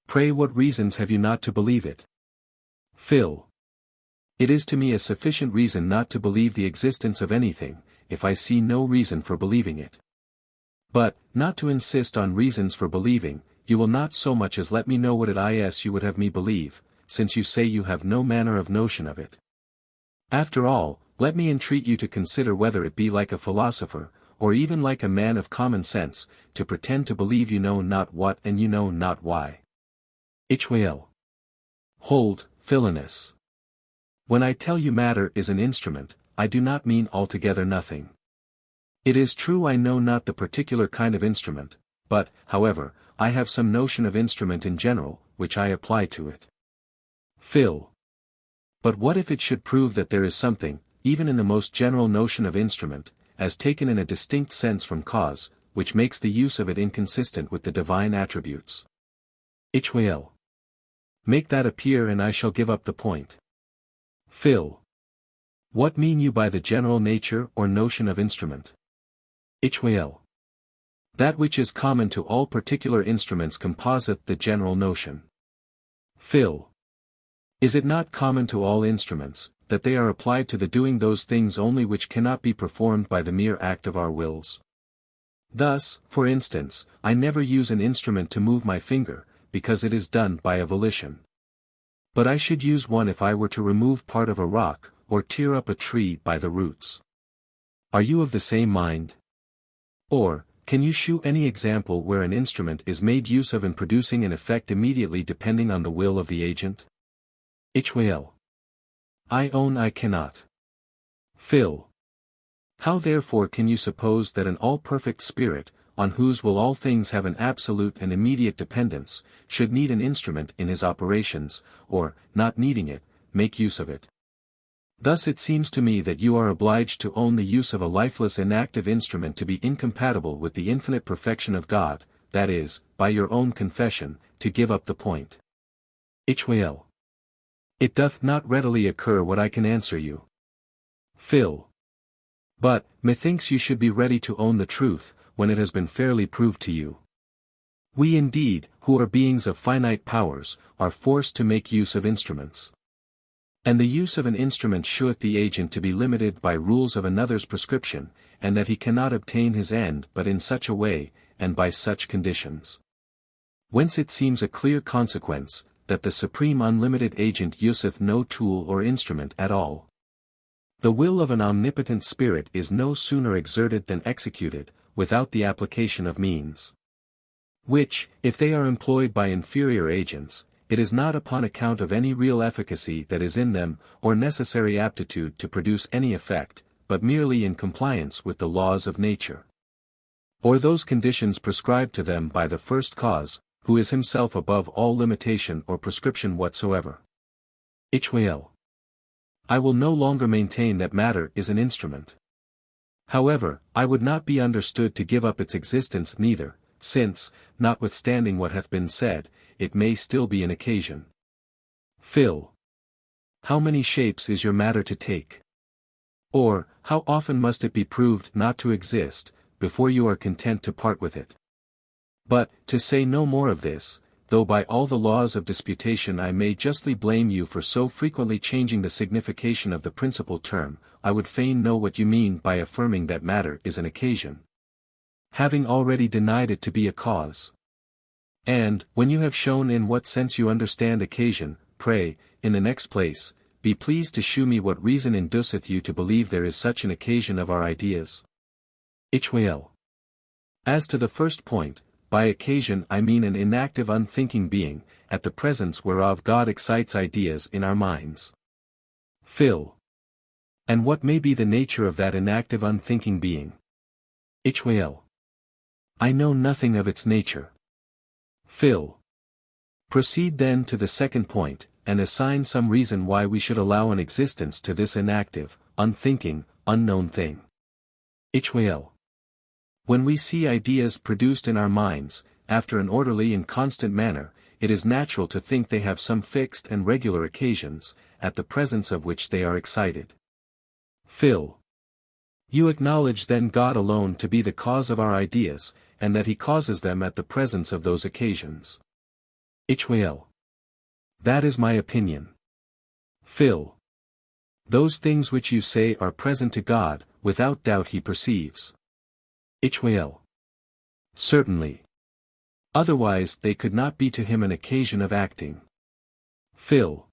Pray what reasons have you not to believe it? Phil. It is to me a sufficient reason not to believe the existence of anything, if I see no reason for believing it. But, not to insist on reasons for believing, you will not so much as let me know what it is you would have me believe, since you say you have no manner of notion of it. After all, let me entreat you to consider whether it be like a philosopher, or even like a man of common sense, to pretend to believe you know not what and you know not why. Hylas. Hold, Philonous. When I tell you matter is an instrument, I do not mean altogether nothing. It is true I know not the particular kind of instrument, but, however, I have some notion of instrument in general, which I apply to it. Phil. But what if it should prove that there is something, even in the most general notion of instrument, as taken in a distinct sense from cause, which makes the use of it inconsistent with the divine attributes? Hylas. Make that appear and I shall give up the point. Phil. What mean you by the general nature or notion of instrument? Hylas. That which is common to all particular instruments composeth the general notion. Phil. Is it not common to all instruments, that they are applied to the doing those things only which cannot be performed by the mere act of our wills? Thus, for instance, I never use an instrument to move my finger, because it is done by a volition. But I should use one if I were to remove part of a rock, or tear up a tree by the roots. Are you of the same mind? Or, can you shew any example where an instrument is made use of in producing an effect immediately depending on the will of the agent? Hylas. I own I cannot. Phil. How therefore can you suppose that an all-perfect spirit, on whose will all things have an absolute and immediate dependence, should need an instrument in his operations, or, not needing it, make use of it? Thus it seems to me that you are obliged to own the use of a lifeless inactive instrument to be incompatible with the infinite perfection of God, that is, by your own confession, to give up the point. Hylas. It doth not readily occur what I can answer you. Phil. But, methinks you should be ready to own the truth, when it has been fairly proved to you. We indeed, who are beings of finite powers, are forced to make use of instruments. And the use of an instrument sheweth the agent to be limited by rules of another's prescription, and that he cannot obtain his end but in such a way, and by such conditions. Whence it seems a clear consequence, that the supreme unlimited agent useth no tool or instrument at all. The will of an omnipotent spirit is no sooner exerted than executed, without the application of means. Which, if they are employed by inferior agents, it is not upon account of any real efficacy that is in them, or necessary aptitude to produce any effect, but merely in compliance with the laws of nature. Or those conditions prescribed to them by the first cause, who is himself above all limitation or prescription whatsoever. Hylas. I will no longer maintain that matter is an instrument. However, I would not be understood to give up its existence neither, since, notwithstanding what hath been said, it may still be an occasion. Phil. How many shapes is your matter to take? Or, how often must it be proved not to exist, before you are content to part with it? But, to say no more of this, though by all the laws of disputation I may justly blame you for so frequently changing the signification of the principal term, I would fain know what you mean by affirming that matter is an occasion, having already denied it to be a cause. And, when you have shown in what sense you understand occasion, pray, in the next place, be pleased to shew me what reason induceth you to believe there is such an occasion of our ideas. Hylas. As to the first point, by occasion I mean an inactive unthinking being, at the presence whereof God excites ideas in our minds. Phil. And what may be the nature of that inactive unthinking being? Hylas. I know nothing of its nature. Phil. Proceed then to the second point, and assign some reason why we should allow an existence to this inactive, unthinking, unknown thing. Hylas. When we see ideas produced in our minds, after an orderly and constant manner, it is natural to think they have some fixed and regular occasions, at the presence of which they are excited. Phil. You acknowledge then God alone to be the cause of our ideas, and that he causes them at the presence of those occasions. Hylas. That is my opinion. Phil. Those things which you say are present to God, without doubt he perceives. Hylas. Certainly. Otherwise they could not be to him an occasion of acting. Phil.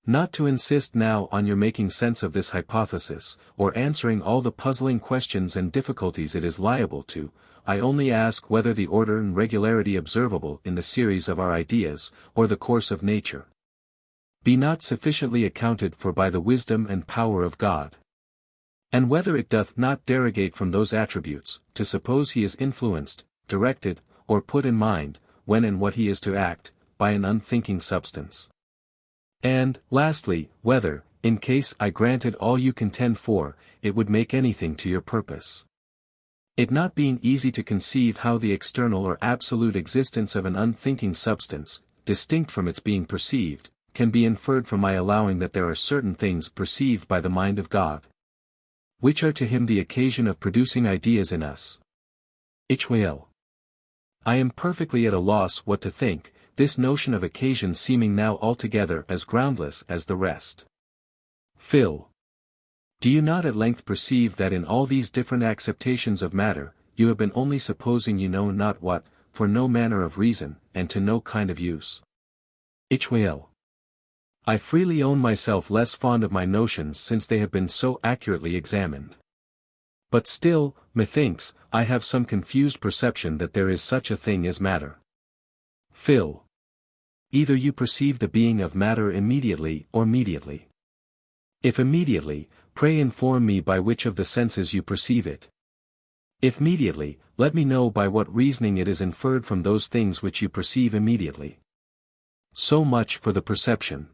Not to insist now on your making sense of this hypothesis, or answering all the puzzling questions and difficulties it is liable to, I only ask whether the order and regularity observable in the series of our ideas, or the course of nature, be not sufficiently accounted for by the wisdom and power of God. And whether it doth not derogate from those attributes, to suppose he is influenced, directed, or put in mind, when and what he is to act, by an unthinking substance. And, lastly, whether, in case I granted all you contend for, it would make anything to your purpose. It not being easy to conceive how the external or absolute existence of an unthinking substance, distinct from its being perceived, can be inferred from my allowing that there are certain things perceived by the mind of God, which are to him the occasion of producing ideas in us. Hylas. I am perfectly at a loss what to think, this notion of occasion seeming now altogether as groundless as the rest. Phil. Do you not at length perceive that in all these different acceptations of matter, you have been only supposing you know not what, for no manner of reason, and to no kind of use? Hylas. I freely own myself less fond of my notions since they have been so accurately examined. But still, methinks, I have some confused perception that there is such a thing as matter. Phil. Either you perceive the being of matter immediately or mediately. If immediately, pray inform me by which of the senses you perceive it. If mediately, let me know by what reasoning it is inferred from those things which you perceive immediately. So much for the perception.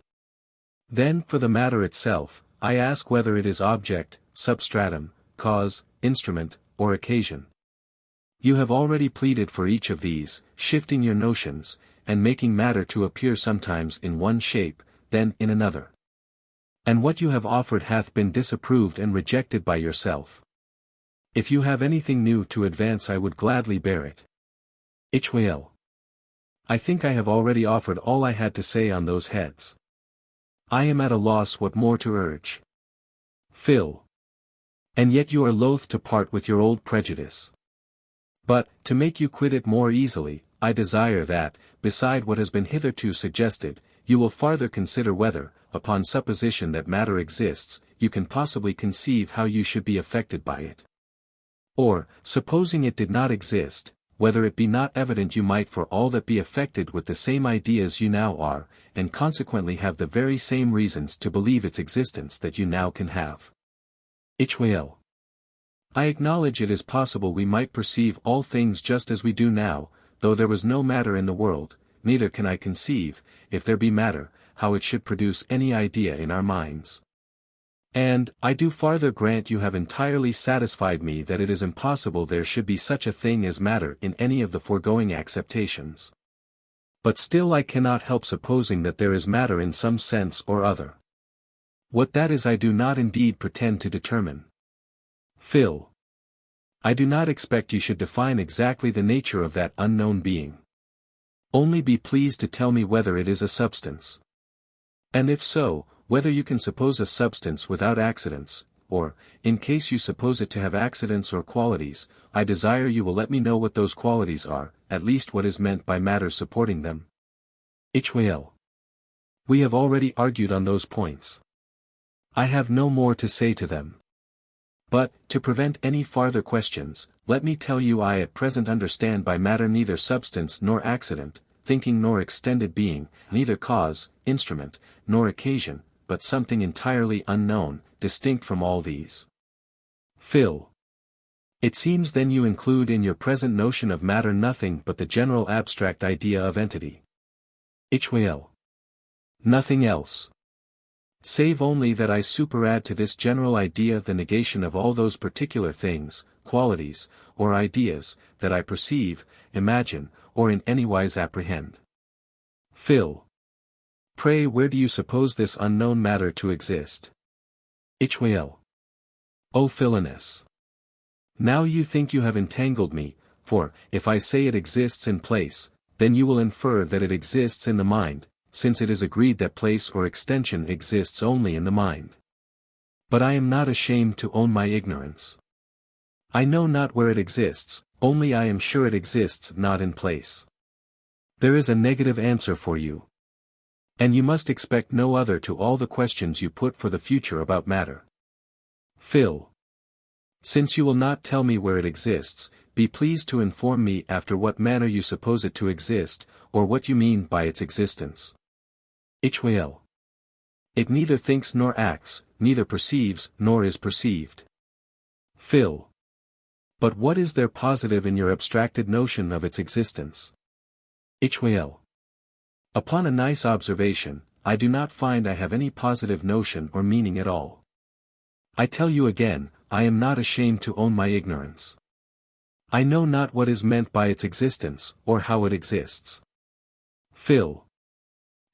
Then for the matter itself, I ask whether it is object, substratum, cause, instrument, or occasion. You have already pleaded for each of these, shifting your notions, and making matter to appear sometimes in one shape, then in another. And what you have offered hath been disapproved and rejected by yourself. If you have anything new to advance I would gladly bear it. Hylas. I think I have already offered all I had to say on those heads. I am at a loss what more to urge. Phil. And yet you are loath to part with your old prejudice. But, to make you quit it more easily, I desire that, beside what has been hitherto suggested, you will farther consider whether, upon supposition that matter exists, you can possibly conceive how you should be affected by it. Or, supposing it did not exist, whether it be not evident you might for all that be affected with the same ideas you now are, and consequently have the very same reasons to believe its existence that you now can have. Hylas. I acknowledge it is possible we might perceive all things just as we do now, though there was no matter in the world, neither can I conceive, if there be matter, how it should produce any idea in our minds. And, I do farther grant you have entirely satisfied me that it is impossible there should be such a thing as matter in any of the foregoing acceptations. But still I cannot help supposing that there is matter in some sense or other. What that is I do not indeed pretend to determine. Phil. I do not expect you should define exactly the nature of that unknown being. Only be pleased to tell me whether it is a substance. And if so, whether you can suppose a substance without accidents, or, in case you suppose it to have accidents or qualities, I desire you will let me know what those qualities are, at least what is meant by matter supporting them. Hylas. We have already argued on those points. I have no more to say to them. But, to prevent any farther questions, let me tell you I at present understand by matter neither substance nor accident, thinking nor extended being, neither cause, instrument, nor occasion, but something entirely unknown, distinct from all these. Phil. It seems then you include in your present notion of matter nothing but the general abstract idea of entity. Hylas. Nothing else. Save only that I superadd to this general idea the negation of all those particular things, qualities, or ideas, that I perceive, imagine, or in any wise apprehend. Phil. Pray where do you suppose this unknown matter to exist? Hylas. O Philonous. Now you think you have entangled me, for, if I say it exists in place, then you will infer that it exists in the mind, since it is agreed that place or extension exists only in the mind. But I am not ashamed to own my ignorance. I know not where it exists, only I am sure it exists not in place. There is a negative answer for you. And you must expect no other to all the questions you put for the future about matter. Phil. Since you will not tell me where it exists, be pleased to inform me after what manner you suppose it to exist, or what you mean by its existence. Hylas. It neither thinks nor acts, neither perceives nor is perceived. Phil. But what is there positive in your abstracted notion of its existence? Hylas. Upon a nice observation, I do not find I have any positive notion or meaning at all. I tell you again, I am not ashamed to own my ignorance. I know not what is meant by its existence, or how it exists. Phil.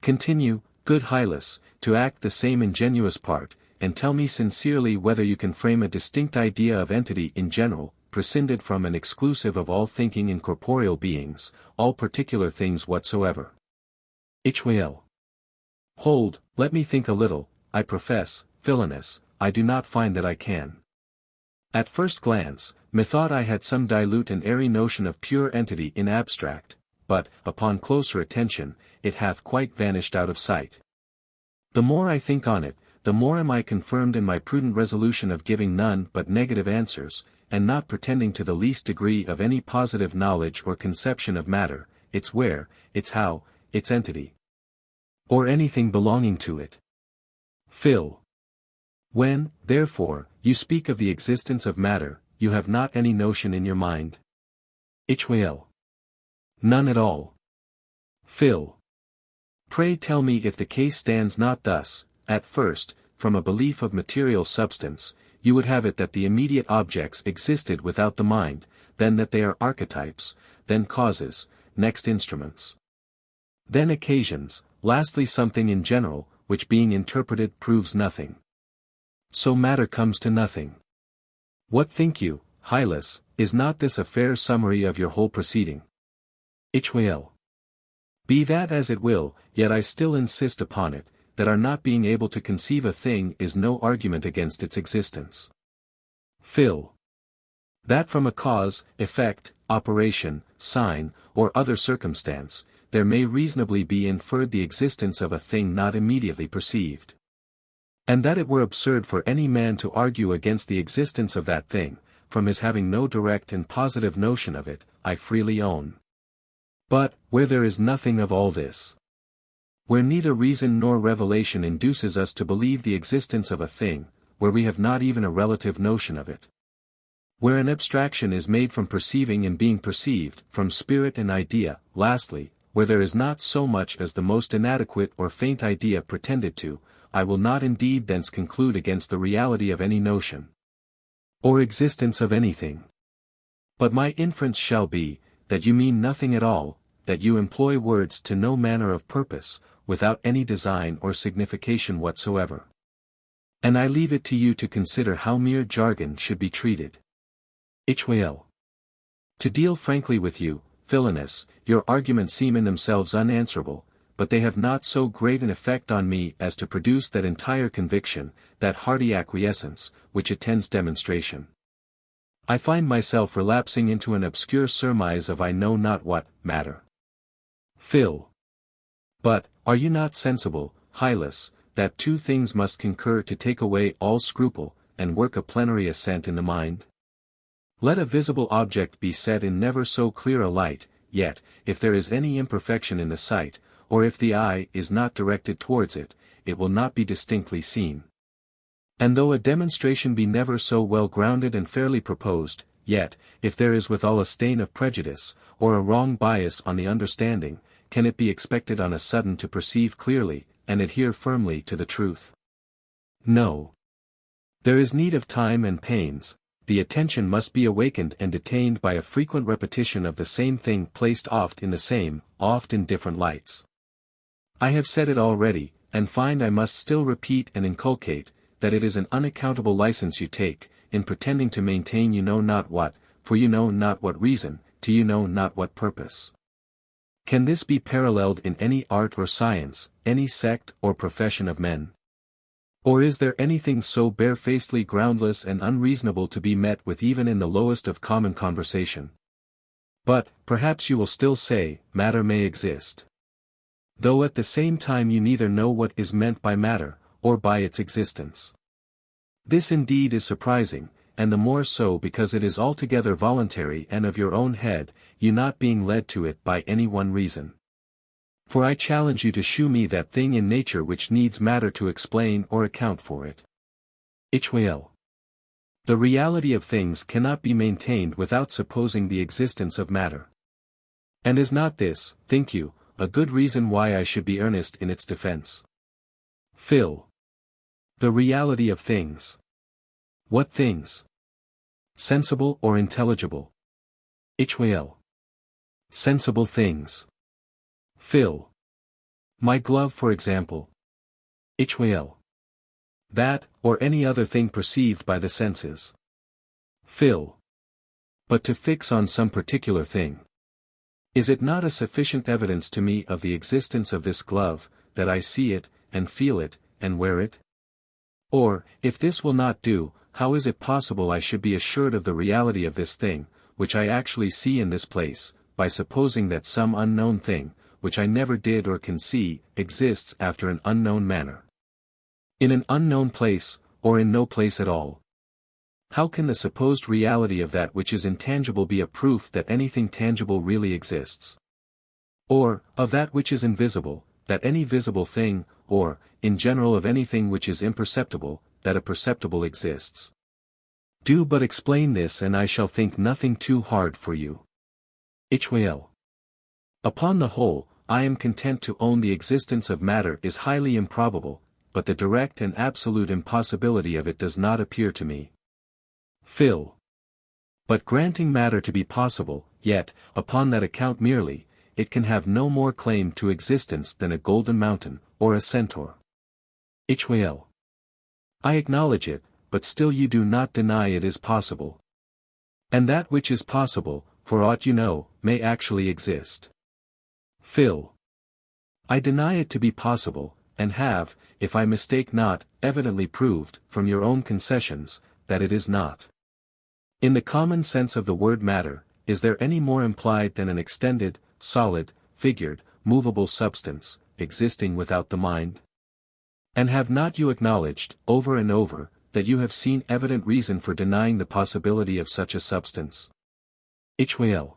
Continue, good Hylas, to act the same ingenuous part, and tell me sincerely whether you can frame a distinct idea of entity in general, prescinded from and exclusive of all thinking incorporeal beings, all particular things whatsoever. Hylas. Hold, let me think a little. I profess, Philonous, I do not find that I can. At first glance, methought I had some dilute and airy notion of pure entity in abstract, but, upon closer attention, it hath quite vanished out of sight. The more I think on it, the more am I confirmed in my prudent resolution of giving none but negative answers, and not pretending to the least degree of any positive knowledge or conception of matter, its where, its how, its entity, or anything belonging to it. Phil. When, therefore, you speak of the existence of matter, you have not any notion in your mind? Hylas. None at all. Phil. Pray tell me if the case stands not thus. At first, from a belief of material substance, you would have it that the immediate objects existed without the mind, then that they are archetypes, then causes, next instruments, then occasions, lastly something in general, which being interpreted proves nothing. So matter comes to nothing. What think you, Hylas, is not this a fair summary of your whole proceeding? Hylas. Be that as it will, yet I still insist upon it, that our not being able to conceive a thing is no argument against its existence. Phil. That from a cause, effect, operation, sign, or other circumstance, there may reasonably be inferred the existence of a thing not immediately perceived. And that it were absurd for any man to argue against the existence of that thing, from his having no direct and positive notion of it, I freely own. But, where there is nothing of all this, where neither reason nor revelation induces us to believe the existence of a thing, where we have not even a relative notion of it, where an abstraction is made from perceiving and being perceived, from spirit and idea, lastly, where there is not so much as the most inadequate or faint idea pretended to, I will not indeed thence conclude against the reality of any notion, or existence of anything. But my inference shall be, that you mean nothing at all, that you employ words to no manner of purpose, without any design or signification whatsoever. And I leave it to you to consider how mere jargon should be treated. Hylas. To deal frankly with you, Philonous, your arguments seem in themselves unanswerable, but they have not so great an effect on me as to produce that entire conviction, that hearty acquiescence, which attends demonstration. I find myself relapsing into an obscure surmise of I know not what, matter. Phil. But, are you not sensible, Hylas, that two things must concur to take away all scruple, and work a plenary assent in the mind? Let a visible object be set in never so clear a light, yet, if there is any imperfection in the sight, or if the eye is not directed towards it, it will not be distinctly seen. And though a demonstration be never so well grounded and fairly proposed, yet, if there is withal a stain of prejudice, or a wrong bias on the understanding, can it be expected on a sudden to perceive clearly, and adhere firmly to the truth? No. There is need of time and pains. The attention must be awakened and detained by a frequent repetition of the same thing placed oft in the same, oft in different lights. I have said it already, and find I must still repeat and inculcate, that it is an unaccountable license you take, in pretending to maintain you know not what, for you know not what reason, to you know not what purpose. Can this be paralleled in any art or science, any sect or profession of men? Or is there anything so barefacedly groundless and unreasonable to be met with even in the lowest of common conversation? But, perhaps you will still say, matter may exist. Though at the same time you neither know what is meant by matter, or by its existence. This indeed is surprising, and the more so because it is altogether voluntary and of your own head, you not being led to it by any one reason. For I challenge you to shew me that thing in nature which needs matter to explain or account for it. Hylas. The reality of things cannot be maintained without supposing the existence of matter. And is not this, think you, a good reason why I should be earnest in its defense? Phil. The reality of things. What things? Sensible or intelligible? Hylas. Sensible things. Phil. My glove for example. Hylas. That, or any other thing perceived by the senses. Phil. But to fix on some particular thing. Is it not a sufficient evidence to me of the existence of this glove, that I see it, and feel it, and wear it? Or, if this will not do, how is it possible I should be assured of the reality of this thing, which I actually see in this place, by supposing that some unknown thing, which I never did or can see, exists after an unknown manner? In an unknown place, or in no place at all? How can the supposed reality of that which is intangible be a proof that anything tangible really exists? Or, of that which is invisible, that any visible thing, or, in general of anything which is imperceptible, that a perceptible exists? Do but explain this and I shall think nothing too hard for you. Hylas. Upon the whole, I am content to own the existence of matter is highly improbable, but the direct and absolute impossibility of it does not appear to me. Phil. But granting matter to be possible, yet, upon that account merely, it can have no more claim to existence than a golden mountain, or a centaur. Hylas. I acknowledge it, but still you do not deny it is possible. And that which is possible, for aught you know, may actually exist. Phil. I deny it to be possible, and have, if I mistake not, evidently proved, from your own concessions, that it is not. In the common sense of the word matter, is there any more implied than an extended, solid, figured, movable substance, existing without the mind? And have not you acknowledged, over and over, that you have seen evident reason for denying the possibility of such a substance? Hylas.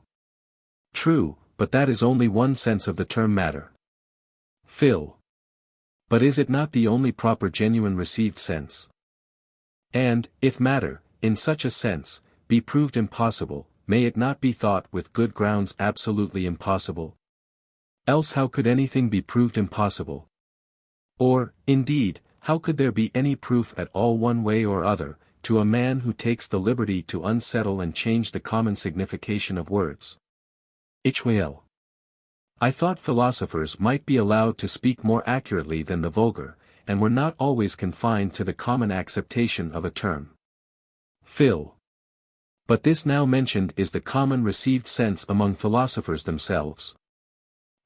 True, but that is only one sense of the term matter. Phil. But is it not the only proper genuine received sense? And, if matter, in such a sense, be proved impossible, may it not be thought with good grounds absolutely impossible? Else how could anything be proved impossible? Or, indeed, how could there be any proof at all one way or other, to a man who takes the liberty to unsettle and change the common signification of words? Hylas. I thought philosophers might be allowed to speak more accurately than the vulgar, and were not always confined to the common acceptation of a term. Phil. But this now mentioned is the common received sense among philosophers themselves.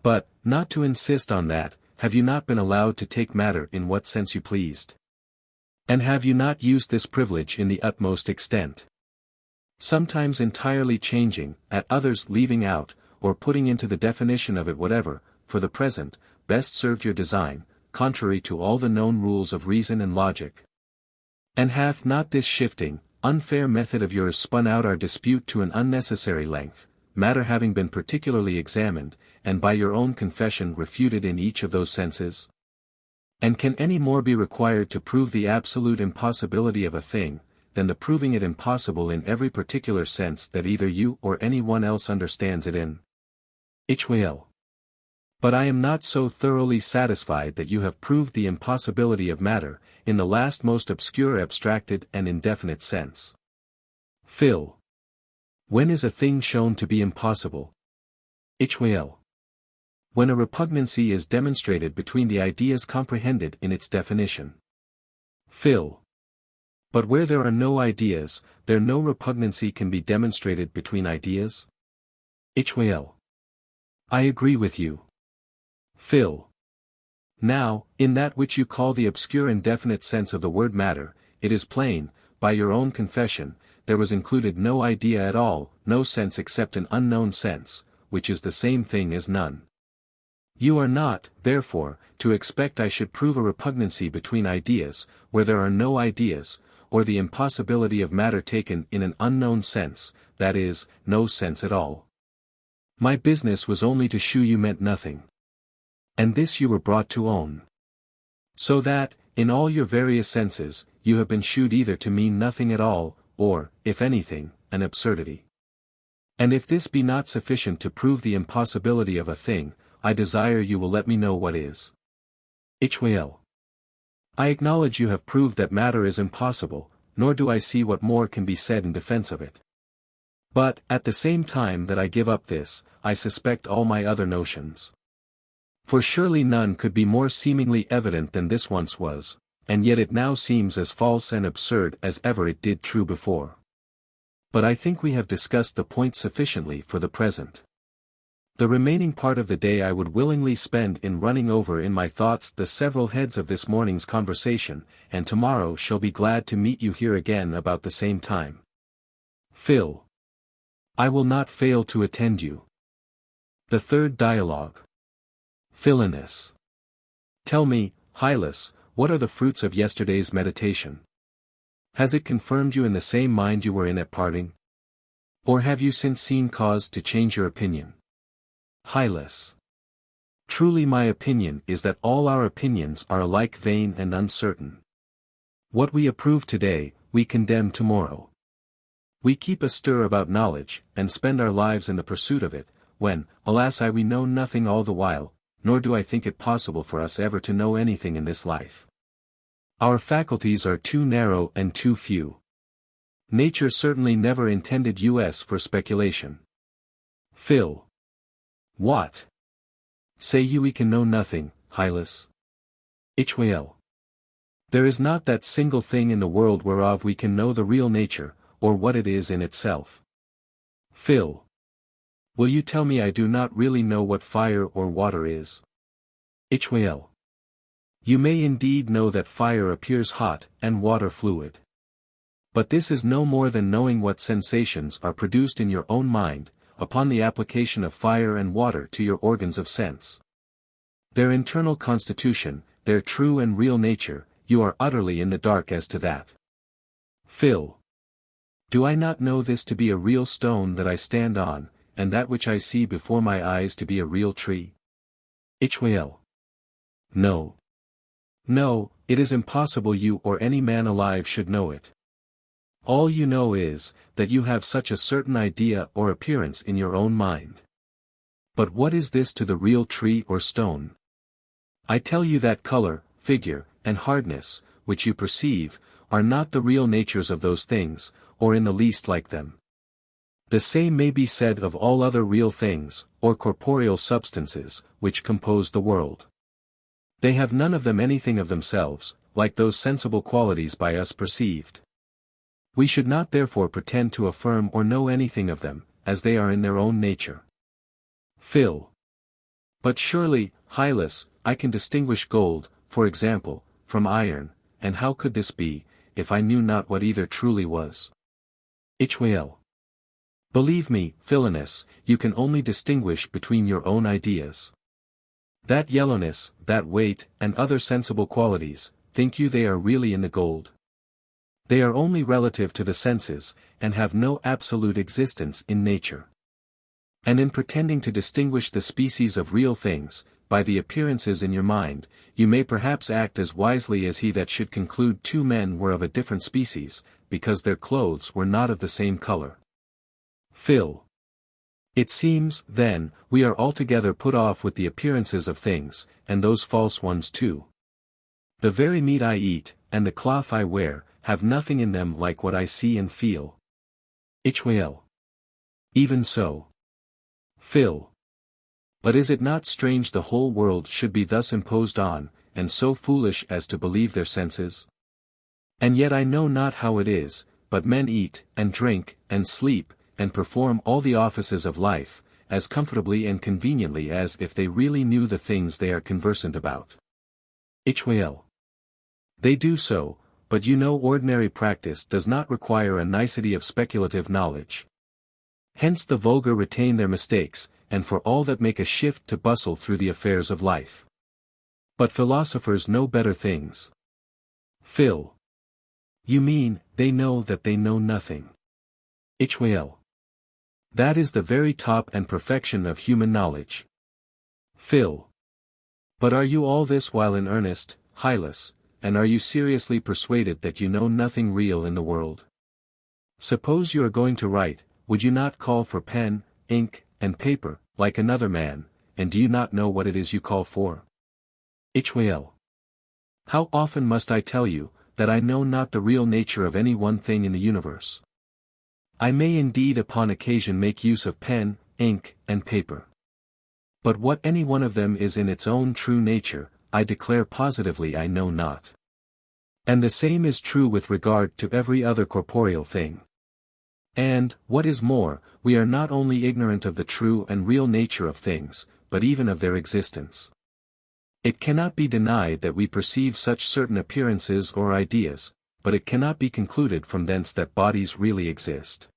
But, not to insist on that, have you not been allowed to take matter in what sense you pleased? And have you not used this privilege in the utmost extent? Sometimes entirely changing, at others leaving out, or putting into the definition of it whatever, for the present, best served your design, contrary to all the known rules of reason and logic. And hath not this shifting, unfair method of yours spun out our dispute to an unnecessary length, matter having been particularly examined, and by your own confession refuted in each of those senses? And can any more be required to prove the absolute impossibility of a thing, than the proving it impossible in every particular sense that either you or any one else understands it in? Hylas. But I am not so thoroughly satisfied that you have proved the impossibility of matter, in the last most obscure abstracted and indefinite sense. Phil. When is a thing shown to be impossible? Hylas. When a repugnancy is demonstrated between the ideas comprehended in its definition. Phil. But where there are no ideas, there no repugnancy can be demonstrated between ideas? Hylas. I agree with you. Phil. Now, in that which you call the obscure indefinite sense of the word matter, it is plain, by your own confession, there was included no idea at all, no sense except an unknown sense, which is the same thing as none. You are not, therefore, to expect I should prove a repugnancy between ideas, where there are no ideas, or the impossibility of matter taken in an unknown sense, that is, no sense at all. My business was only to shew you meant nothing. And this you were brought to own. So that, in all your various senses, you have been shewed either to mean nothing at all, or, if anything, an absurdity. And if this be not sufficient to prove the impossibility of a thing, I desire you will let me know what is. Hylas. I acknowledge you have proved that matter is impossible, nor do I see what more can be said in defense of it. But, at the same time that I give up this, I suspect all my other notions. For surely none could be more seemingly evident than this once was, and yet it now seems as false and absurd as ever it did true before. But I think we have discussed the point sufficiently for the present. The remaining part of the day I would willingly spend in running over in my thoughts the several heads of this morning's conversation, and tomorrow shall be glad to meet you here again about the same time. Phil. I will not fail to attend you. The third dialogue. Philonous. Tell me, Hylas, what are the fruits of yesterday's meditation? Has it confirmed you in the same mind you were in at parting? Or have you since seen cause to change your opinion? Hylas. Truly my opinion is that all our opinions are alike vain and uncertain. What we approve today, we condemn tomorrow. We keep a stir about knowledge, and spend our lives in the pursuit of it, when, alas we know nothing all the while, nor do I think it possible for us ever to know anything in this life. Our faculties are too narrow and too few. Nature certainly never intended us for speculation. Phil. What? Say you we can know nothing, Hylas? Hylas. There is not that single thing in the world whereof we can know the real nature, or what it is in itself. Phil. Will you tell me I do not really know what fire or water is? Hylas. You may indeed know that fire appears hot, and water fluid. But this is no more than knowing what sensations are produced in your own mind, upon the application of fire and water to your organs of sense. Their internal constitution, their true and real nature, you are utterly in the dark as to that. Phil. Do I not know this to be a real stone that I stand on, and that which I see before my eyes to be a real tree? Hylas. No. No, it is impossible you or any man alive should know it. All you know is, that you have such a certain idea or appearance in your own mind. But what is this to the real tree or stone? I tell you that color, figure, and hardness, which you perceive, are not the real natures of those things, or in the least like them. The same may be said of all other real things, or corporeal substances, which compose the world. They have none of them anything of themselves, like those sensible qualities by us perceived. We should not therefore pretend to affirm or know anything of them, as they are in their own nature. Phil. But surely, Hylas, I can distinguish gold, for example, from iron, and how could this be, if I knew not what either truly was? Hylas. Believe me, Philonous, you can only distinguish between your own ideas. That yellowness, that weight, and other sensible qualities, think you they are really in the gold? They are only relative to the senses, and have no absolute existence in nature. And in pretending to distinguish the species of real things, by the appearances in your mind, you may perhaps act as wisely as he that should conclude two men were of a different species, because their clothes were not of the same color. Phil. It seems, then, we are altogether put off with the appearances of things, and those false ones too. The very meat I eat, and the cloth I wear, have nothing in them like what I see and feel. Hylas. Even so. Phil. But is it not strange the whole world should be thus imposed on, and so foolish as to believe their senses? And yet I know not how it is, but men eat, and drink, and sleep, and perform all the offices of life, as comfortably and conveniently as if they really knew the things they are conversant about. Hylas. They do so, but ordinary practice does not require a nicety of speculative knowledge. Hence the vulgar retain their mistakes, and for all that make a shift to bustle through the affairs of life. But philosophers know better things. Phil. You mean, they know that they know nothing. Hylas. That is the very top and perfection of human knowledge. Phil. But are you all this while in earnest, Hylas, and are you seriously persuaded that you know nothing real in the world? Suppose you are going to write, would you not call for pen, ink, and paper, like another man, and do you not know what it is you call for? Hylas. How often must I tell you, that I know not the real nature of any one thing in the universe? I may indeed upon occasion make use of pen, ink, and paper. But what any one of them is in its own true nature, I declare positively I know not. And the same is true with regard to every other corporeal thing. And, what is more, we are not only ignorant of the true and real nature of things, but even of their existence. It cannot be denied that we perceive such certain appearances or ideas, but it cannot be concluded from thence that bodies really exist.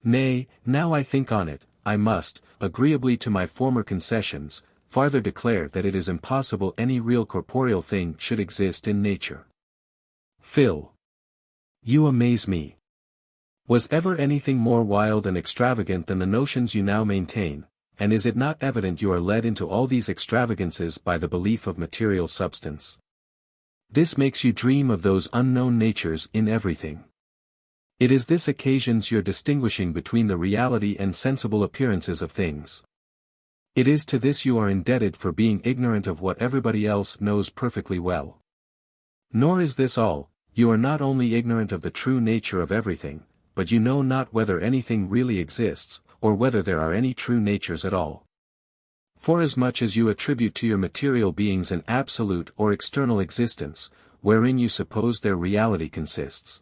Nay, now I think on it, I must, agreeably to my former concessions, farther declare that it is impossible any real corporeal thing should exist in nature. Phil. You amaze me. Was ever anything more wild and extravagant than the notions you now maintain, and is it not evident you are led into all these extravagances by the belief of material substance? This makes you dream of those unknown natures in everything. It is this occasions your distinguishing between the reality and sensible appearances of things. It is to this you are indebted for being ignorant of what everybody else knows perfectly well. Nor is this all, you are not only ignorant of the true nature of everything, but you know not whether anything really exists, or whether there are any true natures at all. Forasmuch as you attribute to your material beings an absolute or external existence, wherein you suppose their reality consists.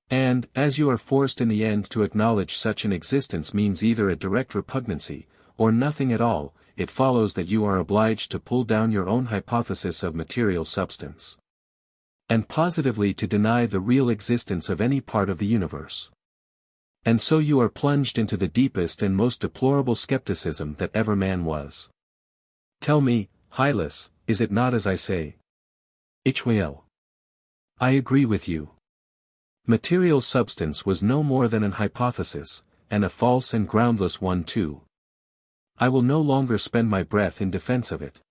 And, as you are forced in the end to acknowledge such an existence means either a direct repugnancy, or nothing at all, it follows that you are obliged to pull down your own hypothesis of material substance. And positively to deny the real existence of any part of the universe. And so you are plunged into the deepest and most deplorable skepticism that ever man was. Tell me, Hylas, is it not as I say? Hylas. I agree with you. Material substance was no more than an hypothesis, and a false and groundless one too. I will no longer spend my breath in defense of it.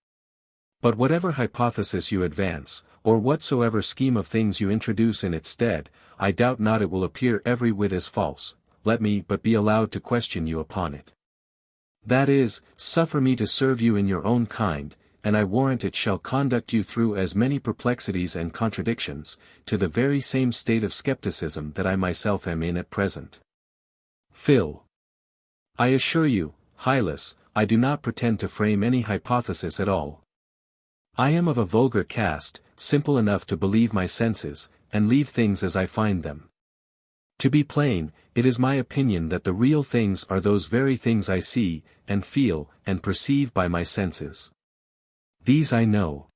But whatever hypothesis you advance, or whatsoever scheme of things you introduce in its stead, I doubt not it will appear every whit as false. Let me but be allowed to question you upon it. That is, suffer me to serve you in your own kind, and I warrant it shall conduct you through as many perplexities and contradictions, to the very same state of skepticism that I myself am in at present. Phil. I assure you, Hylas, I do not pretend to frame any hypothesis at all. I am of a vulgar cast, simple enough to believe my senses, and leave things as I find them. To be plain, it is my opinion that the real things are those very things I see, and feel, and perceive by my senses. These I know.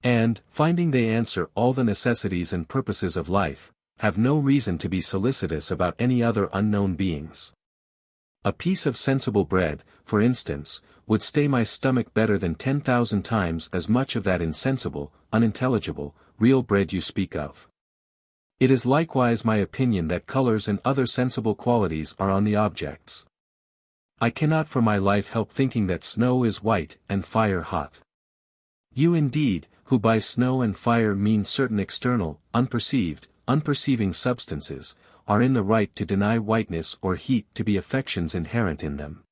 And, finding they answer all the necessities and purposes of life, have no reason to be solicitous about any other unknown beings. A piece of sensible bread, for instance, would stay my stomach better than 10,000 times as much of that insensible, unintelligible, real bread you speak of. It is likewise my opinion that colors and other sensible qualities are on the objects. I cannot for my life help thinking that snow is white and fire hot. You indeed, who by snow and fire mean certain external, unperceiving substances, are in the right to deny whiteness or heat to be affections inherent in them.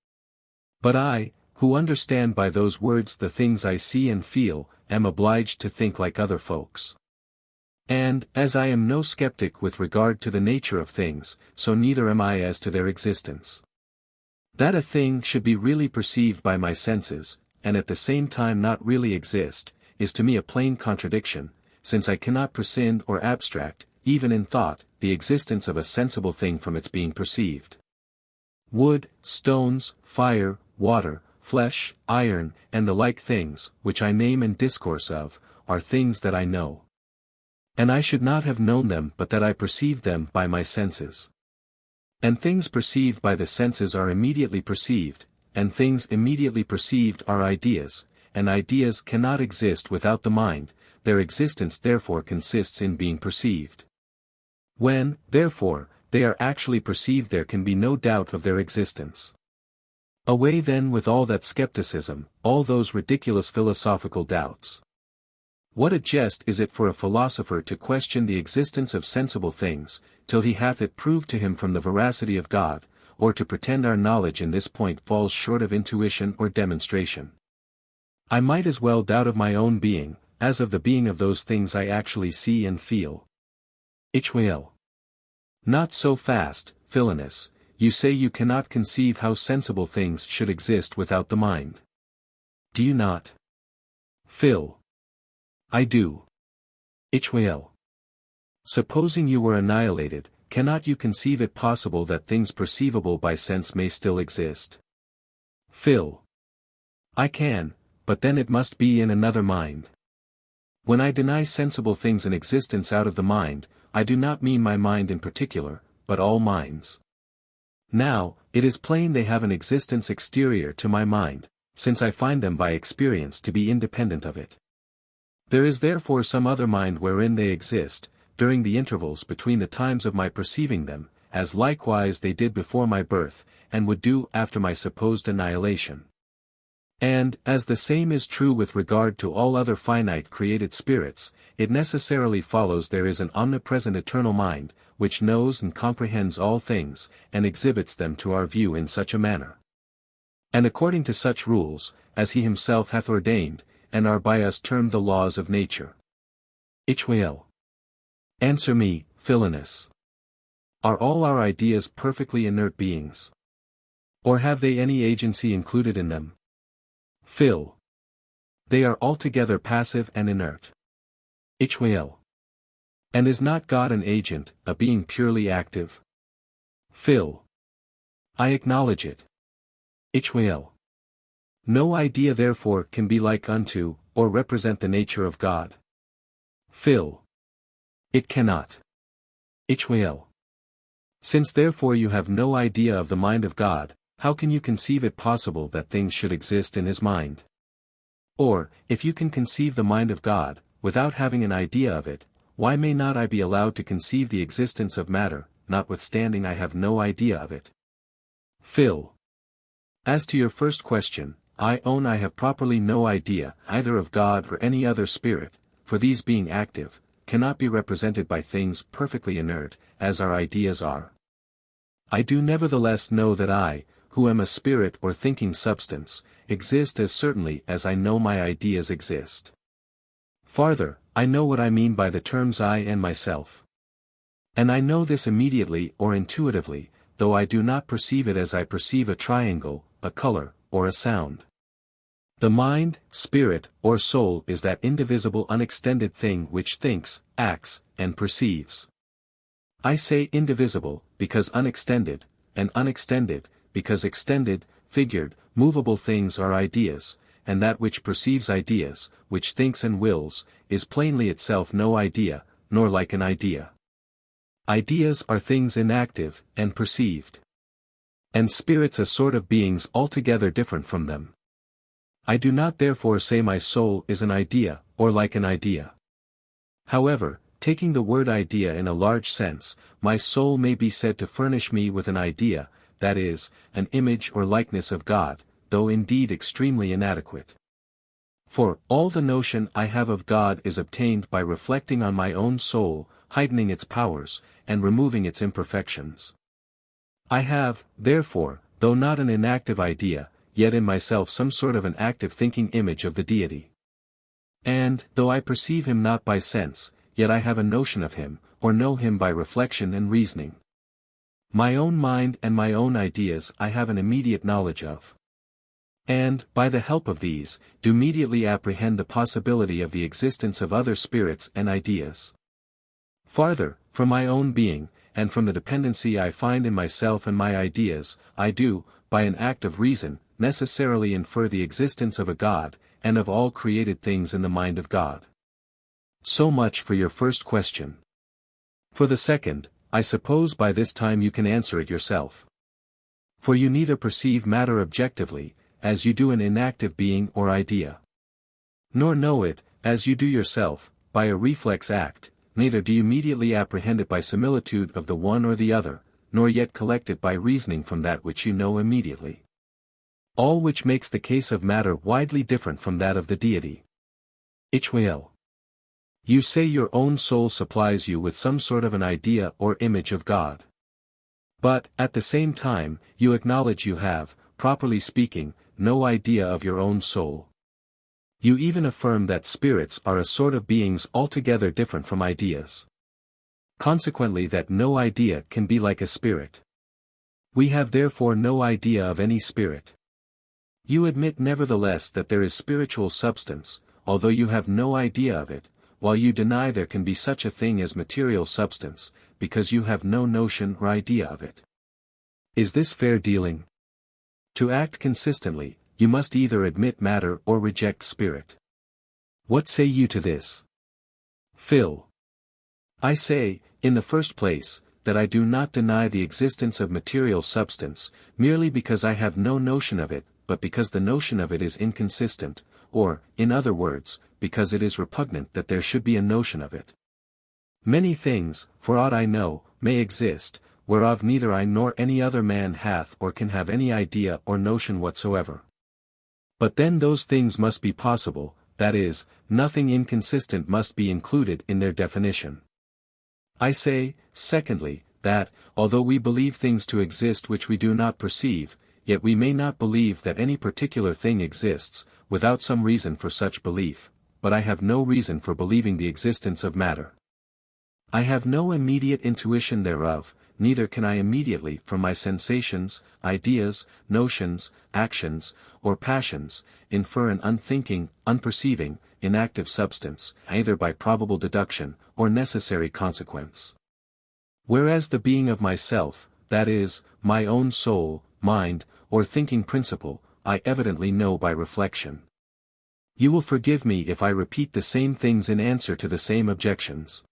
But I, who understand by those words the things I see and feel, am obliged to think like other folks. And, as I am no skeptic with regard to the nature of things, so neither am I as to their existence. That a thing should be really perceived by my senses, and at the same time not really exist, is to me a plain contradiction, since I cannot prescind or abstract, even in thought, the existence of a sensible thing from its being perceived. Wood, stones, fire, water, flesh, iron, and the like things, which I name and discourse of, are things that I know. And I should not have known them but that I perceived them by my senses. And things perceived by the senses are immediately perceived, and things immediately perceived are ideas, and ideas cannot exist without the mind, their existence therefore consists in being perceived. When, therefore, they are actually perceived there can be no doubt of their existence. Away then with all that skepticism, all those ridiculous philosophical doubts. What a jest is it for a philosopher to question the existence of sensible things, till he hath it proved to him from the veracity of God, or to pretend our knowledge in this point falls short of intuition or demonstration. I might as well doubt of my own being, as of the being of those things I actually see and feel. Hylas. Not so fast, Philonous, you say you cannot conceive how sensible things should exist without the mind. Do you not? Phil. I do. Hylas. Supposing you were annihilated, cannot you conceive it possible that things perceivable by sense may still exist? Phil. I can, but then it must be in another mind. When I deny sensible things an existence out of the mind, I do not mean my mind in particular, but all minds. Now, it is plain they have an existence exterior to my mind, since I find them by experience to be independent of it. There is therefore some other mind wherein they exist, during the intervals between the times of my perceiving them, as likewise they did before my birth, and would do after my supposed annihilation. And, as the same is true with regard to all other finite created spirits, it necessarily follows there is an omnipresent eternal mind, which knows and comprehends all things, and exhibits them to our view in such a manner. And according to such rules, as he himself hath ordained, and are by us termed the laws of nature. Hylas. Answer me, Philonous. Are all our ideas perfectly inert beings? Or have they any agency included in them? Phil. They are altogether passive and inert. Hylas. And is not God an agent, a being purely active? Phil. I acknowledge it. Hylas. No idea therefore can be like unto, or represent the nature of God. Phil. It cannot. Hylas. Since therefore you have no idea of the mind of God, how can you conceive it possible that things should exist in his mind? Or, if you can conceive the mind of God, without having an idea of it, why may not I be allowed to conceive the existence of matter, notwithstanding I have no idea of it? Phil. As to your first question, I own I have properly no idea either of God or any other spirit, for these being active, cannot be represented by things perfectly inert, as our ideas are. I do nevertheless know that I, who am a spirit or thinking substance, exist as certainly as I know my ideas exist. Farther, I know what I mean by the terms I and myself. And I know this immediately or intuitively, though I do not perceive it as I perceive a triangle, a color, or a sound. The mind, spirit, or soul is that indivisible unextended thing which thinks, acts, and perceives. I say indivisible, because unextended, and unextended, because extended, figured, movable things are ideas, and that which perceives ideas, which thinks and wills, is plainly itself no idea, nor like an idea. Ideas are things inactive, and perceived. And spirits a sort of beings altogether different from them. I do not therefore say my soul is an idea, or like an idea. However, taking the word idea in a large sense, my soul may be said to furnish me with an idea, that is, an image or likeness of God, though indeed extremely inadequate. For, all the notion I have of God is obtained by reflecting on my own soul, heightening its powers, and removing its imperfections. I have, therefore, though not an inactive idea, yet in myself some sort of an active thinking image of the deity. And, though I perceive him not by sense, yet I have a notion of him, or know him by reflection and reasoning. My own mind and my own ideas I have an immediate knowledge of. And, by the help of these, do immediately apprehend the possibility of the existence of other spirits and ideas. Farther, from my own being, and from the dependency I find in myself and my ideas, I do, by an act of reason, necessarily infer the existence of a God, and of all created things in the mind of God. So much for your first question. For the second, I suppose by this time you can answer it yourself. For you neither perceive matter objectively, as you do an inactive being or idea. Nor know it, as you do yourself, by a reflex act, neither do you immediately apprehend it by similitude of the one or the other, nor yet collect it by reasoning from that which you know immediately. All which makes the case of matter widely different from that of the deity. Hylas. You say your own soul supplies you with some sort of an idea or image of God. But, at the same time, you acknowledge you have, properly speaking, no idea of your own soul. You even affirm that spirits are a sort of beings altogether different from ideas. Consequently that no idea can be like a spirit. We have therefore no idea of any spirit. You admit nevertheless that there is spiritual substance, although you have no idea of it, while you deny there can be such a thing as material substance, because you have no notion or idea of it. Is this fair dealing? To act consistently, you must either admit matter or reject spirit. What say you to this? Phil. I say, in the first place, that I do not deny the existence of material substance, merely because I have no notion of it, but because the notion of it is inconsistent, or, in other words, because it is repugnant that there should be a notion of it. Many things, for aught I know, may exist, whereof neither I nor any other man hath or can have any idea or notion whatsoever. But then those things must be possible, that is, nothing inconsistent must be included in their definition. I say, secondly, that, although we believe things to exist which we do not perceive, yet we may not believe that any particular thing exists, without some reason for such belief, but I have no reason for believing the existence of matter. I have no immediate intuition thereof, neither can I immediately from my sensations, ideas, notions, actions, or passions, infer an unthinking, unperceiving, inactive substance, either by probable deduction, or necessary consequence. Whereas the being of myself, that is, my own soul, mind, or thinking principle, I evidently know by reflection. You will forgive me if I repeat the same things in answer to the same objections.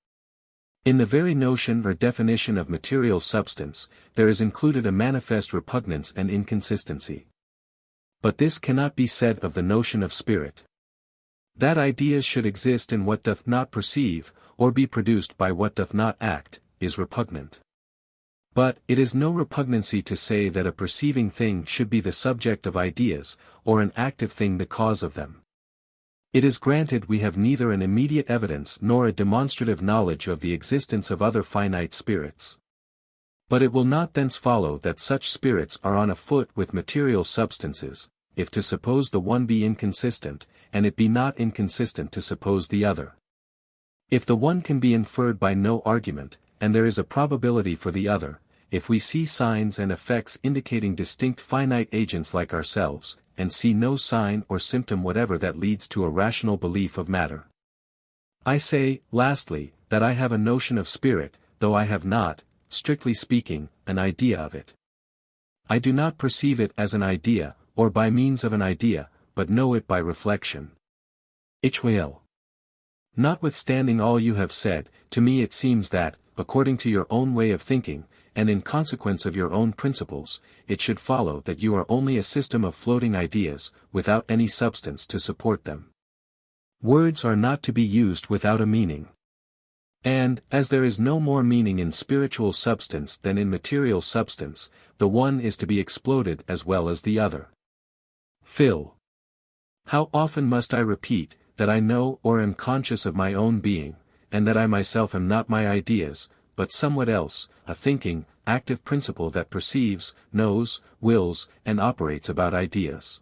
In the very notion or definition of material substance, there is included a manifest repugnance and inconsistency. But this cannot be said of the notion of spirit. That ideas should exist in what doth not perceive, or be produced by what doth not act, is repugnant. But it is no repugnancy to say that a perceiving thing should be the subject of ideas, or an active thing the cause of them. It is granted we have neither an immediate evidence nor a demonstrative knowledge of the existence of other finite spirits. But it will not thence follow that such spirits are on a foot with material substances, if to suppose the one be inconsistent, and it be not inconsistent to suppose the other. If the one can be inferred by no argument, and there is a probability for the other, if we see signs and effects indicating distinct finite agents like ourselves, and see no sign or symptom whatever that leads to a rational belief of matter. I say, lastly, that I have a notion of spirit, though I have not, strictly speaking, an idea of it. I do not perceive it as an idea, or by means of an idea, but know it by reflection. Hylas. Notwithstanding all you have said, to me it seems that, according to your own way of thinking, and in consequence of your own principles, it should follow that you are only a system of floating ideas, without any substance to support them. Words are not to be used without a meaning. And, as there is no more meaning in spiritual substance than in material substance, the one is to be exploded as well as the other. Phil. How often must I repeat, that I know or am conscious of my own being, and that I myself am not my ideas, but somewhat else, a thinking, active principle that perceives, knows, wills, and operates about ideas.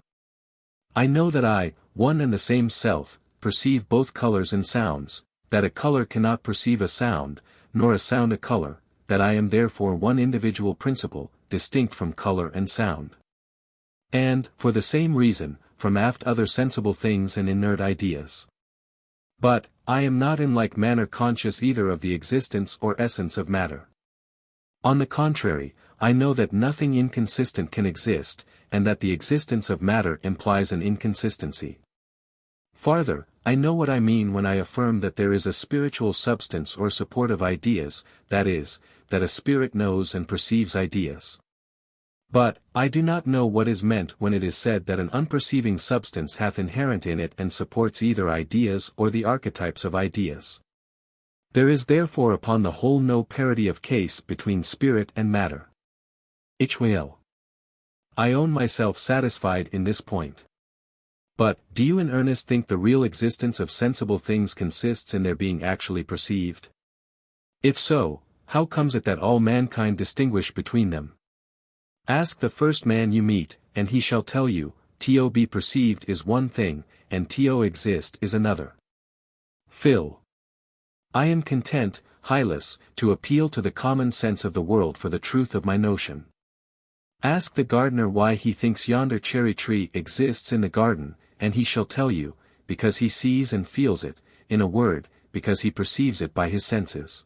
I know that I, one and the same self, perceive both colors and sounds, that a color cannot perceive a sound, nor a sound a color, that I am therefore one individual principle, distinct from color and sound. And, for the same reason, from aft other sensible things and inert ideas. But, I am not in like manner conscious either of the existence or essence of matter. On the contrary, I know that nothing inconsistent can exist, and that the existence of matter implies an inconsistency. Farther, I know what I mean when I affirm that there is a spiritual substance or support of ideas, that is, that a spirit knows and perceives ideas. But, I do not know what is meant when it is said that an unperceiving substance hath inherent in it and supports either ideas or the archetypes of ideas. There is therefore upon the whole no parity of case between spirit and matter. Hylas. I own myself satisfied in this point. But, do you in earnest think the real existence of sensible things consists in their being actually perceived? If so, how comes it that all mankind distinguish between them? Ask the first man you meet, and he shall tell you, to be perceived is one thing, and to exist is another. Phil. I am content, Hylas, to appeal to the common sense of the world for the truth of my notion. Ask the gardener why he thinks yonder cherry tree exists in the garden, and he shall tell you, because he sees and feels it, in a word, because he perceives it by his senses.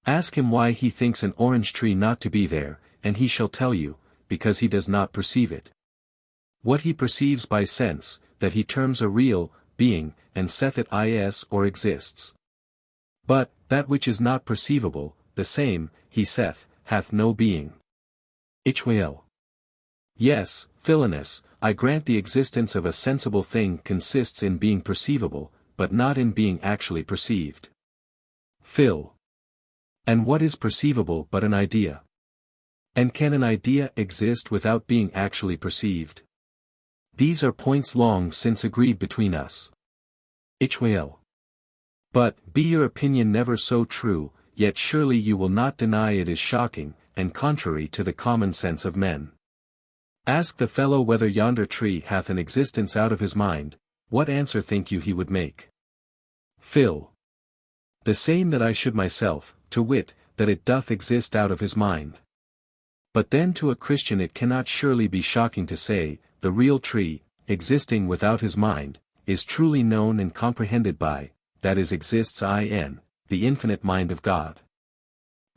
Ask him why he thinks an orange tree not to be there, and he shall tell you, because he does not perceive it. What he perceives by sense, that he terms a real being, and saith it is or exists. But, that which is not perceivable, the same, he saith, hath no being. Hylas. Yes, Philonous, I grant the existence of a sensible thing consists in being perceivable, but not in being actually perceived. Phil. And what is perceivable but an idea? And can an idea exist without being actually perceived? These are points long since agreed between us. Hylas. But, be your opinion never so true, yet surely you will not deny it is shocking, and contrary to the common sense of men. Ask the fellow whether yonder tree hath an existence out of his mind, what answer think you he would make? Phil. The same that I should myself, to wit, that it doth exist out of his mind. But then to a Christian it cannot surely be shocking to say, the real tree, existing without his mind, is truly known and comprehended by, that is exists in, the infinite mind of God.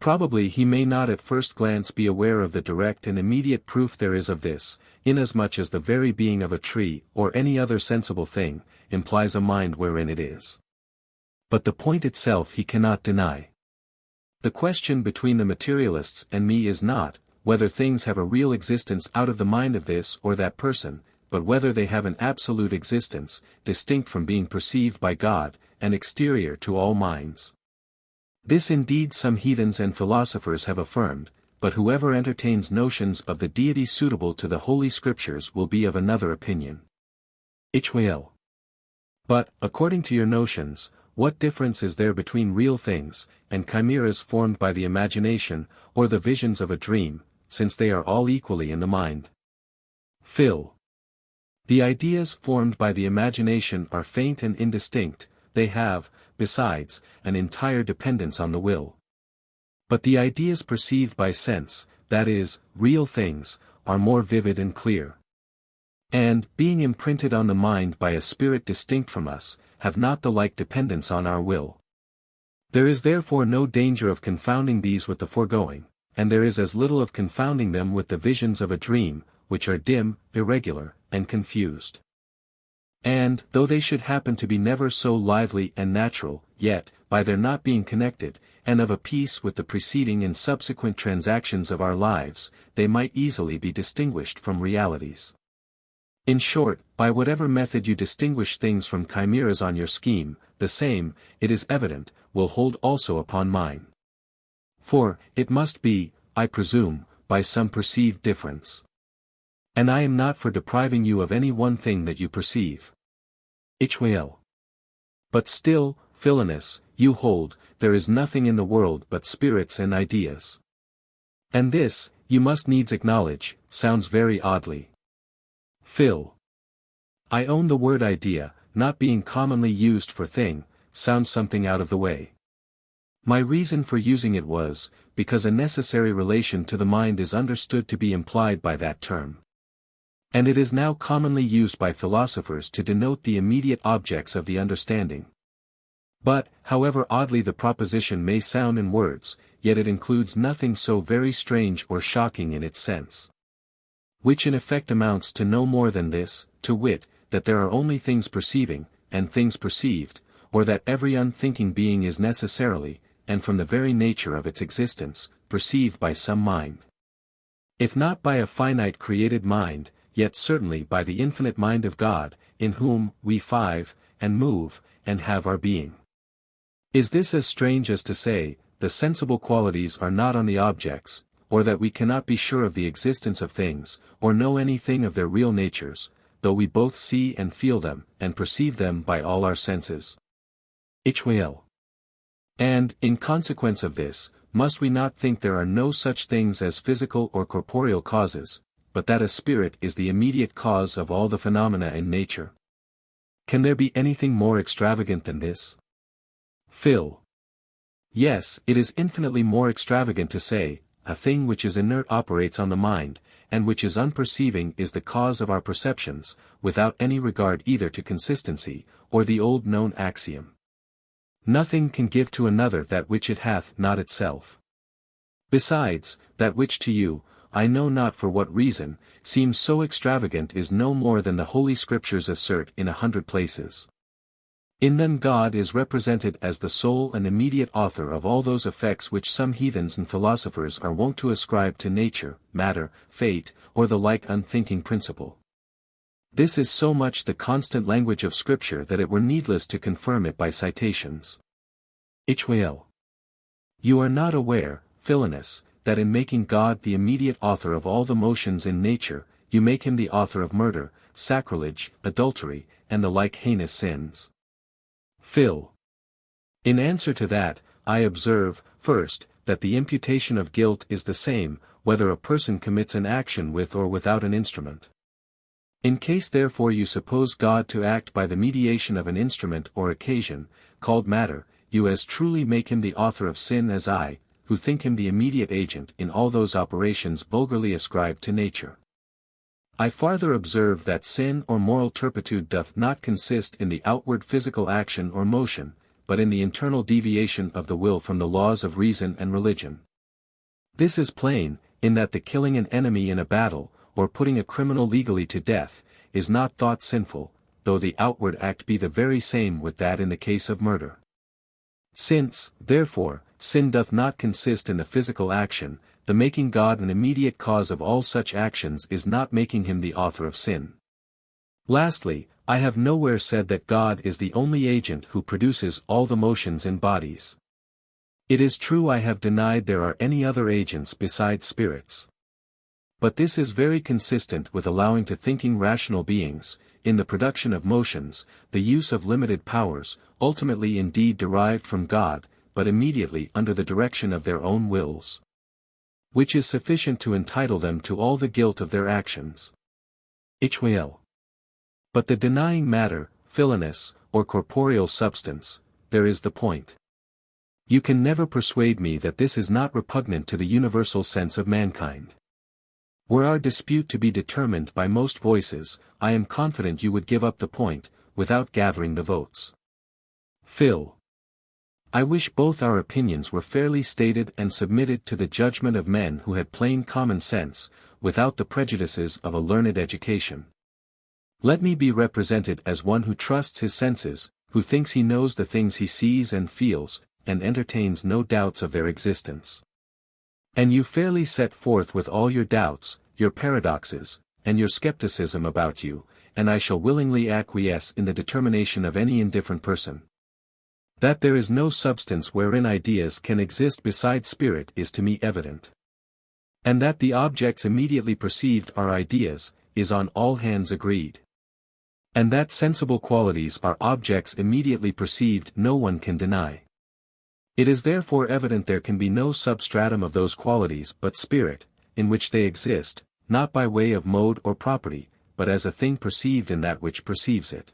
Probably he may not at first glance be aware of the direct and immediate proof there is of this, inasmuch as the very being of a tree, or any other sensible thing, implies a mind wherein it is. But the point itself he cannot deny. The question between the materialists and me is not, whether things have a real existence out of the mind of this or that person, but whether they have an absolute existence, distinct from being perceived by God, and exterior to all minds. This indeed some heathens and philosophers have affirmed, but whoever entertains notions of the deity suitable to the Holy Scriptures will be of another opinion. Hylas. But, according to your notions, what difference is there between real things, and chimeras formed by the imagination, or the visions of a dream, since they are all equally in the mind? Phil. The ideas formed by the imagination are faint and indistinct, they have, besides, an entire dependence on the will. But the ideas perceived by sense, that is, real things, are more vivid and clear. And, being imprinted on the mind by a spirit distinct from us, have not the like dependence on our will. There is therefore no danger of confounding these with the foregoing, and there is as little of confounding them with the visions of a dream, which are dim, irregular, and confused. And, though they should happen to be never so lively and natural, yet, by their not being connected, and of a piece with the preceding and subsequent transactions of our lives, they might easily be distinguished from realities. In short, by whatever method you distinguish things from chimeras on your scheme, the same, it is evident, will hold also upon mine. For, it must be, I presume, by some perceived difference. And I am not for depriving you of any one thing that you perceive. Hylas. But still, Philonous, you hold, there is nothing in the world but spirits and ideas. And this, you must needs acknowledge, sounds very oddly. Phil. I own the word idea, not being commonly used for thing, sounds something out of the way. My reason for using it was, because a necessary relation to the mind is understood to be implied by that term. And it is now commonly used by philosophers to denote the immediate objects of the understanding. But, however oddly the proposition may sound in words, yet it includes nothing so very strange or shocking in its sense. Which in effect amounts to no more than this, to wit, that there are only things perceiving, and things perceived, or that every unthinking being is necessarily, and from the very nature of its existence, perceived by some mind. If not by a finite created mind, yet certainly by the infinite mind of God, in whom we five, and move, and have our being. Is this as strange as to say, the sensible qualities are not on the objects, or that we cannot be sure of the existence of things, or know anything of their real natures, though we both see and feel them, and perceive them by all our senses? Hylas. And, in consequence of this, must we not think there are no such things as physical or corporeal causes, but that a spirit is the immediate cause of all the phenomena in nature? Can there be anything more extravagant than this? Phil. Yes, it is infinitely more extravagant to say, a thing which is inert operates on the mind, and which is unperceiving is the cause of our perceptions, without any regard either to consistency, or the old known axiom. Nothing can give to another that which it hath not itself. Besides, that which to you, I know not for what reason, seems so extravagant is no more than the Holy Scriptures assert in 100 places. In them God is represented as the sole and immediate author of all those effects which some heathens and philosophers are wont to ascribe to nature, matter, fate, or the like unthinking principle. This is so much the constant language of Scripture that it were needless to confirm it by citations. Hylas. You are not aware, Philonous, that in making God the immediate author of all the motions in nature, you make him the author of murder, sacrilege, adultery, and the like heinous sins. Phil. In answer to that, I observe, first, that the imputation of guilt is the same, whether a person commits an action with or without an instrument. In case therefore you suppose God to act by the mediation of an instrument or occasion, called matter, you as truly make him the author of sin as I, who think him the immediate agent in all those operations vulgarly ascribed to nature. I farther observe that sin or moral turpitude doth not consist in the outward physical action or motion, but in the internal deviation of the will from the laws of reason and religion. This is plain, in that the killing an enemy in a battle, or putting a criminal legally to death, is not thought sinful, though the outward act be the very same with that in the case of murder. Since, therefore, sin doth not consist in the physical action, the making God an immediate cause of all such actions is not making him the author of sin. Lastly, I have nowhere said that God is the only agent who produces all the motions in bodies. It is true I have denied there are any other agents besides spirits. But this is very consistent with allowing to thinking rational beings, in the production of motions, the use of limited powers, ultimately indeed derived from God, but immediately under the direction of their own wills. Which is sufficient to entitle them to all the guilt of their actions. Hylas. But the denying matter, Philonous, or corporeal substance, there is the point. You can never persuade me that this is not repugnant to the universal sense of mankind. Were our dispute to be determined by most voices, I am confident you would give up the point, without gathering the votes. Phil. I wish both our opinions were fairly stated and submitted to the judgment of men who had plain common sense, without the prejudices of a learned education. Let me be represented as one who trusts his senses, who thinks he knows the things he sees and feels, and entertains no doubts of their existence. And you fairly set forth with all your doubts, your paradoxes, and your skepticism about you, and I shall willingly acquiesce in the determination of any indifferent person. That there is no substance wherein ideas can exist beside spirit is to me evident. And that the objects immediately perceived are ideas, is on all hands agreed. And that sensible qualities are objects immediately perceived no one can deny. It is therefore evident there can be no substratum of those qualities but spirit, in which they exist, not by way of mode or property, but as a thing perceived in that which perceives it.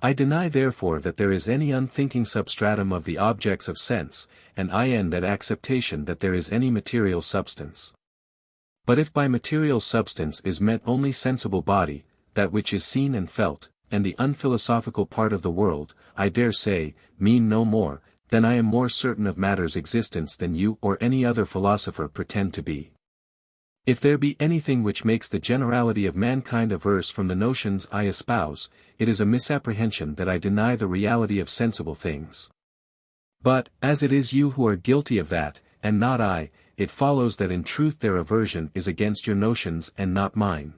I deny therefore that there is any unthinking substratum of the objects of sense, and I end at acceptation that there is any material substance. But if by material substance is meant only sensible body, that which is seen and felt, and the unphilosophical part of the world, I dare say, mean no more, then I am more certain of matter's existence than you or any other philosopher pretend to be. If there be anything which makes the generality of mankind averse from the notions I espouse, it is a misapprehension that I deny the reality of sensible things. But, as it is you who are guilty of that, and not I, it follows that in truth their aversion is against your notions and not mine.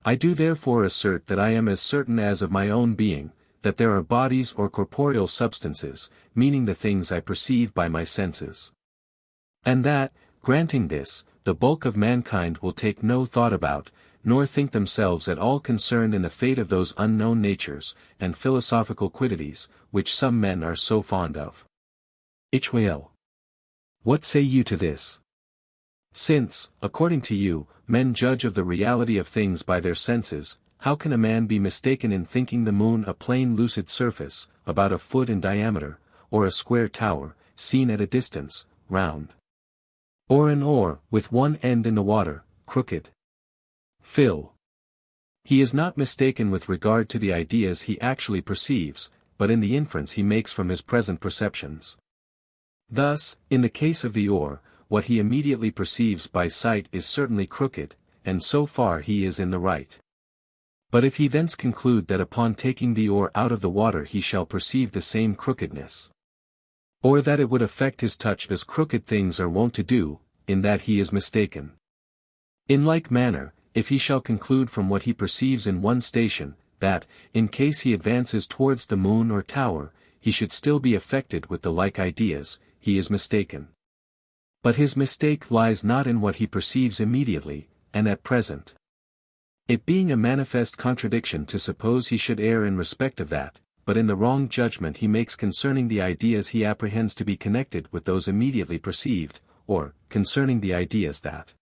I do therefore assert that I am as certain as of my own being, that there are bodies or corporeal substances, meaning the things I perceive by my senses. And that, granting this, the bulk of mankind will take no thought about, nor think themselves at all concerned in the fate of those unknown natures, and philosophical quiddities, which some men are so fond of. Hylas. What say you to this? Since, according to you, men judge of the reality of things by their senses, how can a man be mistaken in thinking the moon a plain lucid surface, about a foot in diameter, or a square tower, seen at a distance, round? Or an oar, with one end in the water, crooked? Phil. He is not mistaken with regard to the ideas he actually perceives, but in the inference he makes from his present perceptions. Thus, in the case of the oar, what he immediately perceives by sight is certainly crooked, and so far he is in the right. But if he thence conclude that upon taking the oar out of the water he shall perceive the same crookedness, or that it would affect his touch as crooked things are wont to do, in that he is mistaken. In like manner, if he shall conclude from what he perceives in one station, that, in case he advances towards the moon or tower, he should still be affected with the like ideas, he is mistaken. But his mistake lies not in what he perceives immediately, and at present. It being a manifest contradiction to suppose he should err in respect of that, but in the wrong judgment he makes concerning the ideas he apprehends to be connected with those immediately perceived, or, concerning the ideas that,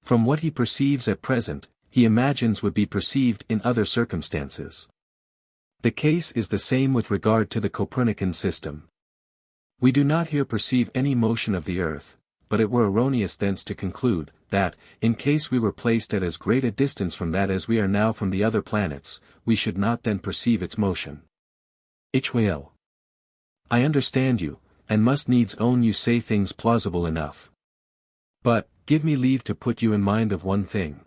from what he perceives at present, he imagines would be perceived in other circumstances. The case is the same with regard to the Copernican system. We do not here perceive any motion of the earth, but it were erroneous thence to conclude, that, in case we were placed at as great a distance from that as we are now from the other planets, we should not then perceive its motion. Hylas. I understand you, and must needs own you say things plausible enough. But, give me leave to put you in mind of one thing.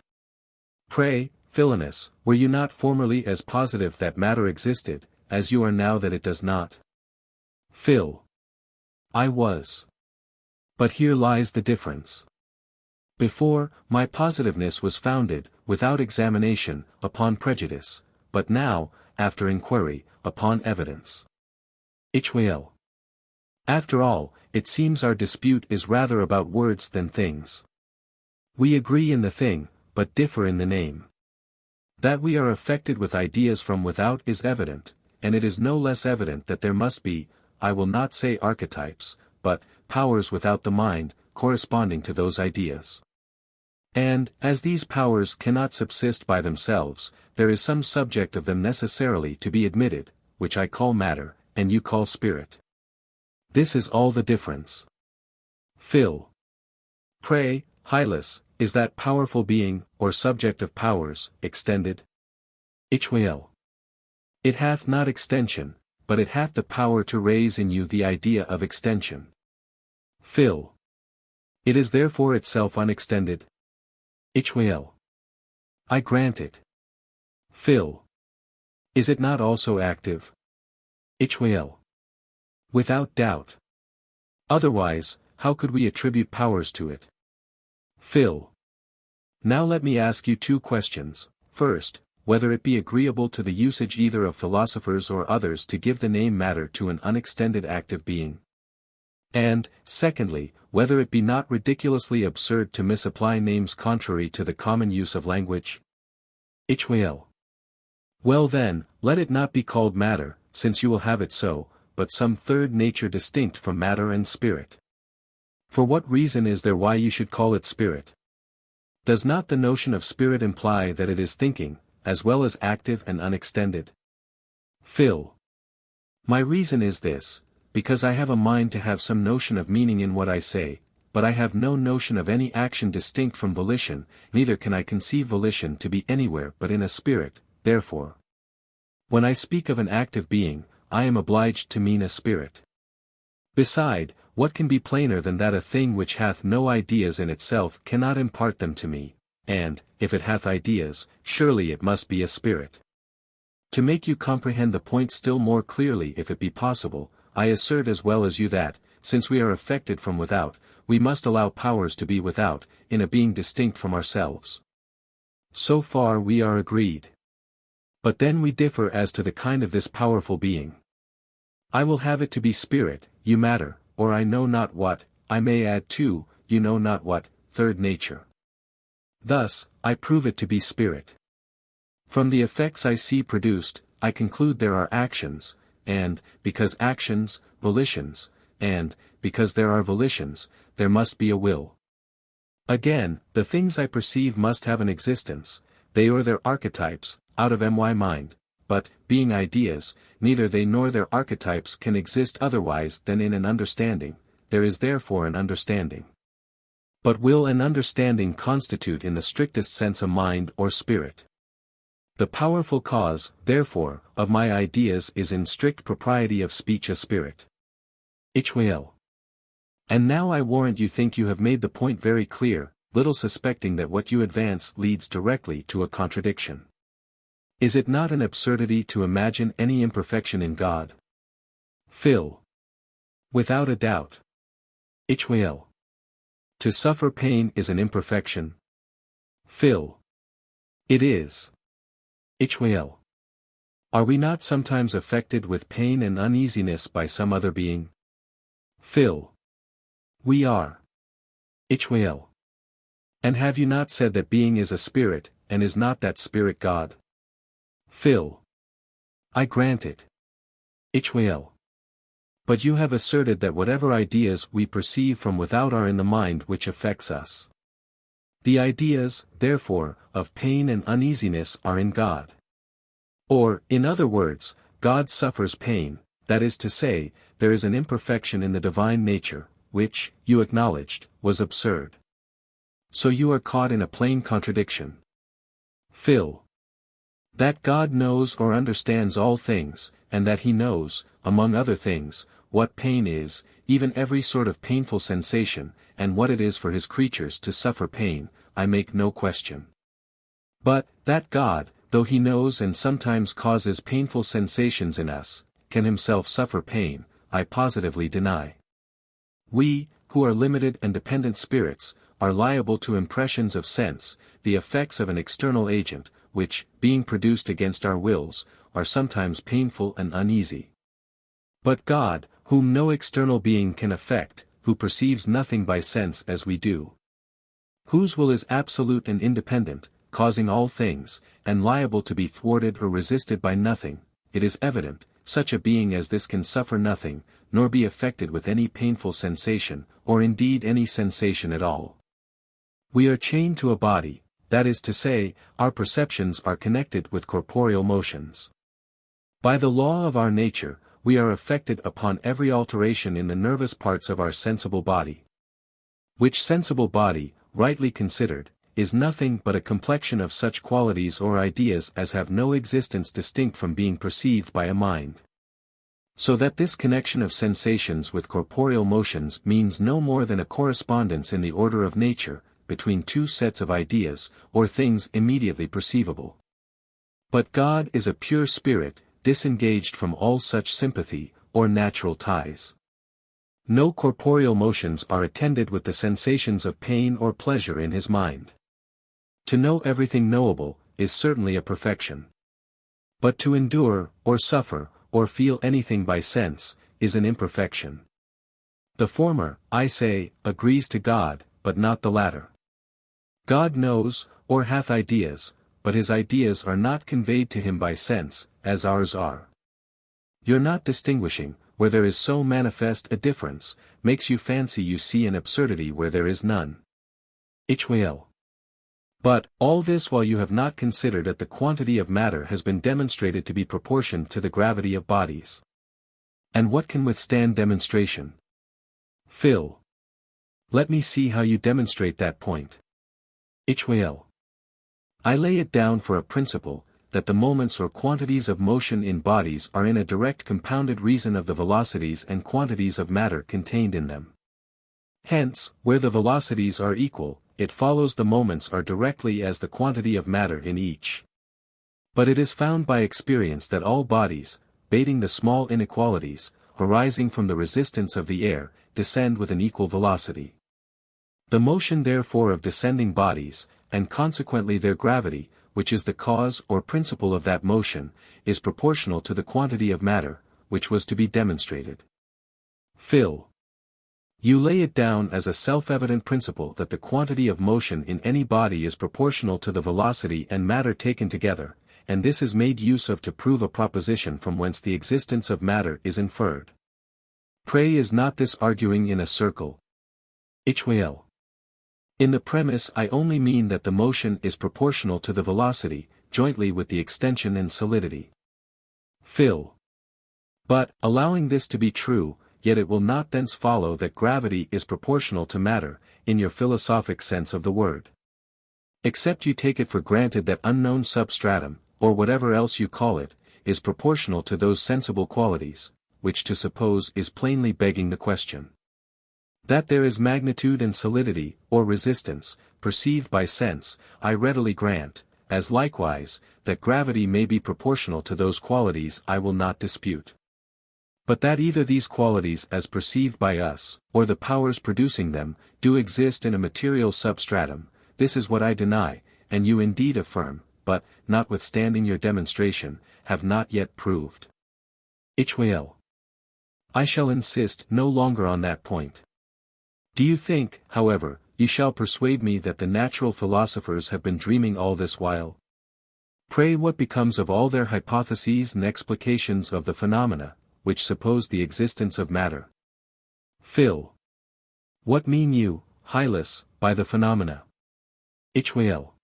Pray, Philonous, were you not formerly as positive that matter existed, as you are now that it does not? Phil. I was. But here lies the difference. Before, my positiveness was founded, without examination, upon prejudice, but now, after inquiry, upon evidence. Hylas. After all, it seems our dispute is rather about words than things. We agree in the thing, but differ in the name. That we are affected with ideas from without is evident, and it is no less evident that there must be, I will not say archetypes, but powers without the mind, corresponding to those ideas. And, as these powers cannot subsist by themselves, there is some subject of them necessarily to be admitted, which I call matter, and you call spirit. This is all the difference. Phil. Pray, Hylas, is that powerful being, or subject of powers, extended? Hylas. It hath not extension, but it hath the power to raise in you the idea of extension. Phil. It is therefore itself unextended? Hylas. I grant it. Phil. Is it not also active? Hylas. Without doubt. Otherwise, how could we attribute powers to it? Phil. Now let me ask you two questions. First, whether it be agreeable to the usage either of philosophers or others to give the name matter to an unextended active being. And, secondly, whether it be not ridiculously absurd to misapply names contrary to the common use of language? Hylas. Well then, let it not be called matter, since you will have it so, but some third nature distinct from matter and spirit. For what reason is there why you should call it spirit? Does not the notion of spirit imply that it is thinking, as well as active and unextended? Phil. My reason is this, because I have a mind to have some notion of meaning in what I say, but I have no notion of any action distinct from volition, neither can I conceive volition to be anywhere but in a spirit, therefore. When I speak of an active being, I am obliged to mean a spirit. Beside, What can be plainer than that a thing which hath no ideas in itself cannot impart them to me, and, if it hath ideas, surely it must be a spirit. To make you comprehend the point still more clearly if it be possible, I assert as well as you that, since we are affected from without, we must allow powers to be without, in a being distinct from ourselves. So far we are agreed. But then we differ as to the kind of this powerful being. I will have it to be spirit, you matter, or I know not what, I may add too, you know not what, third nature. Thus, I prove it to be spirit. From the effects I see produced, I conclude there are actions, and, because actions, volitions, and, because there are volitions, there must be a will. Again, the things I perceive must have an existence, they or their archetypes, out of my mind, but, being ideas, neither they nor their archetypes can exist otherwise than in an understanding, there is therefore an understanding. But will and understanding constitute in the strictest sense a mind or spirit. The powerful cause, therefore, of my ideas is in strict propriety of speech a spirit. Hylas. And now I warrant you think you have made the point very clear, little suspecting that what you advance leads directly to a contradiction. Is it not an absurdity to imagine any imperfection in God? Phil. Without a doubt. Hylas. To suffer pain is an imperfection? Phil. It is. Hylas. Are we not sometimes affected with pain and uneasiness by some other being? Phil. We are. Hylas. And have you not said that being is a spirit, and is not that spirit God? Phil. I grant it. Hylas. But you have asserted that whatever ideas we perceive from without are in the mind which affects us. The ideas, therefore, of pain and uneasiness are in God. Or, in other words, God suffers pain, that is to say, there is an imperfection in the divine nature, which, you acknowledged, was absurd. So you are caught in a plain contradiction. Phil. That God knows or understands all things, and that he knows, among other things, what pain is, even every sort of painful sensation, and what it is for his creatures to suffer pain, I make no question. But, that God, though he knows and sometimes causes painful sensations in us, can himself suffer pain, I positively deny. We, who are limited and dependent spirits, are liable to impressions of sense, the effects of an external agent, which, being produced against our wills, are sometimes painful and uneasy. But God, whom no external being can affect, who perceives nothing by sense as we do, whose will is absolute and independent, causing all things, and liable to be thwarted or resisted by nothing, it is evident, such a being as this can suffer nothing, nor be affected with any painful sensation, or indeed any sensation at all. We are chained to a body, that is to say, our perceptions are connected with corporeal motions. By the law of our nature, we are affected upon every alteration in the nervous parts of our sensible body. Which sensible body, rightly considered, is nothing but a complexion of such qualities or ideas as have no existence distinct from being perceived by a mind. So that this connection of sensations with corporeal motions means no more than a correspondence in the order of nature, between two sets of ideas, or things immediately perceivable. But God is a pure spirit, disengaged from all such sympathy, or natural ties. No corporeal motions are attended with the sensations of pain or pleasure in his mind. To know everything knowable, is certainly a perfection. But to endure, or suffer, or feel anything by sense, is an imperfection. The former, I say, agrees to God, but not the latter. God knows, or hath ideas, but his ideas are not conveyed to him by sense, as ours are. Your not distinguishing, where there is so manifest a difference, makes you fancy you see an absurdity where there is none. Hylas. But, all this while you have not considered that the quantity of matter has been demonstrated to be proportioned to the gravity of bodies. And what can withstand demonstration? Phil. Let me see how you demonstrate that point. Hylas. I lay it down for a principle, that the moments or quantities of motion in bodies are in a direct compounded reason of the velocities and quantities of matter contained in them. Hence, where the velocities are equal, it follows the moments are directly as the quantity of matter in each. But it is found by experience that all bodies, bating the small inequalities, arising from the resistance of the air, descend with an equal velocity. The motion therefore of descending bodies, and consequently their gravity, which is the cause or principle of that motion, is proportional to the quantity of matter, which was to be demonstrated. Phil. You lay it down as a self-evident principle that the quantity of motion in any body is proportional to the velocity and matter taken together, and this is made use of to prove a proposition from whence the existence of matter is inferred. Pray, is not this arguing in a circle? Well. In the premise I only mean that the motion is proportional to the velocity, jointly with the extension and solidity. Phil. But, allowing this to be true, yet it will not thence follow that gravity is proportional to matter, in your philosophic sense of the word. Except you take it for granted that unknown substratum, or whatever else you call it, is proportional to those sensible qualities, which to suppose is plainly begging the question. That there is magnitude and solidity, or resistance, perceived by sense, I readily grant, as likewise, that gravity may be proportional to those qualities I will not dispute. But that either these qualities as perceived by us, or the powers producing them, do exist in a material substratum, this is what I deny, and you indeed affirm, but, notwithstanding your demonstration, have not yet proved. Well. I shall insist no longer on that point. Do you think, however, you shall persuade me that the natural philosophers have been dreaming all this while? Pray, what becomes of all their hypotheses and explications of the phenomena, which suppose the existence of matter? Phil. What mean you, Hylas, by the phenomena? Well.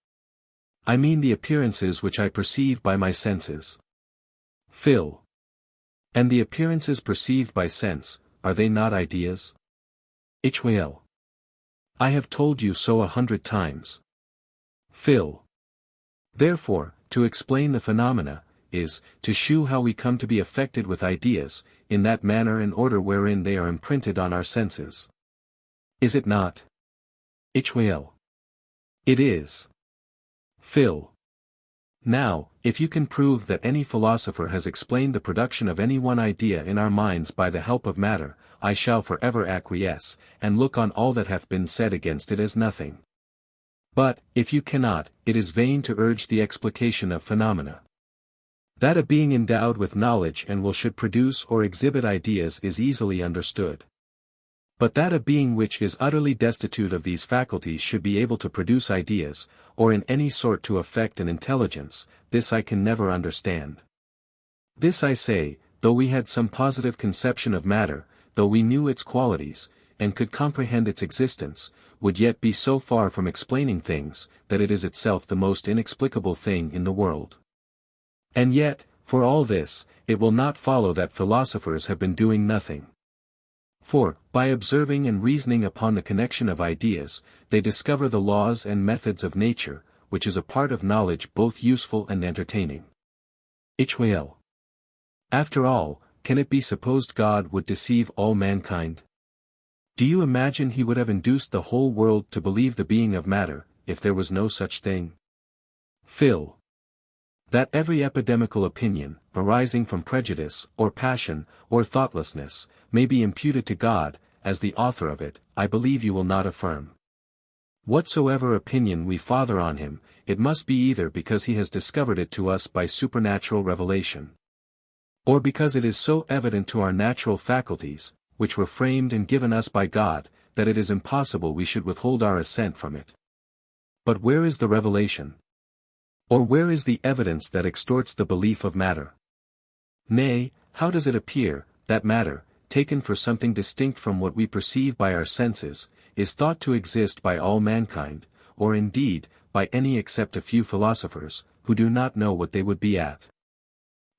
I mean the appearances which I perceive by my senses. Phil. And the appearances perceived by sense, are they not ideas? Well. I have told you so 100 times. Phil. Therefore, to explain the phenomena, is, to shew how we come to be affected with ideas, in that manner and order wherein they are imprinted on our senses. Is it not? Well. It is. Phil. Now, if you can prove that any philosopher has explained the production of any one idea in our minds by the help of matter, I shall forever acquiesce, and look on all that hath been said against it as nothing. But, if you cannot, it is vain to urge the explication of phenomena. That a being endowed with knowledge and will should produce or exhibit ideas is easily understood. But that a being which is utterly destitute of these faculties should be able to produce ideas, or in any sort to affect an intelligence, this I can never understand. This I say, though we had some positive conception of matter, though we knew its qualities, and could comprehend its existence, would yet be so far from explaining things, that it is itself the most inexplicable thing in the world. And yet, for all this, it will not follow that philosophers have been doing nothing. For, by observing and reasoning upon the connection of ideas, they discover the laws and methods of nature, which is a part of knowledge both useful and entertaining. Well. After all, can it be supposed God would deceive all mankind? Do you imagine he would have induced the whole world to believe the being of matter, if there was no such thing? Phil. That every epidemical opinion, arising from prejudice, or passion, or thoughtlessness, may be imputed to God, as the author of it, I believe you will not affirm. Whatsoever opinion we father on him, it must be either because he has discovered it to us by supernatural revelation, or because it is so evident to our natural faculties, which were framed and given us by God, that it is impossible we should withhold our assent from it. But where is the revelation? Or where is the evidence that extorts the belief of matter? Nay, how does it appear, that matter, taken for something distinct from what we perceive by our senses, is thought to exist by all mankind, or indeed, by any except a few philosophers, who do not know what they would be at?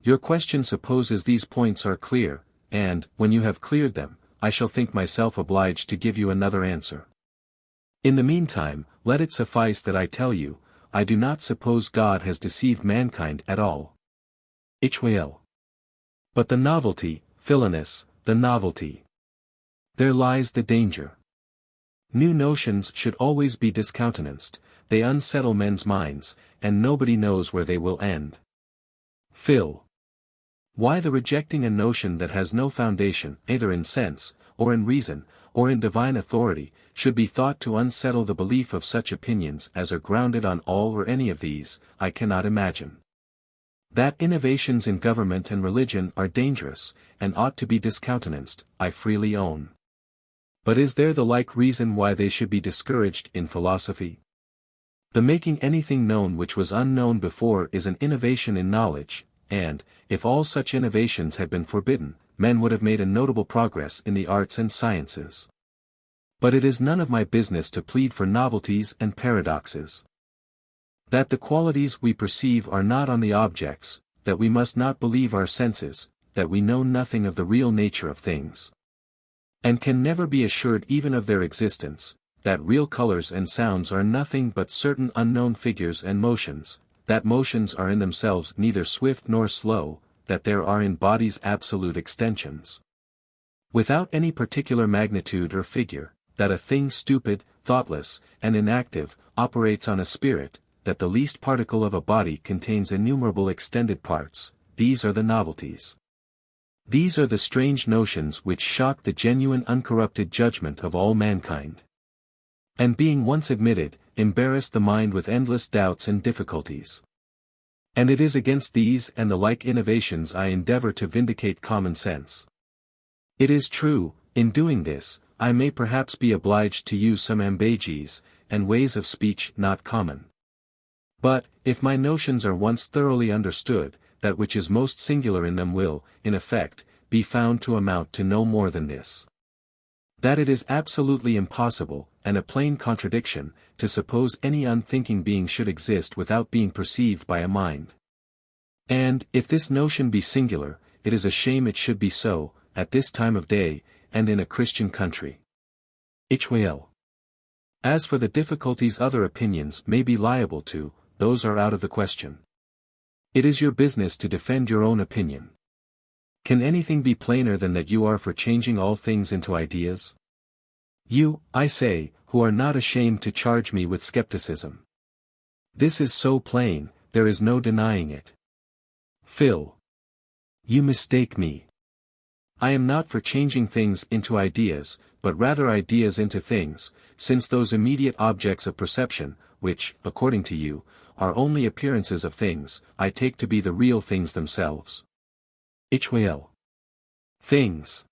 Your question supposes these points are clear, and, when you have cleared them, I shall think myself obliged to give you another answer. In the meantime, let it suffice that I tell you, I do not suppose God has deceived mankind at all. Hylas. But the novelty, Philonous, the novelty. There lies the danger. New notions should always be discountenanced, they unsettle men's minds, and nobody knows where they will end. Phil. Why the rejecting a notion that has no foundation, either in sense, or in reason, or in divine authority, should be thought to unsettle the belief of such opinions as are grounded on all or any of these, I cannot imagine. That innovations in government and religion are dangerous, and ought to be discountenanced, I freely own. But is there the like reason why they should be discouraged in philosophy? The making anything known which was unknown before is an innovation in knowledge, and, if all such innovations had been forbidden, men would have made a notable progress in the arts and sciences. But it is none of my business to plead for novelties and paradoxes. That the qualities we perceive are not on the objects, that we must not believe our senses, that we know nothing of the real nature of things, and can never be assured even of their existence, that real colors and sounds are nothing but certain unknown figures and motions, that motions are in themselves neither swift nor slow, that there are in bodies absolute extensions, without any particular magnitude or figure, that a thing stupid, thoughtless, and inactive, operates on a spirit, that the least particle of a body contains innumerable extended parts, these are the novelties. These are the strange notions which shock the genuine uncorrupted judgment of all mankind, and being once admitted, embarrass the mind with endless doubts and difficulties. And it is against these and the like innovations I endeavor to vindicate common sense. It is true, in doing this, I may perhaps be obliged to use some ambages, and ways of speech not common. But, if my notions are once thoroughly understood, that which is most singular in them will, in effect, be found to amount to no more than this: that it is absolutely impossible, and a plain contradiction, to suppose any unthinking being should exist without being perceived by a mind. And, if this notion be singular, it is a shame it should be so, at this time of day, and in a Christian country. Hylas. As for the difficulties other opinions may be liable to, those are out of the question. It is your business to defend your own opinion. Can anything be plainer than that you are for changing all things into ideas? You, I say, who are not ashamed to charge me with skepticism. This is so plain, there is no denying it. Phil. You mistake me. I am not for changing things into ideas, but rather ideas into things, since those immediate objects of perception, which, according to you, are only appearances of things, I take to be the real things themselves. Hylas. Things.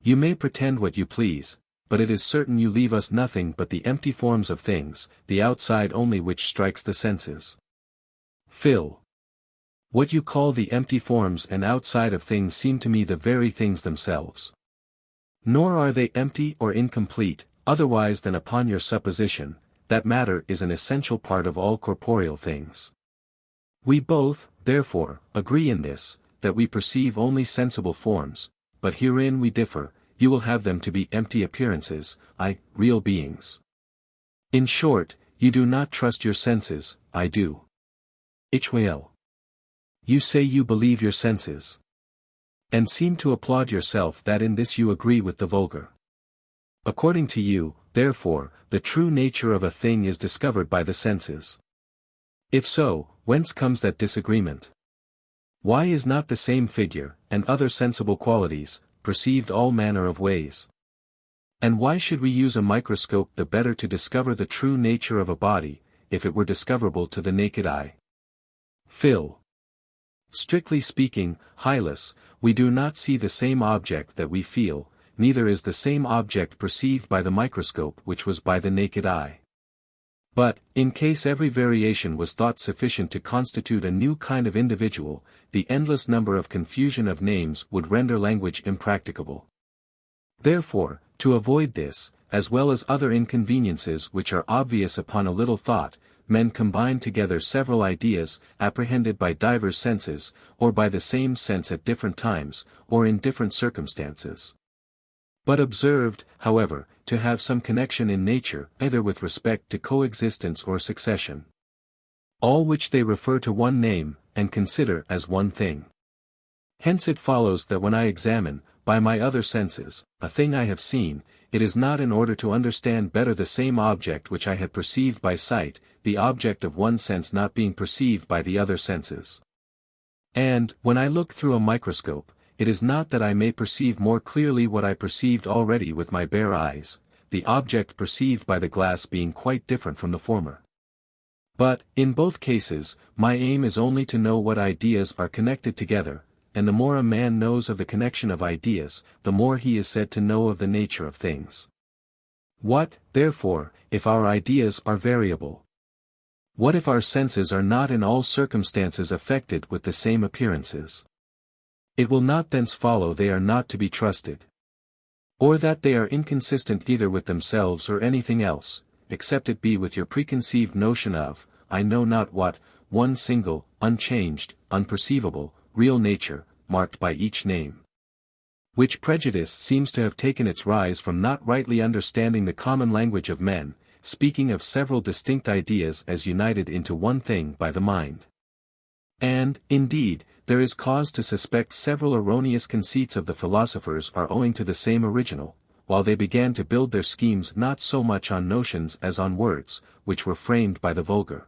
You may pretend what you please, but it is certain you leave us nothing but the empty forms of things, the outside only which strikes the senses. Phil. What you call the empty forms and outside of things seem to me the very things themselves. Nor are they empty or incomplete, otherwise than upon your supposition, that matter is an essential part of all corporeal things. We both, therefore, agree in this, that we perceive only sensible forms, but herein we differ, you will have them to be empty appearances, real beings. In short, you do not trust your senses, I do. Hylas. You say you believe your senses, and seem to applaud yourself that in this you agree with the vulgar. According to you, therefore, the true nature of a thing is discovered by the senses. If so, whence comes that disagreement? Why is not the same figure, and other sensible qualities, perceived all manner of ways? And why should we use a microscope the better to discover the true nature of a body, if it were discoverable to the naked eye? Phil. Strictly speaking, Hylas, we do not see the same object that we feel, neither is the same object perceived by the microscope which was by the naked eye. But, in case every variation was thought sufficient to constitute a new kind of individual, the endless number of confusion of names would render language impracticable. Therefore, to avoid this, as well as other inconveniences which are obvious upon a little thought, men combine together several ideas, apprehended by divers senses, or by the same sense at different times, or in different circumstances, but observed, however, to have some connection in nature, either with respect to coexistence or succession. all which they refer to one name, and consider as one thing. Hence it follows that when I examine, by my other senses, a thing I have seen, it is not in order to understand better the same object which I had perceived by sight, the object of one sense not being perceived by the other senses. And, when I look through a microscope, it is not that I may perceive more clearly what I perceived already with my bare eyes, the object perceived by the glass being quite different from the former. But, in both cases, my aim is only to know what ideas are connected together, and the more a man knows of the connection of ideas, the more he is said to know of the nature of things. What, therefore, if our ideas are variable? What if our senses are not in all circumstances affected with the same appearances? It will not thence follow they are not to be trusted. Or that they are inconsistent either with themselves or anything else, except it be with your preconceived notion of, I know not what, one single, unchanged, unperceivable, real nature, marked by each name. Which prejudice seems to have taken its rise from not rightly understanding the common language of men, speaking of several distinct ideas as united into one thing by the mind. And, indeed, there is cause to suspect several erroneous conceits of the philosophers are owing to the same original, while they began to build their schemes not so much on notions as on words, which were framed by the vulgar,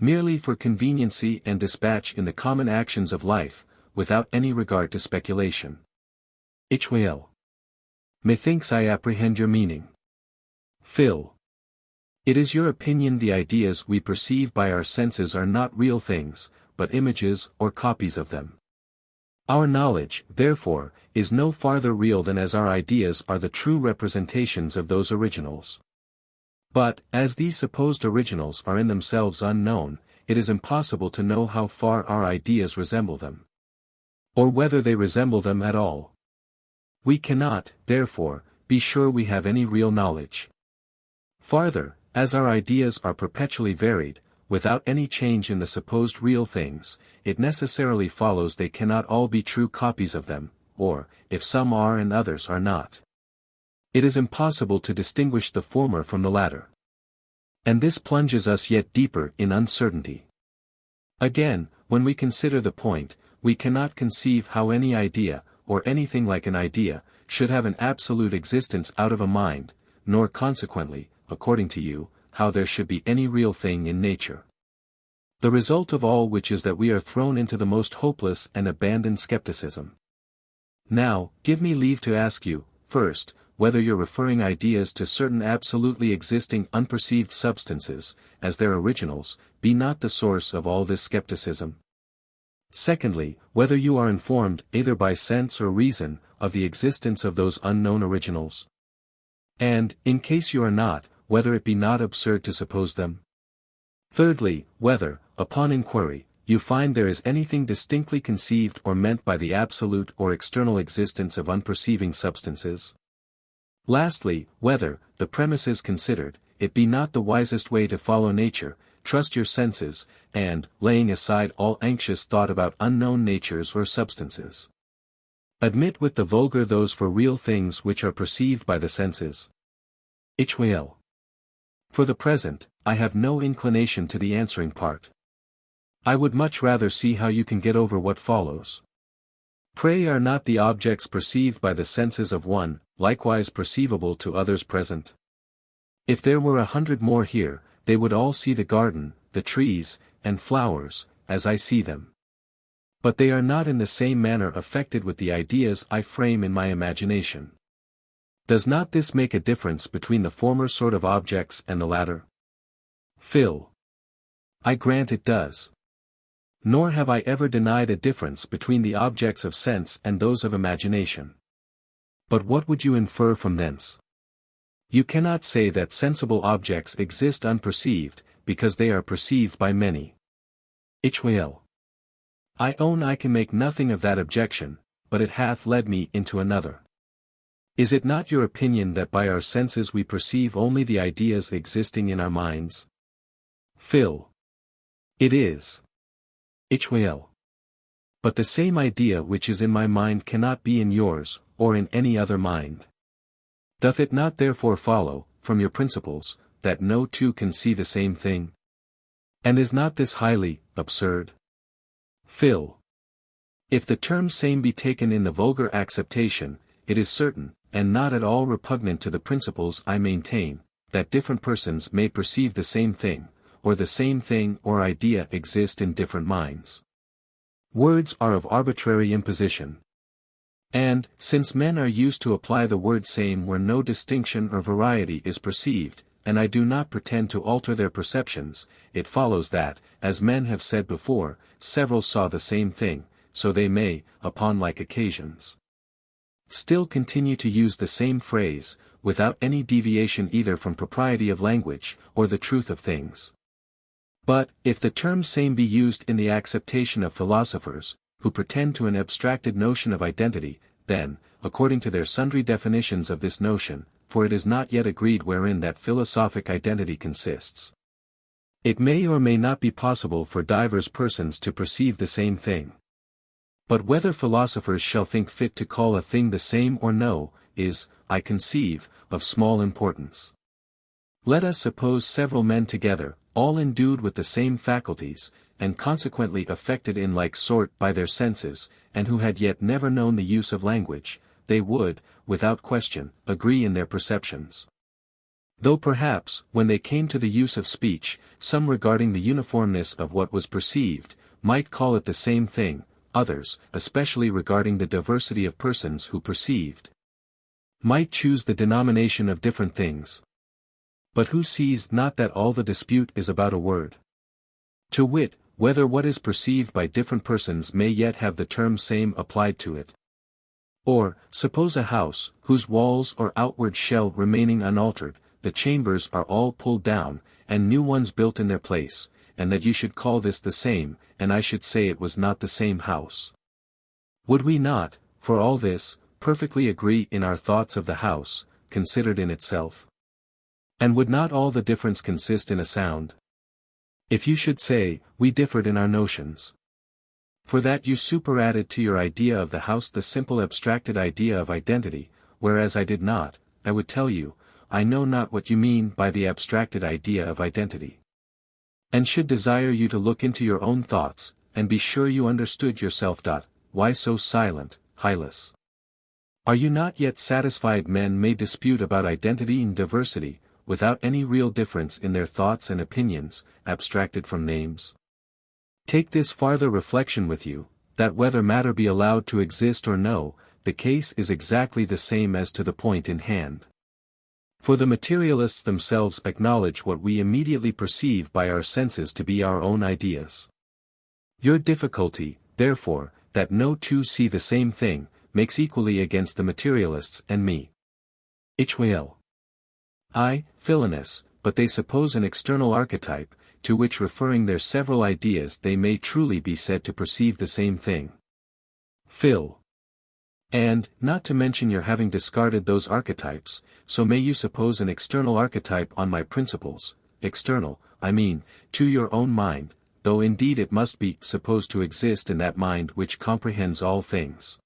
merely for conveniency and dispatch in the common actions of life, without any regard to speculation. Well. Methinks I apprehend your meaning. Phil. It is your opinion the ideas we perceive by our senses are not real things, but images or copies of them. Our knowledge, therefore, is no farther real than as our ideas are the true representations of those originals. But, as these supposed originals are in themselves unknown, it is impossible to know how far our ideas resemble them, or whether they resemble them at all. We cannot, therefore, be sure we have any real knowledge. Farther, as our ideas are perpetually varied, without any change in the supposed real things, it necessarily follows they cannot all be true copies of them, or, if some are and others are not, it is impossible to distinguish the former from the latter. And this plunges us yet deeper in uncertainty. Again, when we consider the point, we cannot conceive how any idea, or anything like an idea, should have an absolute existence out of a mind, nor consequently, according to you, how there should be any real thing in nature. The result of all which is that we are thrown into the most hopeless and abandoned skepticism. Now, give me leave to ask you, first, whether your referring ideas to certain absolutely existing unperceived substances, as their originals, be not the source of all this skepticism. Secondly, whether you are informed, either by sense or reason, of the existence of those unknown originals. And, in case you are not, whether it be not absurd to suppose them. Thirdly, whether, upon inquiry, you find there is anything distinctly conceived or meant by the absolute or external existence of unperceiving substances. Lastly, whether, the premises considered, it be not the wisest way to follow nature, trust your senses, and, laying aside all anxious thought about unknown natures or substances, admit with the vulgar those for real things which are perceived by the senses. Well. For the present, I have no inclination to the answering part. I would much rather see how you can get over what follows. Pray, are not the objects perceived by the senses of one, likewise perceivable to others present? If there were 100 more here, they would all see the garden, the trees, and flowers, as I see them. But they are not in the same manner affected with the ideas I frame in my imagination. Does not this make a difference between the former sort of objects and the latter? Phil. I grant it does. Nor have I ever denied a difference between the objects of sense and those of imagination. But what would you infer from thence? You cannot say that sensible objects exist unperceived, because they are perceived by many. Well. I own I can make nothing of that objection, but it hath led me into another. Is it not your opinion that by our senses we perceive only the ideas existing in our minds? Phil. It is. Well. But the same idea which is in my mind cannot be in yours, or in any other mind. Doth it not therefore follow, from your principles, that no two can see the same thing? And is not this highly absurd? Phil. If the term same be taken in the vulgar acceptation, it is certain, and not at all repugnant to the principles I maintain, that different persons may perceive the same thing, or the same thing or idea exist in different minds. Words are of arbitrary imposition. And, since men are used to apply the word same where no distinction or variety is perceived, and I do not pretend to alter their perceptions, it follows that, as men have said before, several saw the same thing, so they may, upon like occasions, still continue to use the same phrase, without any deviation either from propriety of language, or the truth of things. But, if the term same be used in the acceptation of philosophers, who pretend to an abstracted notion of identity, then, according to their sundry definitions of this notion, for it is not yet agreed wherein that philosophic identity consists, it may or may not be possible for divers persons to perceive the same thing. But whether philosophers shall think fit to call a thing the same or no, is, I conceive, of small importance. Let us suppose several men together, all endued with the same faculties, and consequently affected in like sort by their senses, and who had yet never known the use of language, they would, without question, agree in their perceptions. Though perhaps, when they came to the use of speech, some regarding the uniformness of what was perceived, might call it the same thing, others, especially regarding the diversity of persons who perceived, might choose the denomination of different things. But who sees not that all the dispute is about a word? To wit, whether what is perceived by different persons may yet have the term same applied to it. Or, suppose a house, whose walls or outward shell remaining unaltered, the chambers are all pulled down, and new ones built in their place, and that you should call this the same, and I should say it was not the same house. Would we not, for all this, perfectly agree in our thoughts of the house, considered in itself? And would not all the difference consist in a sound? If you should say, we differed in our notions. For that you superadded to your idea of the house the simple abstracted idea of identity, whereas I did not, I would tell you, I know not what you mean by the abstracted idea of identity. And should desire you to look into your own thoughts, and be sure you understood yourself. Why so silent, Hylas? Are you not yet satisfied men may dispute about identity and diversity, without any real difference in their thoughts and opinions, abstracted from names? Take this farther reflection with you, that whether matter be allowed to exist or no, the case is exactly the same as to the point in hand. For the materialists themselves acknowledge what we immediately perceive by our senses to be our own ideas. Your difficulty, therefore, that no two see the same thing, makes equally against the materialists and me. Hylas. Philonous, but they suppose an external archetype, to which referring their several ideas they may truly be said to perceive the same thing. Phil. And, not to mention your having discarded those archetypes, so may you suppose an external archetype on my principles, external, I mean, to your own mind, though indeed it must be supposed to exist in that mind which comprehends all things.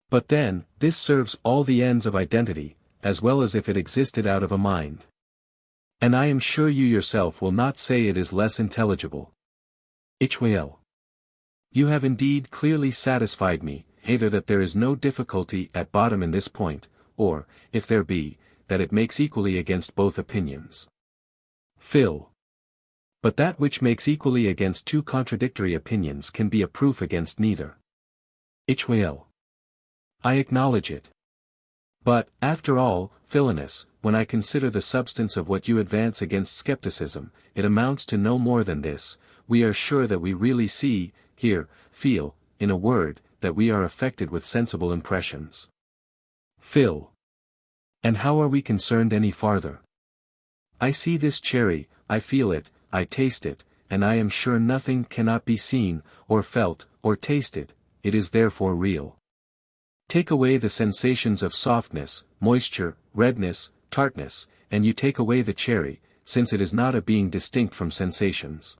But then, this serves all the ends of identity, as well as if it existed out of a mind. And I am sure you yourself will not say it is less intelligible. Hylas. You have indeed clearly satisfied me, either that there is no difficulty at bottom in this point, or, if there be, that it makes equally against both opinions. Phil. But that which makes equally against two contradictory opinions can be a proof against neither. Hylas. I acknowledge it. But, after all, Philonous, when I consider the substance of what you advance against skepticism, it amounts to no more than this: we are sure that we really see, hear, feel, in a word, that we are affected with sensible impressions. Phil. And how are we concerned any farther? I see this cherry, I feel it, I taste it, and I am sure nothing cannot be seen, or felt, or tasted, it is therefore real. Take away the sensations of softness, moisture, redness, tartness, and you take away the cherry, since it is not a being distinct from sensations.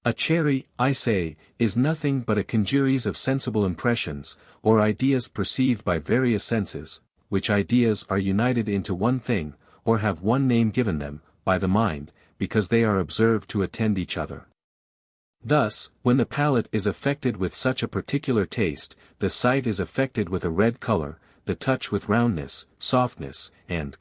A cherry, I say, is nothing but a congeries of sensible impressions, or ideas perceived by various senses, which ideas are united into one thing, or have one name given them, by the mind, because they are observed to attend each other. Thus, when the palate is affected with such a particular taste, the sight is affected with a red color, the touch with roundness, softness, and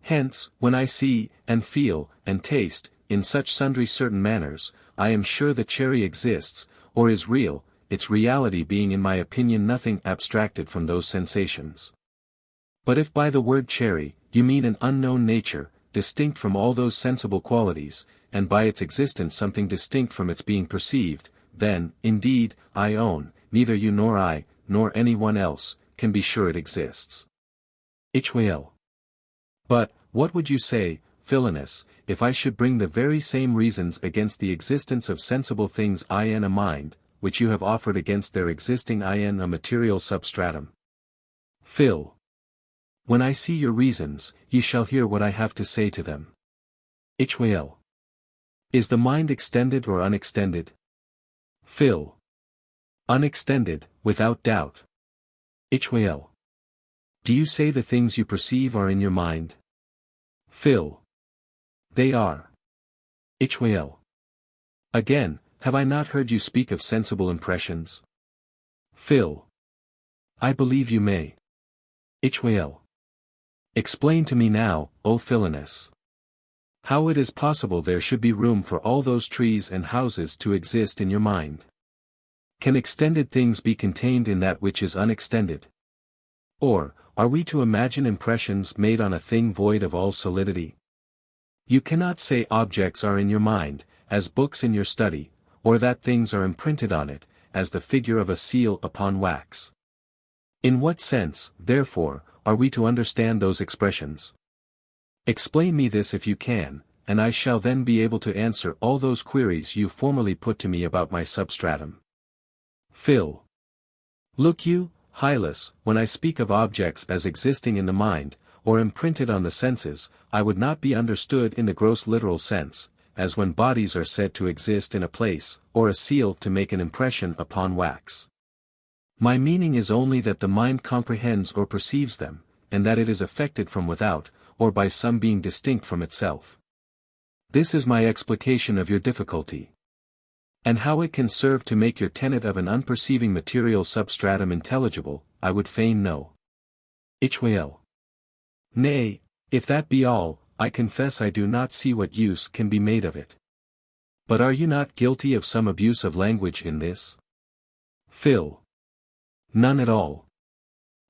hence, when I see, and feel, and taste, in such sundry certain manners, I am sure the cherry exists, or is real, its reality being in my opinion nothing abstracted from those sensations. But if by the word cherry, you mean an unknown nature, distinct from all those sensible qualities, and by its existence something distinct from its being perceived, then, indeed, I own, neither you nor I, nor any one else, can be sure it exists. Hylas. But, what would you say, Philonous, if I should bring the very same reasons against the existence of sensible things in a mind, which you have offered against their existing in a material substratum? Phil. When I see your reasons, ye shall hear what I have to say to them. Hylas. Is the mind extended or unextended? Phil. Unextended, without doubt. Hylas. Do you say the things you perceive are in your mind? Phil. They are. Hylas. Again, have I not heard you speak of sensible impressions? Phil. I believe you may. Hylas. Explain to me now, O Philonous, how it is possible there should be room for all those trees and houses to exist in your mind. Can extended things be contained in that which is unextended? Or, are we to imagine impressions made on a thing void of all solidity? You cannot say objects are in your mind, as books in your study, or that things are imprinted on it, as the figure of a seal upon wax. In what sense, therefore, are we to understand those expressions? Explain me this if you can, and I shall then be able to answer all those queries you formerly put to me about my substratum. Phil. Look you, Hylas, when I speak of objects as existing in the mind, or imprinted on the senses, I would not be understood in the gross literal sense, as when bodies are said to exist in a place, or a seal to make an impression upon wax. My meaning is only that the mind comprehends or perceives them, and that it is affected from without, or by some being distinct from itself. This is my explication of your difficulty. And how it can serve to make your tenet of an unperceiving material substratum intelligible, I would fain know. Hylas. Nay, if that be all, I confess I do not see what use can be made of it. But are you not guilty of some abuse of language in this? Phil. None at all.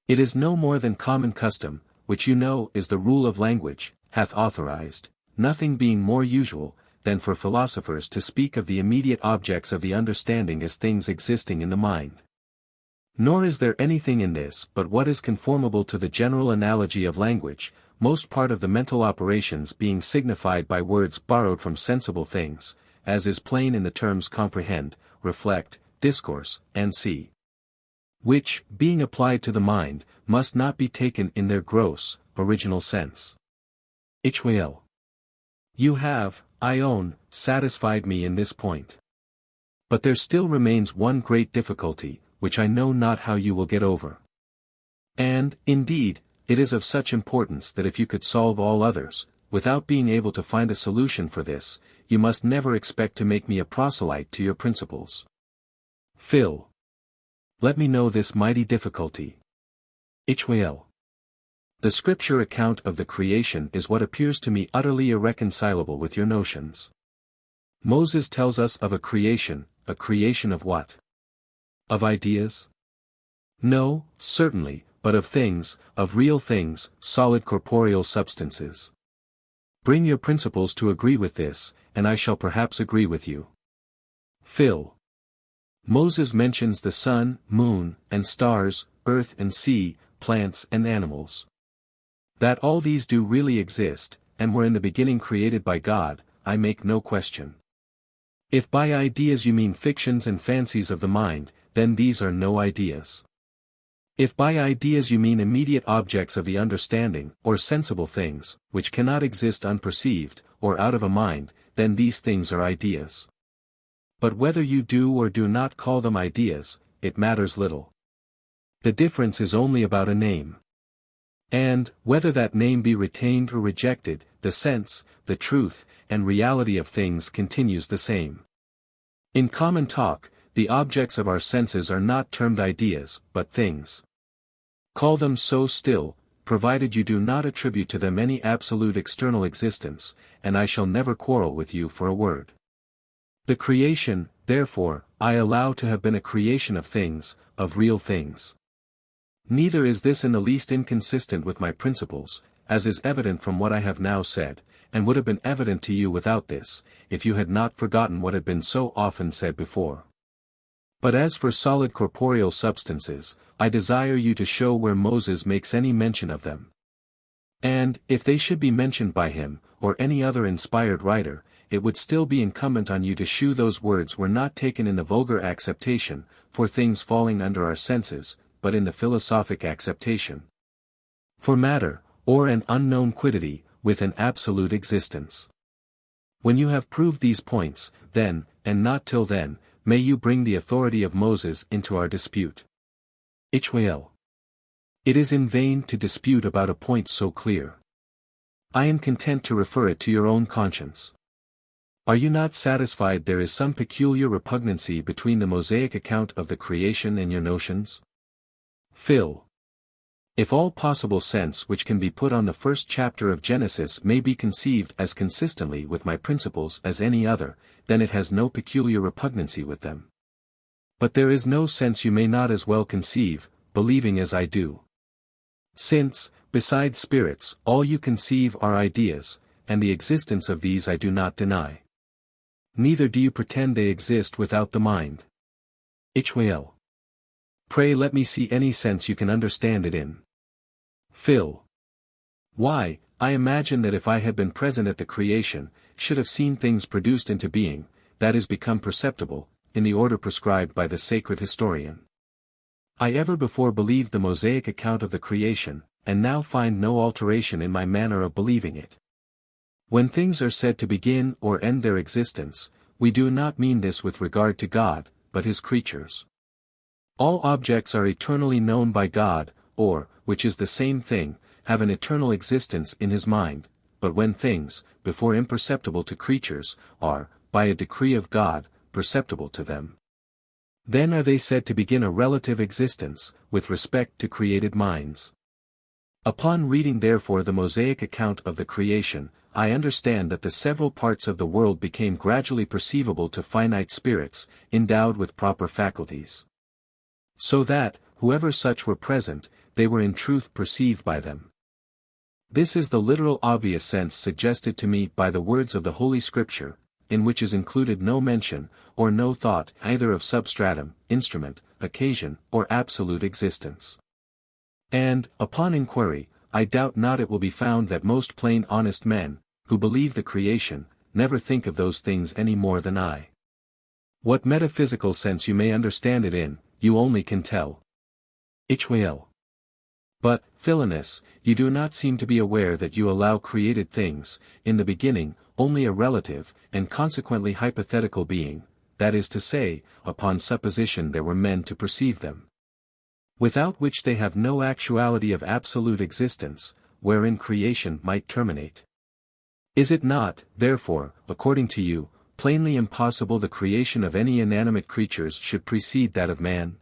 It is no more than common custom, which you know is the rule of language, hath authorized, nothing being more usual, than for philosophers to speak of the immediate objects of the understanding as things existing in the mind. Nor is there anything in this but what is conformable to the general analogy of language, most part of the mental operations being signified by words borrowed from sensible things, as is plain in the terms comprehend, reflect, discourse, and see, which, being applied to the mind, must not be taken in their gross, original sense. Hylas. You have, I own, satisfied me in this point. But there still remains one great difficulty, which I know not how you will get over. And, indeed, it is of such importance that if you could solve all others, without being able to find a solution for this, you must never expect to make me a proselyte to your principles. Phil. Let me know this mighty difficulty. Hylas. The scripture account of the creation is what appears to me utterly irreconcilable with your notions. Moses tells us of a creation of what? Of ideas? No, certainly, but of things, of real things, solid corporeal substances. Bring your principles to agree with this, and I shall perhaps agree with you. Phil. Moses mentions the sun, moon, and stars, earth and sea, plants and animals. That all these do really exist, and were in the beginning created by God, I make no question. If by ideas you mean fictions and fancies of the mind, then these are no ideas. If by ideas you mean immediate objects of the understanding, or sensible things, which cannot exist unperceived, or out of a mind, then these things are ideas. But whether you do or do not call them ideas, it matters little. The difference is only about a name. And, whether that name be retained or rejected, the sense, the truth, and reality of things continues the same. In common talk, the objects of our senses are not termed ideas, but things. Call them so still, provided you do not attribute to them any absolute external existence, and I shall never quarrel with you for a word. The creation, therefore, I allow to have been a creation of things, of real things. Neither is this in the least inconsistent with my principles, as is evident from what I have now said, and would have been evident to you without this, if you had not forgotten what had been so often said before. But as for solid corporeal substances, I desire you to show where Moses makes any mention of them. And, if they should be mentioned by him, or any other inspired writer, it would still be incumbent on you to shew those words were not taken in the vulgar acceptation, for things falling under our senses, but in the philosophic acceptation. For matter, or an unknown quiddity, with an absolute existence. When you have proved these points, then, and not till then, may you bring the authority of Moses into our dispute. Hylas. It is in vain to dispute about a point so clear. I am content to refer it to your own conscience. Are you not satisfied there is some peculiar repugnancy between the Mosaic account of the creation and your notions? Phil. If all possible sense which can be put on the first chapter of Genesis may be conceived as consistently with my principles as any other, then it has no peculiar repugnancy with them. But there is no sense you may not as well conceive, believing as I do. Since, besides spirits, all you conceive are ideas, and the existence of these I do not deny. Neither do you pretend they exist without the mind. Hylas. Pray let me see any sense you can understand it in. Phil. Why, I imagine that if I had been present at the creation, should have seen things produced into being, that is become perceptible, in the order prescribed by the sacred historian. I ever before believed the Mosaic account of the creation, and now find no alteration in my manner of believing it. When things are said to begin or end their existence, we do not mean this with regard to God, but his creatures. All objects are eternally known by God, or, which is the same thing, have an eternal existence in his mind, but when things, before imperceptible to creatures, are, by a decree of God, perceptible to them, then are they said to begin a relative existence, with respect to created minds. Upon reading therefore the Mosaic account of the creation, I understand that the several parts of the world became gradually perceivable to finite spirits, endowed with proper faculties. So that, whoever such were present, they were in truth perceived by them. This is the literal obvious sense suggested to me by the words of the Holy Scripture, in which is included no mention, or no thought either of substratum, instrument, occasion, or absolute existence. And, upon inquiry, I doubt not it will be found that most plain honest men, who believe the creation, never think of those things any more than I. What metaphysical sense you may understand it in, you only can tell. Hylas. But, Philonous, you do not seem to be aware that you allow created things, in the beginning, only a relative, and consequently hypothetical being, that is to say, upon supposition there were men to perceive them. Without which they have no actuality of absolute existence, wherein creation might terminate. Is it not, therefore, according to you, plainly impossible the creation of any inanimate creatures should precede that of man?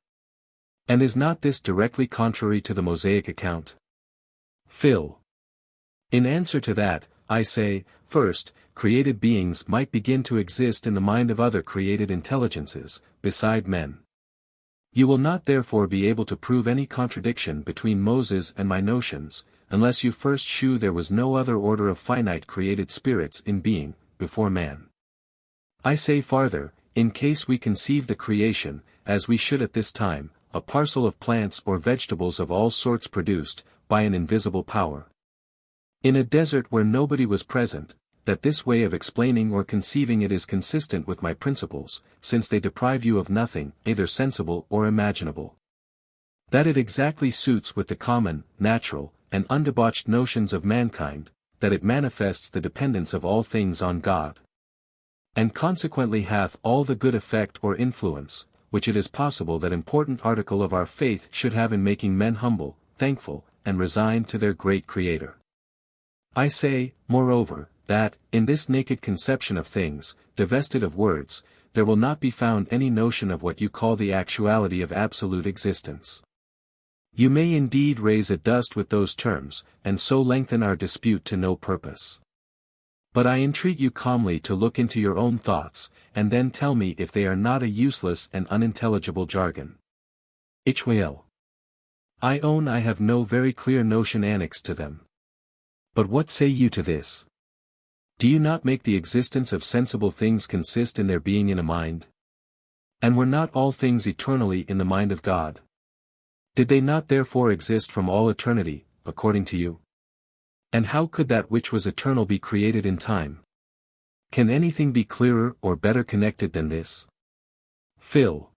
And is not this directly contrary to the Mosaic account? Phil. In answer to that, I say, first, created beings might begin to exist in the mind of other created intelligences, beside men. You will not therefore be able to prove any contradiction between Moses and my notions, unless you first shew there was no other order of finite created spirits in being, before man. I say farther, in case we conceive the creation, as we should at this time, a parcel of plants or vegetables of all sorts produced, by an invisible power. In a desert where nobody was present, that this way of explaining or conceiving it is consistent with my principles, since they deprive you of nothing, either sensible or imaginable. That it exactly suits with the common, natural, and undebauched notions of mankind, that it manifests the dependence of all things on God. And consequently hath all the good effect or influence, which it is possible that important article of our faith should have in making men humble, thankful, and resigned to their great Creator. I say, moreover, that, in this naked conception of things, divested of words, there will not be found any notion of what you call the actuality of absolute existence. You may indeed raise a dust with those terms, and so lengthen our dispute to no purpose. But I entreat you calmly to look into your own thoughts, and then tell me if they are not a useless and unintelligible jargon. Hylas. I own I have no very clear notion annexed to them. But what say you to this? Do you not make the existence of sensible things consist in their being in a mind? And were not all things eternally in the mind of God? Did they not therefore exist from all eternity, according to you? And how could that which was eternal be created in time? Can anything be clearer or better connected than this? Phil.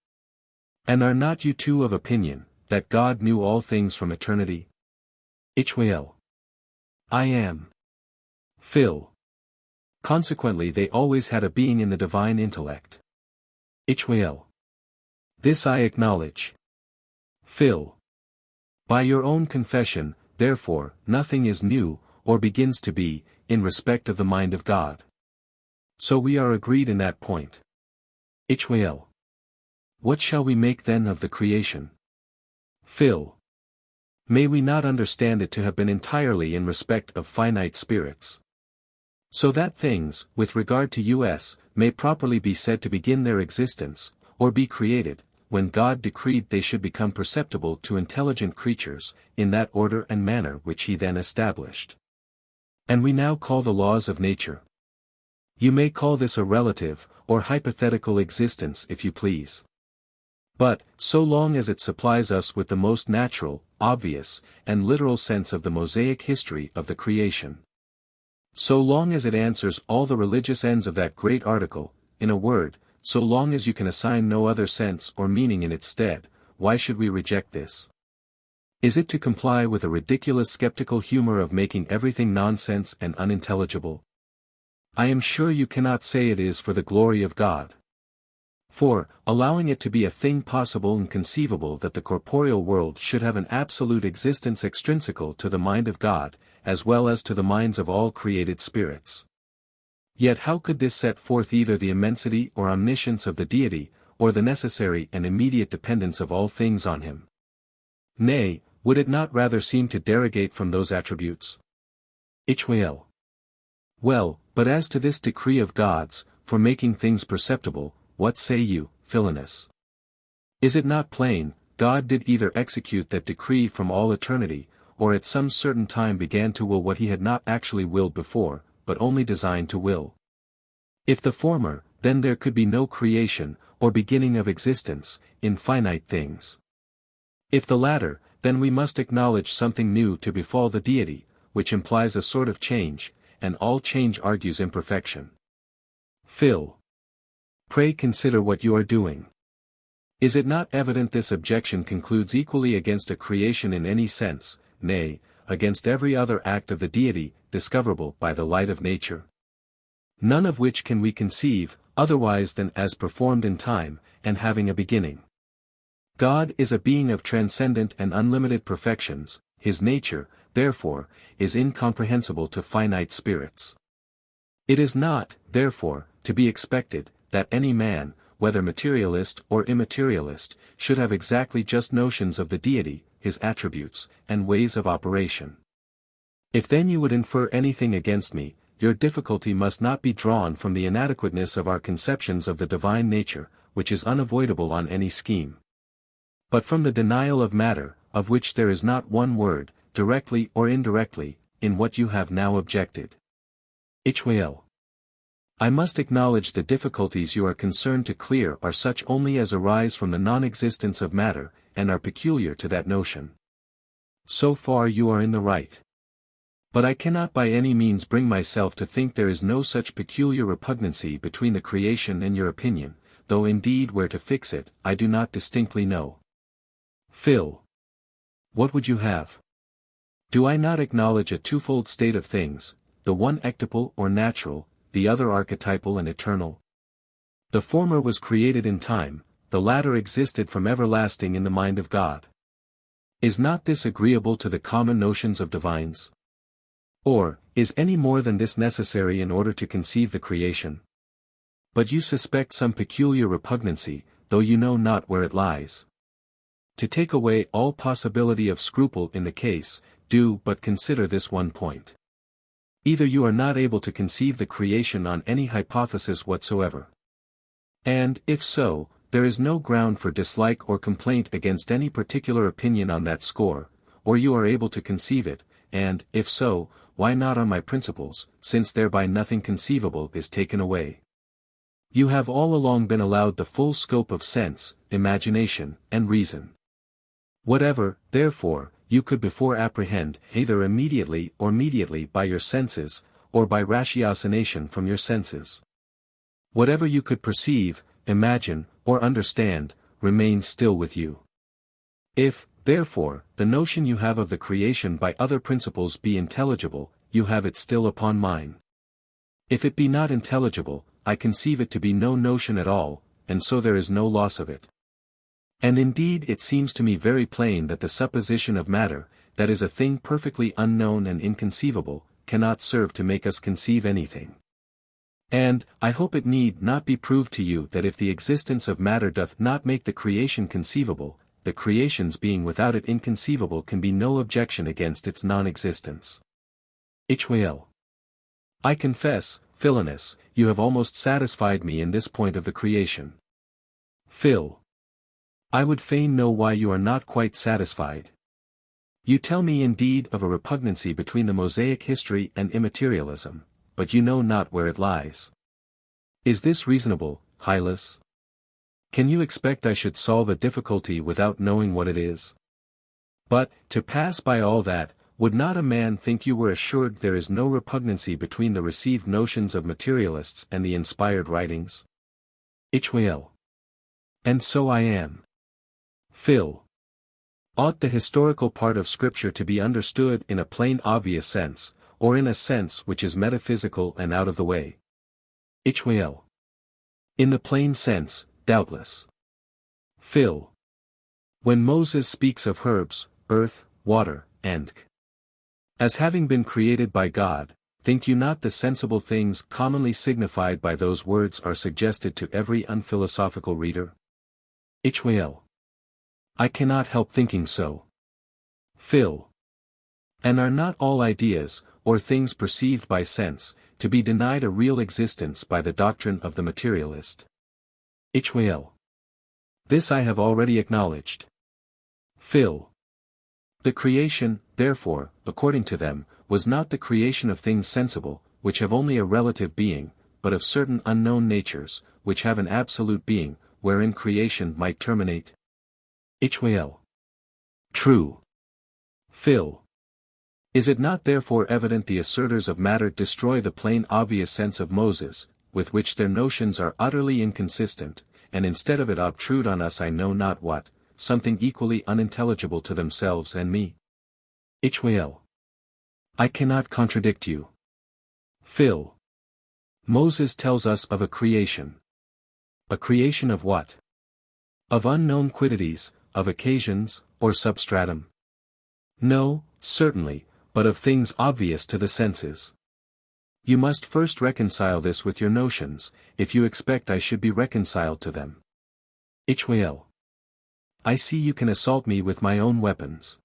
And are not you too of opinion, that God knew all things from eternity? Hylas. I am. Phil. Consequently they always had a being in the divine intellect. Hylas. This I acknowledge. Phil. By your own confession, therefore, nothing is new, or begins to be, in respect of the mind of God. So we are agreed in that point. Hylas. What shall we make then of the creation? Phil. May we not understand it to have been entirely in respect of finite spirits? So that things, with regard to us, may properly be said to begin their existence, or be created, when God decreed they should become perceptible to intelligent creatures, in that order and manner which he then established. And we now call the laws of nature. You may call this a relative, or hypothetical existence if you please. But, so long as it supplies us with the most natural, obvious, and literal sense of the mosaic history of the creation. So long as it answers all the religious ends of that great article, in a word, so long as you can assign no other sense or meaning in its stead, why should we reject this? Is it to comply with a ridiculous skeptical humor of making everything nonsense and unintelligible? I am sure you cannot say it is for the glory of God. For, allowing it to be a thing possible and conceivable that the corporeal world should have an absolute existence extrinsical to the mind of God, as well as to the minds of all created spirits. Yet how could this set forth either the immensity or omniscience of the deity, or the necessary and immediate dependence of all things on him? Nay, would it not rather seem to derogate from those attributes? Hylas. Well, but as to this decree of God's, for making things perceptible, what say you, Philonous? Is it not plain, God did either execute that decree from all eternity, or at some certain time began to will what he had not actually willed before, but only designed to will? If the former, then there could be no creation, or beginning of existence, in finite things. If the latter, then we must acknowledge something new to befall the deity, which implies a sort of change, and all change argues imperfection. Phil. Pray consider what you are doing. Is it not evident this objection concludes equally against a creation in any sense, nay, against every other act of the deity, discoverable by the light of nature? None of which can we conceive, otherwise than as performed in time, and having a beginning. God is a being of transcendent and unlimited perfections, his nature, therefore, is incomprehensible to finite spirits. It is not, therefore, to be expected, that any man, whether materialist or immaterialist, should have exactly just notions of the deity, his attributes, and ways of operation. If then you would infer anything against me, your difficulty must not be drawn from the inadequateness of our conceptions of the divine nature, which is unavoidable on any scheme, but from the denial of matter, of which there is not one word, directly or indirectly, in what you have now objected. Hylas. I must acknowledge the difficulties you are concerned to clear are such only as arise from the non-existence of matter, and are peculiar to that notion. So far you are in the right. But I cannot by any means bring myself to think there is no such peculiar repugnancy between the creation and your opinion, though indeed where to fix it, I do not distinctly know. Phil. What would you have? Do I not acknowledge a twofold state of things, the one ectopal or natural, the other archetypal and eternal? The former was created in time, the latter existed from everlasting in the mind of God. Is not this agreeable to the common notions of divines? Or, Is any more than this necessary in order to conceive the creation? But you suspect some peculiar repugnancy, though you know not where it lies. To take away all possibility of scruple in the case, do but consider this one point. Either you are not able to conceive the creation on any hypothesis whatsoever. And, if so, there is no ground for dislike or complaint against any particular opinion on that score, or you are able to conceive it, and, if so, why not on my principles, since thereby nothing conceivable is taken away. You have all along been allowed the full scope of sense, imagination, and reason. Whatever, therefore, you could before apprehend, either immediately or mediately by your senses, or by ratiocination from your senses. Whatever you could perceive, imagine, or understand, remains still with you. If, therefore, the notion you have of the creation by other principles be intelligible, you have it still upon mine. If it be not intelligible, I conceive it to be no notion at all, and so there is no loss of it. And indeed it seems to me very plain that the supposition of matter, that is a thing perfectly unknown and inconceivable, cannot serve to make us conceive anything. And, I hope it need not be proved to you that if the existence of matter doth not make the creation conceivable, the creation's being without it inconceivable can be no objection against its non-existence. Hylas. I confess, Philonous, you have almost satisfied me in this point of the creation. Phil. I would fain know why you are not quite satisfied. You tell me indeed of a repugnancy between the Mosaic history and immaterialism, but you know not where it lies. Is this reasonable, Hylas? Can you expect I should solve a difficulty without knowing what it is? But, to pass by all that, would not a man think you were assured there is no repugnancy between the received notions of materialists and the inspired writings? Hylas. And so I am. Phil. Ought the historical part of Scripture to be understood in a plain obvious sense, or in a sense which is metaphysical and out of the way? Hylas. In the plain sense, doubtless. Phil. When Moses speaks of herbs, earth, water, and as having been created by God, think you not the sensible things commonly signified by those words are suggested to every unphilosophical reader? Hylas. I cannot help thinking so. Phil. And are not all ideas, or things perceived by sense, to be denied a real existence by the doctrine of the materialist? Hylas. This I have already acknowledged. Phil. The creation, therefore, according to them, was not the creation of things sensible, which have only a relative being, but of certain unknown natures, which have an absolute being, wherein creation might terminate. Hylas. True. Phil. Is it not therefore evident the assertors of matter destroy the plain obvious sense of Moses, with which their notions are utterly inconsistent, and instead of it obtrude on us I know not what, something equally unintelligible to themselves and me? Hylas. I cannot contradict you. Phil. Moses tells us of a creation. A creation of what? Of unknown quiddities, of occasions, or substratum? No, certainly, but of things obvious to the senses. You must first reconcile this with your notions, if you expect I should be reconciled to them. Hylas. I see you can assault me with my own weapons.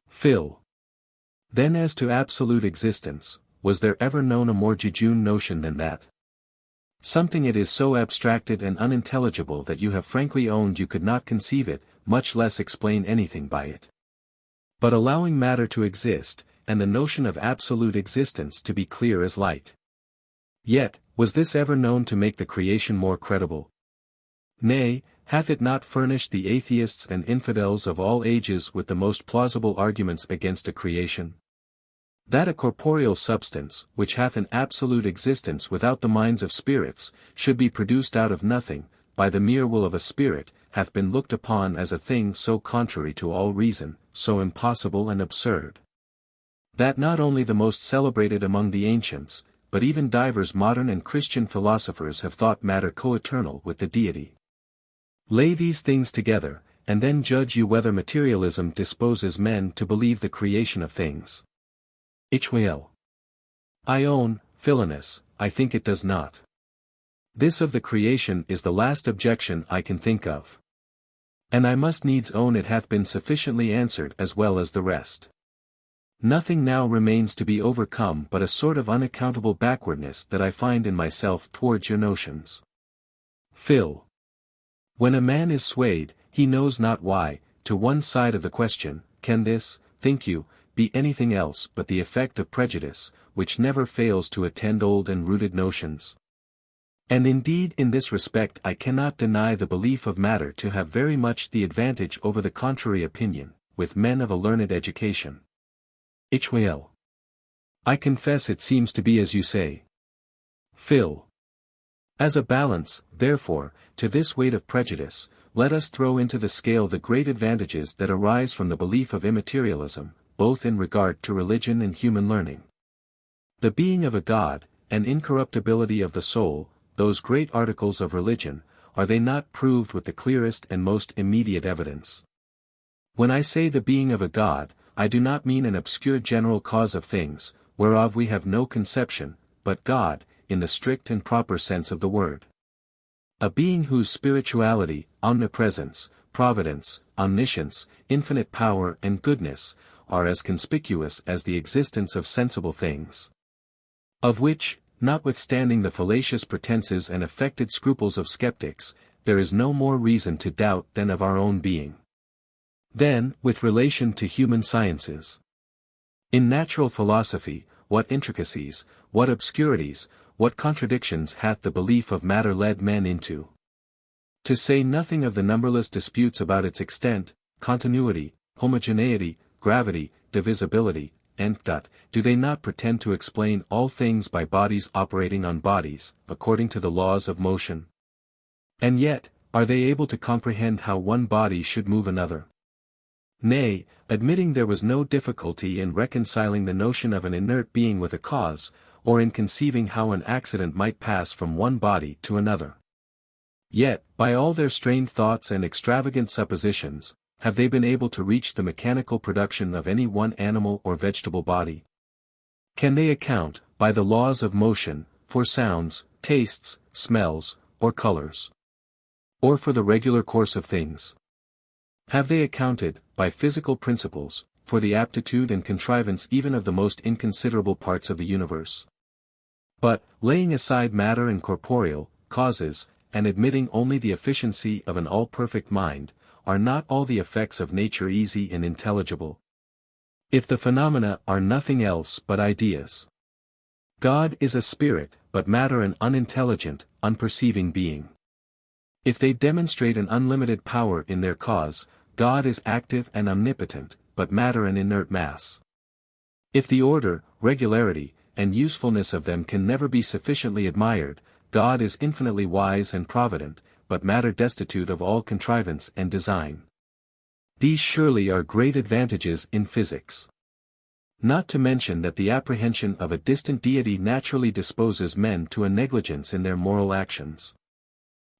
Phil. Then as to absolute existence, was there ever known a more jejune notion than that? Something it is so abstracted and unintelligible that you have frankly owned you could not conceive it, much less explain anything by it. But allowing matter to exist, and the notion of absolute existence to be clear as light. Yet, was this ever known to make the creation more credible? Nay, hath it not furnished the atheists and infidels of all ages with the most plausible arguments against a creation? That a corporeal substance, which hath an absolute existence without the minds of spirits, should be produced out of nothing, by the mere will of a spirit, hath been looked upon as a thing so contrary to all reason, so impossible and absurd, that not only the most celebrated among the ancients, but even divers modern and Christian philosophers have thought matter coeternal with the deity. Lay these things together, and then judge you whether materialism disposes men to believe the creation of things. Hylas. I own, Philonous, I think it does not. This of the creation is the last objection I can think of. And I must needs own it hath been sufficiently answered as well as the rest. Nothing now remains to be overcome but a sort of unaccountable backwardness that I find in myself towards your notions. Phil. When a man is swayed, he knows not why, to one side of the question, can this, think you, be anything else but the effect of prejudice, which never fails to attend old and rooted notions? And indeed in this respect I cannot deny the belief of matter to have very much the advantage over the contrary opinion, with men of a learned education. Well. I confess it seems to be as you say. Phil. As a balance, therefore, to this weight of prejudice, let us throw into the scale the great advantages that arise from the belief of immaterialism, both in regard to religion and human learning. The being of a God, and incorruptibility of the soul, those great articles of religion, are they not proved with the clearest and most immediate evidence? When I say the being of a God, I do not mean an obscure general cause of things, whereof we have no conception, but God, in the strict and proper sense of the word. A being whose spirituality, omnipresence, providence, omniscience, infinite power and goodness, are as conspicuous as the existence of sensible things. Of which, notwithstanding the fallacious pretenses and affected scruples of skeptics, there is no more reason to doubt than of our own being. Then, with relation to human sciences. In natural philosophy, what intricacies, what obscurities, what contradictions hath the belief of matter led men into? To say nothing of the numberless disputes about its extent, continuity, homogeneity, gravity, divisibility, and do they not pretend to explain all things by bodies operating on bodies, according to the laws of motion? And yet, are they able to comprehend how one body should move another? Nay, admitting there was no difficulty in reconciling the notion of an inert being with a cause, or in conceiving how an accident might pass from one body to another. Yet, by all their strained thoughts and extravagant suppositions, have they been able to reach the mechanical production of any one animal or vegetable body? Can they account, by the laws of motion, for sounds, tastes, smells, or colors? Or for the regular course of things? Have they accounted, by physical principles, for the aptitude and contrivance even of the most inconsiderable parts of the universe? But, laying aside matter and corporeal causes, and admitting only the efficiency of an all-perfect mind, are not all the effects of nature easy and intelligible? If the phenomena are nothing else but ideas. God is a spirit, but matter an unintelligent, unperceiving being. If they demonstrate an unlimited power in their cause, God is active and omnipotent, but matter an inert mass. If the order, regularity, and usefulness of them can never be sufficiently admired, God is infinitely wise and provident, but matter destitute of all contrivance and design. These surely are great advantages in physics. Not to mention that the apprehension of a distant deity naturally disposes men to a negligence in their moral actions,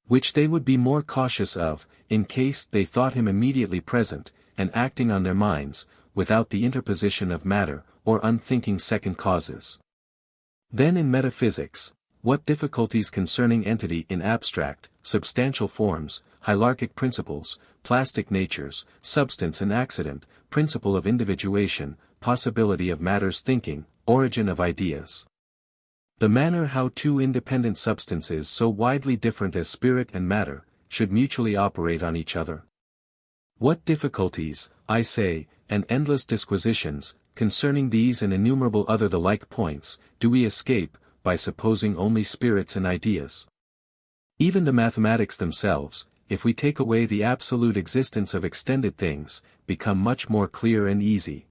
which they would be more cautious of, in case they thought him immediately present, and acting on their minds, without the interposition of matter, or unthinking second causes. Then in metaphysics, what difficulties concerning entity in abstract, substantial forms, hylarchic principles, plastic natures, substance and accident, principle of individuation, possibility of matter's thinking, origin of ideas. The manner how two independent substances so widely different as spirit and matter, should mutually operate on each other. What difficulties, I say, and endless disquisitions, concerning these and innumerable other the like points, do we escape, by supposing only spirits and ideas? Even the mathematics themselves, if we take away the absolute existence of extended things, become much more clear and easy.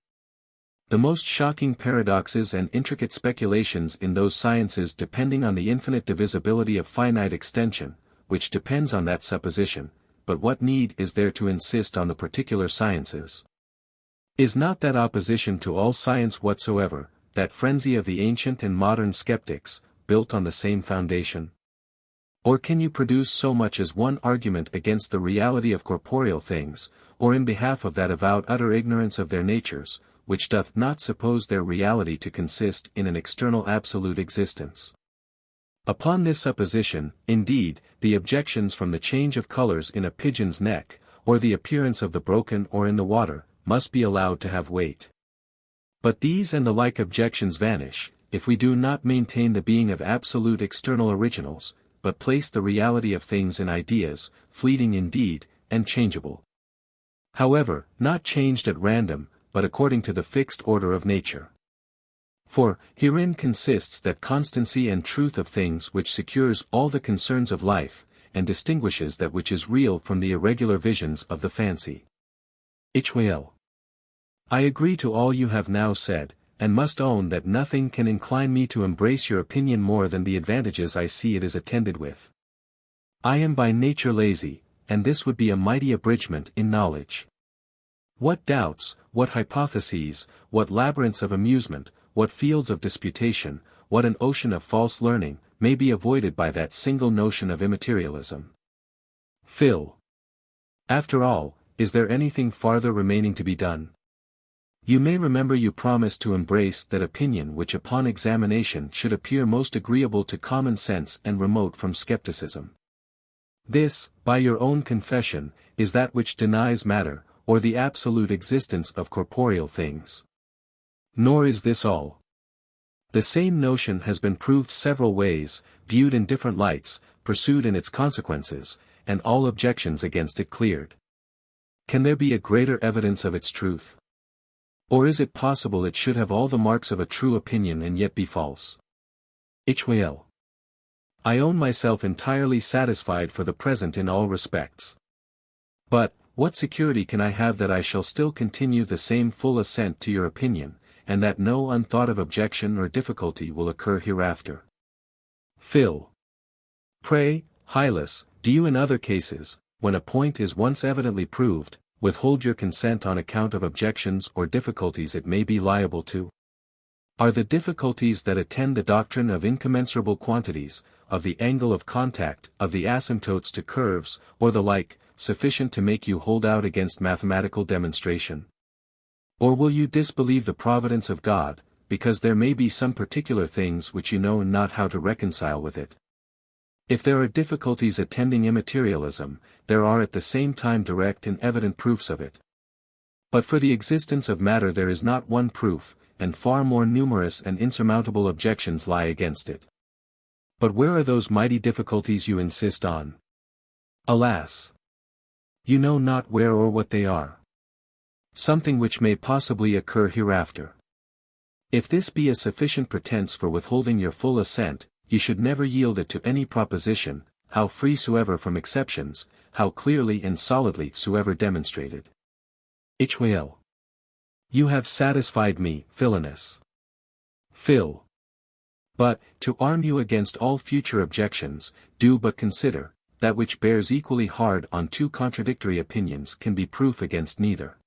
The most shocking paradoxes and intricate speculations in those sciences depending on the infinite divisibility of finite extension, which depends on that supposition, but what need is there to insist on the particular sciences? Is not that opposition to all science whatsoever, that frenzy of the ancient and modern skeptics, built on the same foundation? Or can you produce so much as one argument against the reality of corporeal things, or in behalf of that avowed utter ignorance of their natures, which doth not suppose their reality to consist in an external absolute existence. Upon this supposition, indeed, the objections from the change of colors in a pigeon's neck, or the appearance of the broken oar in the water, must be allowed to have weight. But these and the like objections vanish, if we do not maintain the being of absolute external originals, but place the reality of things in ideas, fleeting indeed, and changeable. However, not changed at random, but according to the fixed order of nature. For, herein consists that constancy and truth of things which secures all the concerns of life, and distinguishes that which is real from the irregular visions of the fancy. Hylas. I agree to all you have now said, and must own that nothing can incline me to embrace your opinion more than the advantages I see it is attended with. I am by nature lazy, and this would be a mighty abridgment in knowledge. What doubts, what hypotheses, what labyrinths of amusement, what fields of disputation, what an ocean of false learning, may be avoided by that single notion of immaterialism. Phil. After all, is there anything farther remaining to be done? You may remember you promised to embrace that opinion which upon examination should appear most agreeable to common sense and remote from skepticism. This, by your own confession, is that which denies matter, or the absolute existence of corporeal things. Nor is this all. The same notion has been proved several ways, viewed in different lights, pursued in its consequences, and all objections against it cleared. Can there be a greater evidence of its truth? Or is it possible it should have all the marks of a true opinion and yet be false? Hylas. I own myself entirely satisfied for the present in all respects. But, what security can I have that I shall still continue the same full assent to your opinion, and that no unthought of objection or difficulty will occur hereafter? Phil. Pray, Hylas, do you in other cases, when a point is once evidently proved, withhold your consent on account of objections or difficulties it may be liable to? Are the difficulties that attend the doctrine of incommensurable quantities, of the angle of contact, of the asymptotes to curves, or the like, sufficient to make you hold out against mathematical demonstration? Or will you disbelieve the providence of God, because there may be some particular things which you know not how to reconcile with it? If there are difficulties attending immaterialism, there are at the same time direct and evident proofs of it. But for the existence of matter there is not one proof, and far more numerous and insurmountable objections lie against it. But where are those mighty difficulties you insist on? Alas! You know not where or what they are. Something which may possibly occur hereafter. If this be a sufficient pretense for withholding your full assent, you should never yield it to any proposition, how free soever from exceptions, how clearly and solidly soever demonstrated. Hylas. You have satisfied me, Philonous. Phil. But, to arm you against all future objections, do but consider, that which bears equally hard on two contradictory opinions can be proof against neither.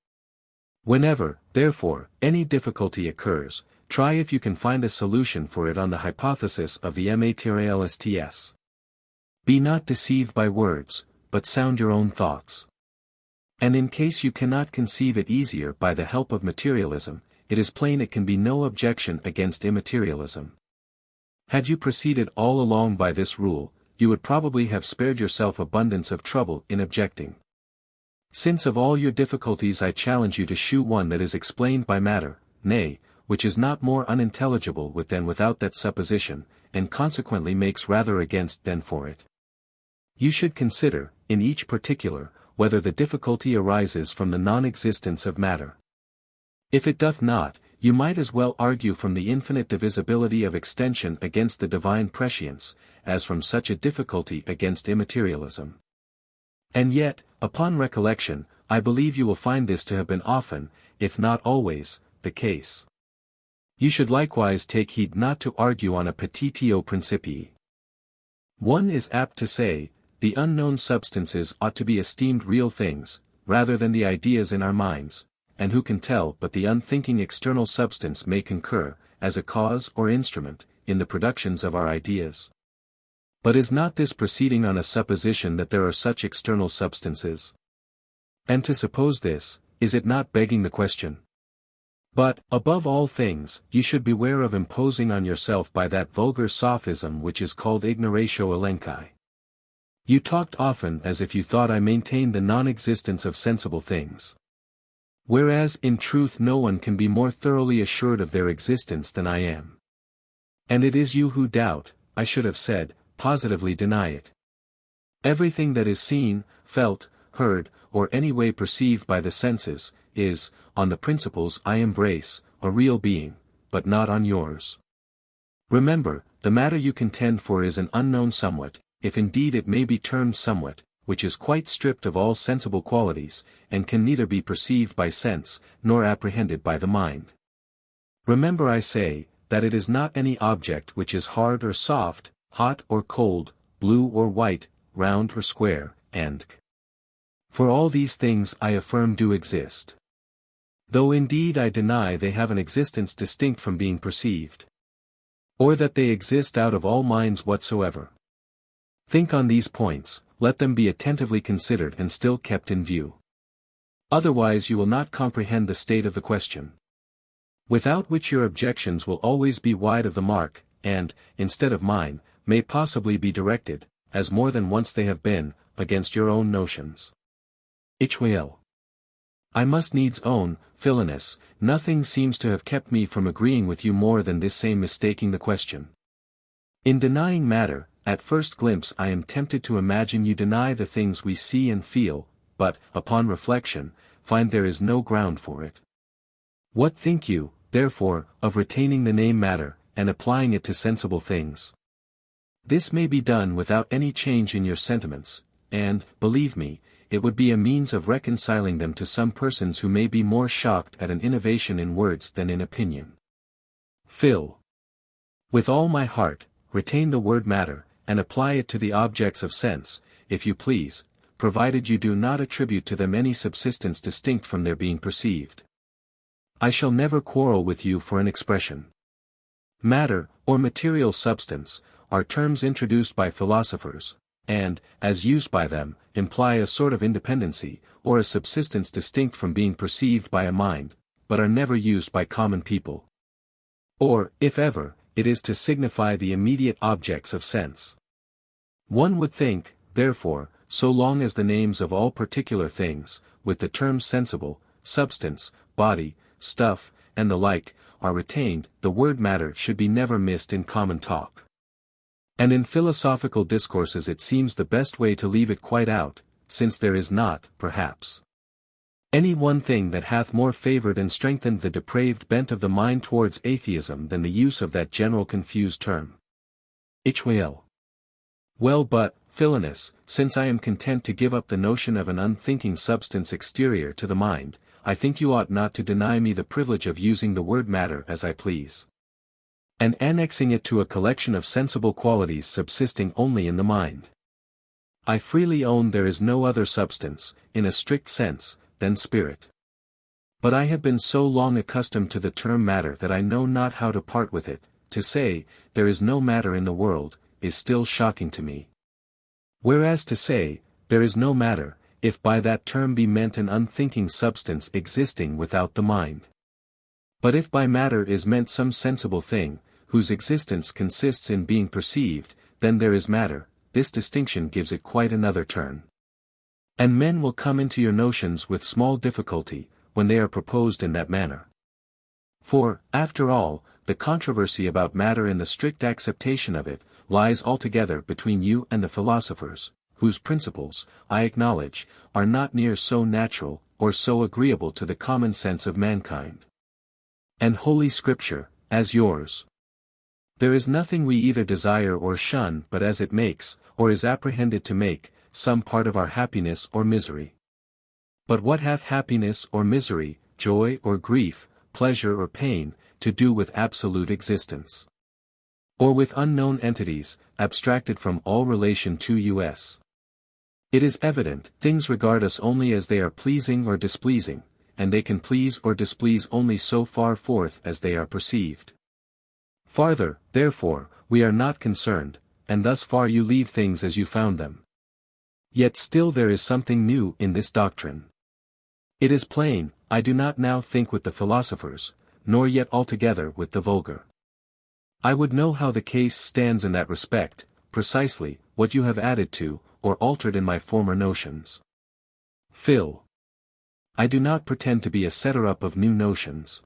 Whenever, therefore, any difficulty occurs, try if you can find a solution for it on the hypothesis of the Materialists. Be not deceived by words, but sound your own thoughts. And in case you cannot conceive it easier by the help of materialism, it is plain it can be no objection against immaterialism. Had you proceeded all along by this rule, you would probably have spared yourself abundance of trouble in objecting. Since of all your difficulties I challenge you to shew one that is explained by matter, nay, which is not more unintelligible with than without that supposition, and consequently makes rather against than for it. You should consider, in each particular, whether the difficulty arises from the non-existence of matter. If it doth not, you might as well argue from the infinite divisibility of extension against the divine prescience, as from such a difficulty against immaterialism. And yet, upon recollection, I believe you will find this to have been often, if not always, the case. You should likewise take heed not to argue on a petitio principii. One is apt to say, the unknown substances ought to be esteemed real things, rather than the ideas in our minds, and who can tell but the unthinking external substance may concur, as a cause or instrument, in the productions of our ideas. But is not this proceeding on a supposition that there are such external substances? And to suppose this, is it not begging the question? But, above all things, you should beware of imposing on yourself by that vulgar sophism which is called ignoratio elenchi. You talked often as if you thought I maintained the non-existence of sensible things. Whereas in truth no one can be more thoroughly assured of their existence than I am. And it is you who doubt, I should have said, positively deny it. Everything that is seen, felt, heard, or any way perceived by the senses, is, on the principles I embrace, a real being, but not on yours. Remember, the matter you contend for is an unknown somewhat, if indeed it may be termed somewhat, which is quite stripped of all sensible qualities, and can neither be perceived by sense, nor apprehended by the mind. Remember I say, that it is not any object which is hard or soft, hot or cold, blue or white, round or square, and for all these things I affirm do exist. Though indeed I deny they have an existence distinct from being perceived. Or that they exist out of all minds whatsoever. Think on these points, let them be attentively considered and still kept in view. Otherwise you will not comprehend the state of the question. Without which your objections will always be wide of the mark, and, instead of mine, may possibly be directed, as more than once they have been, against your own notions. Hylas. I must needs own, Philonous, nothing seems to have kept me from agreeing with you more than this same mistaking the question. In denying matter, at first glimpse I am tempted to imagine you deny the things we see and feel, but, upon reflection, find there is no ground for it. What think you, therefore, of retaining the name matter, and applying it to sensible things? This may be done without any change in your sentiments, and, believe me, it would be a means of reconciling them to some persons who may be more shocked at an innovation in words than in opinion. Phil. With all my heart, retain the word matter, and apply it to the objects of sense, if you please, provided you do not attribute to them any subsistence distinct from their being perceived. I shall never quarrel with you for an expression. Matter, or material substance, are terms introduced by philosophers, and, as used by them, imply a sort of independency, or a subsistence distinct from being perceived by a mind, but are never used by common people. Or, if ever, it is to signify the immediate objects of sense. One would think, therefore, so long as the names of all particular things, with the terms sensible, substance, body, stuff, and the like, are retained, the word matter should be never missed in common talk. And in philosophical discourses it seems the best way to leave it quite out, since there is not, perhaps, any one thing that hath more favored and strengthened the depraved bent of the mind towards atheism than the use of that general confused term. Hylas. Well but, Philonous, since I am content to give up the notion of an unthinking substance exterior to the mind, I think you ought not to deny me the privilege of using the word matter as I please, and annexing it to a collection of sensible qualities subsisting only in the mind. I freely own there is no other substance, in a strict sense, than spirit. But I have been so long accustomed to the term matter that I know not how to part with it. To say, there is no matter in the world, is still shocking to me. Whereas to say, there is no matter, if by that term be meant an unthinking substance existing without the mind. But if by matter is meant some sensible thing, whose existence consists in being perceived, then there is matter. This distinction gives it quite another turn. And men will come into your notions with small difficulty, when they are proposed in that manner. For, after all, the controversy about matter and the strict acceptation of it, lies altogether between you and the philosophers, whose principles, I acknowledge, are not near so natural, or so agreeable to the common sense of mankind. And Holy Scripture, as yours. There is nothing we either desire or shun but as it makes, or is apprehended to make, some part of our happiness or misery. But what hath happiness or misery, joy or grief, pleasure or pain, to do with absolute existence? Or with unknown entities, abstracted from all relation to us? It is evident, things regard us only as they are pleasing or displeasing, and they can please or displease only so far forth as they are perceived. Farther, therefore, we are not concerned, and thus far you leave things as you found them. Yet still there is something new in this doctrine. It is plain, I do not now think with the philosophers, nor yet altogether with the vulgar. I would know how the case stands in that respect, precisely, what you have added to, or altered in my former notions. Phil. I do not pretend to be a setter-up of new notions.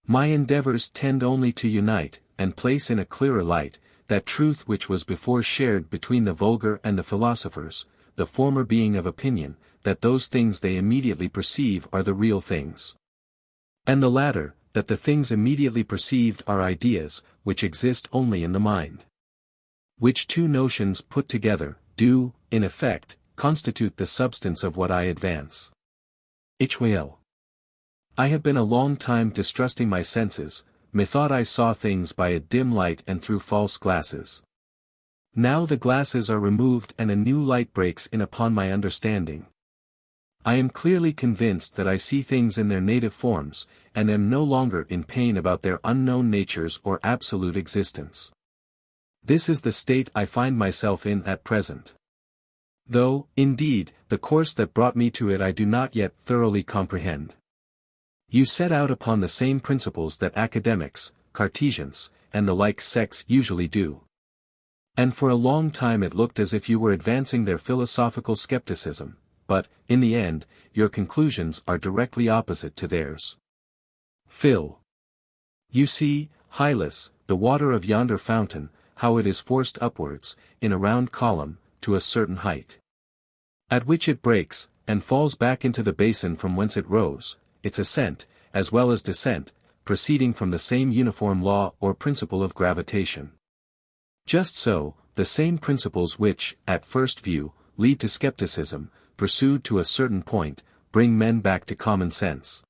My endeavors tend only to unite, and place in a clearer light, that truth which was before shared between the vulgar and the philosophers, the former being of opinion, that those things they immediately perceive are the real things. And the latter, that the things immediately perceived are ideas, which exist only in the mind. Which two notions put together, do, in effect, constitute the substance of what I advance. Hylas. I have been a long time distrusting my senses, methought I saw things by a dim light and through false glasses. Now the glasses are removed and a new light breaks in upon my understanding. I am clearly convinced that I see things in their native forms, and am no longer in pain about their unknown natures or absolute existence. This is the state I find myself in at present. Though, indeed, the course that brought me to it I do not yet thoroughly comprehend. You set out upon the same principles that academics, Cartesians, and the like sects usually do. And for a long time it looked as if you were advancing their philosophical skepticism, but, in the end, your conclusions are directly opposite to theirs. Phil. You see, Hylas, the water of yonder fountain, how it is forced upwards, in a round column, to a certain height. At which it breaks, and falls back into the basin from whence it rose, its ascent, as well as descent, proceeding from the same uniform law or principle of gravitation. Just so, the same principles which, at first view, lead to skepticism, pursued to a certain point, bring men back to common sense.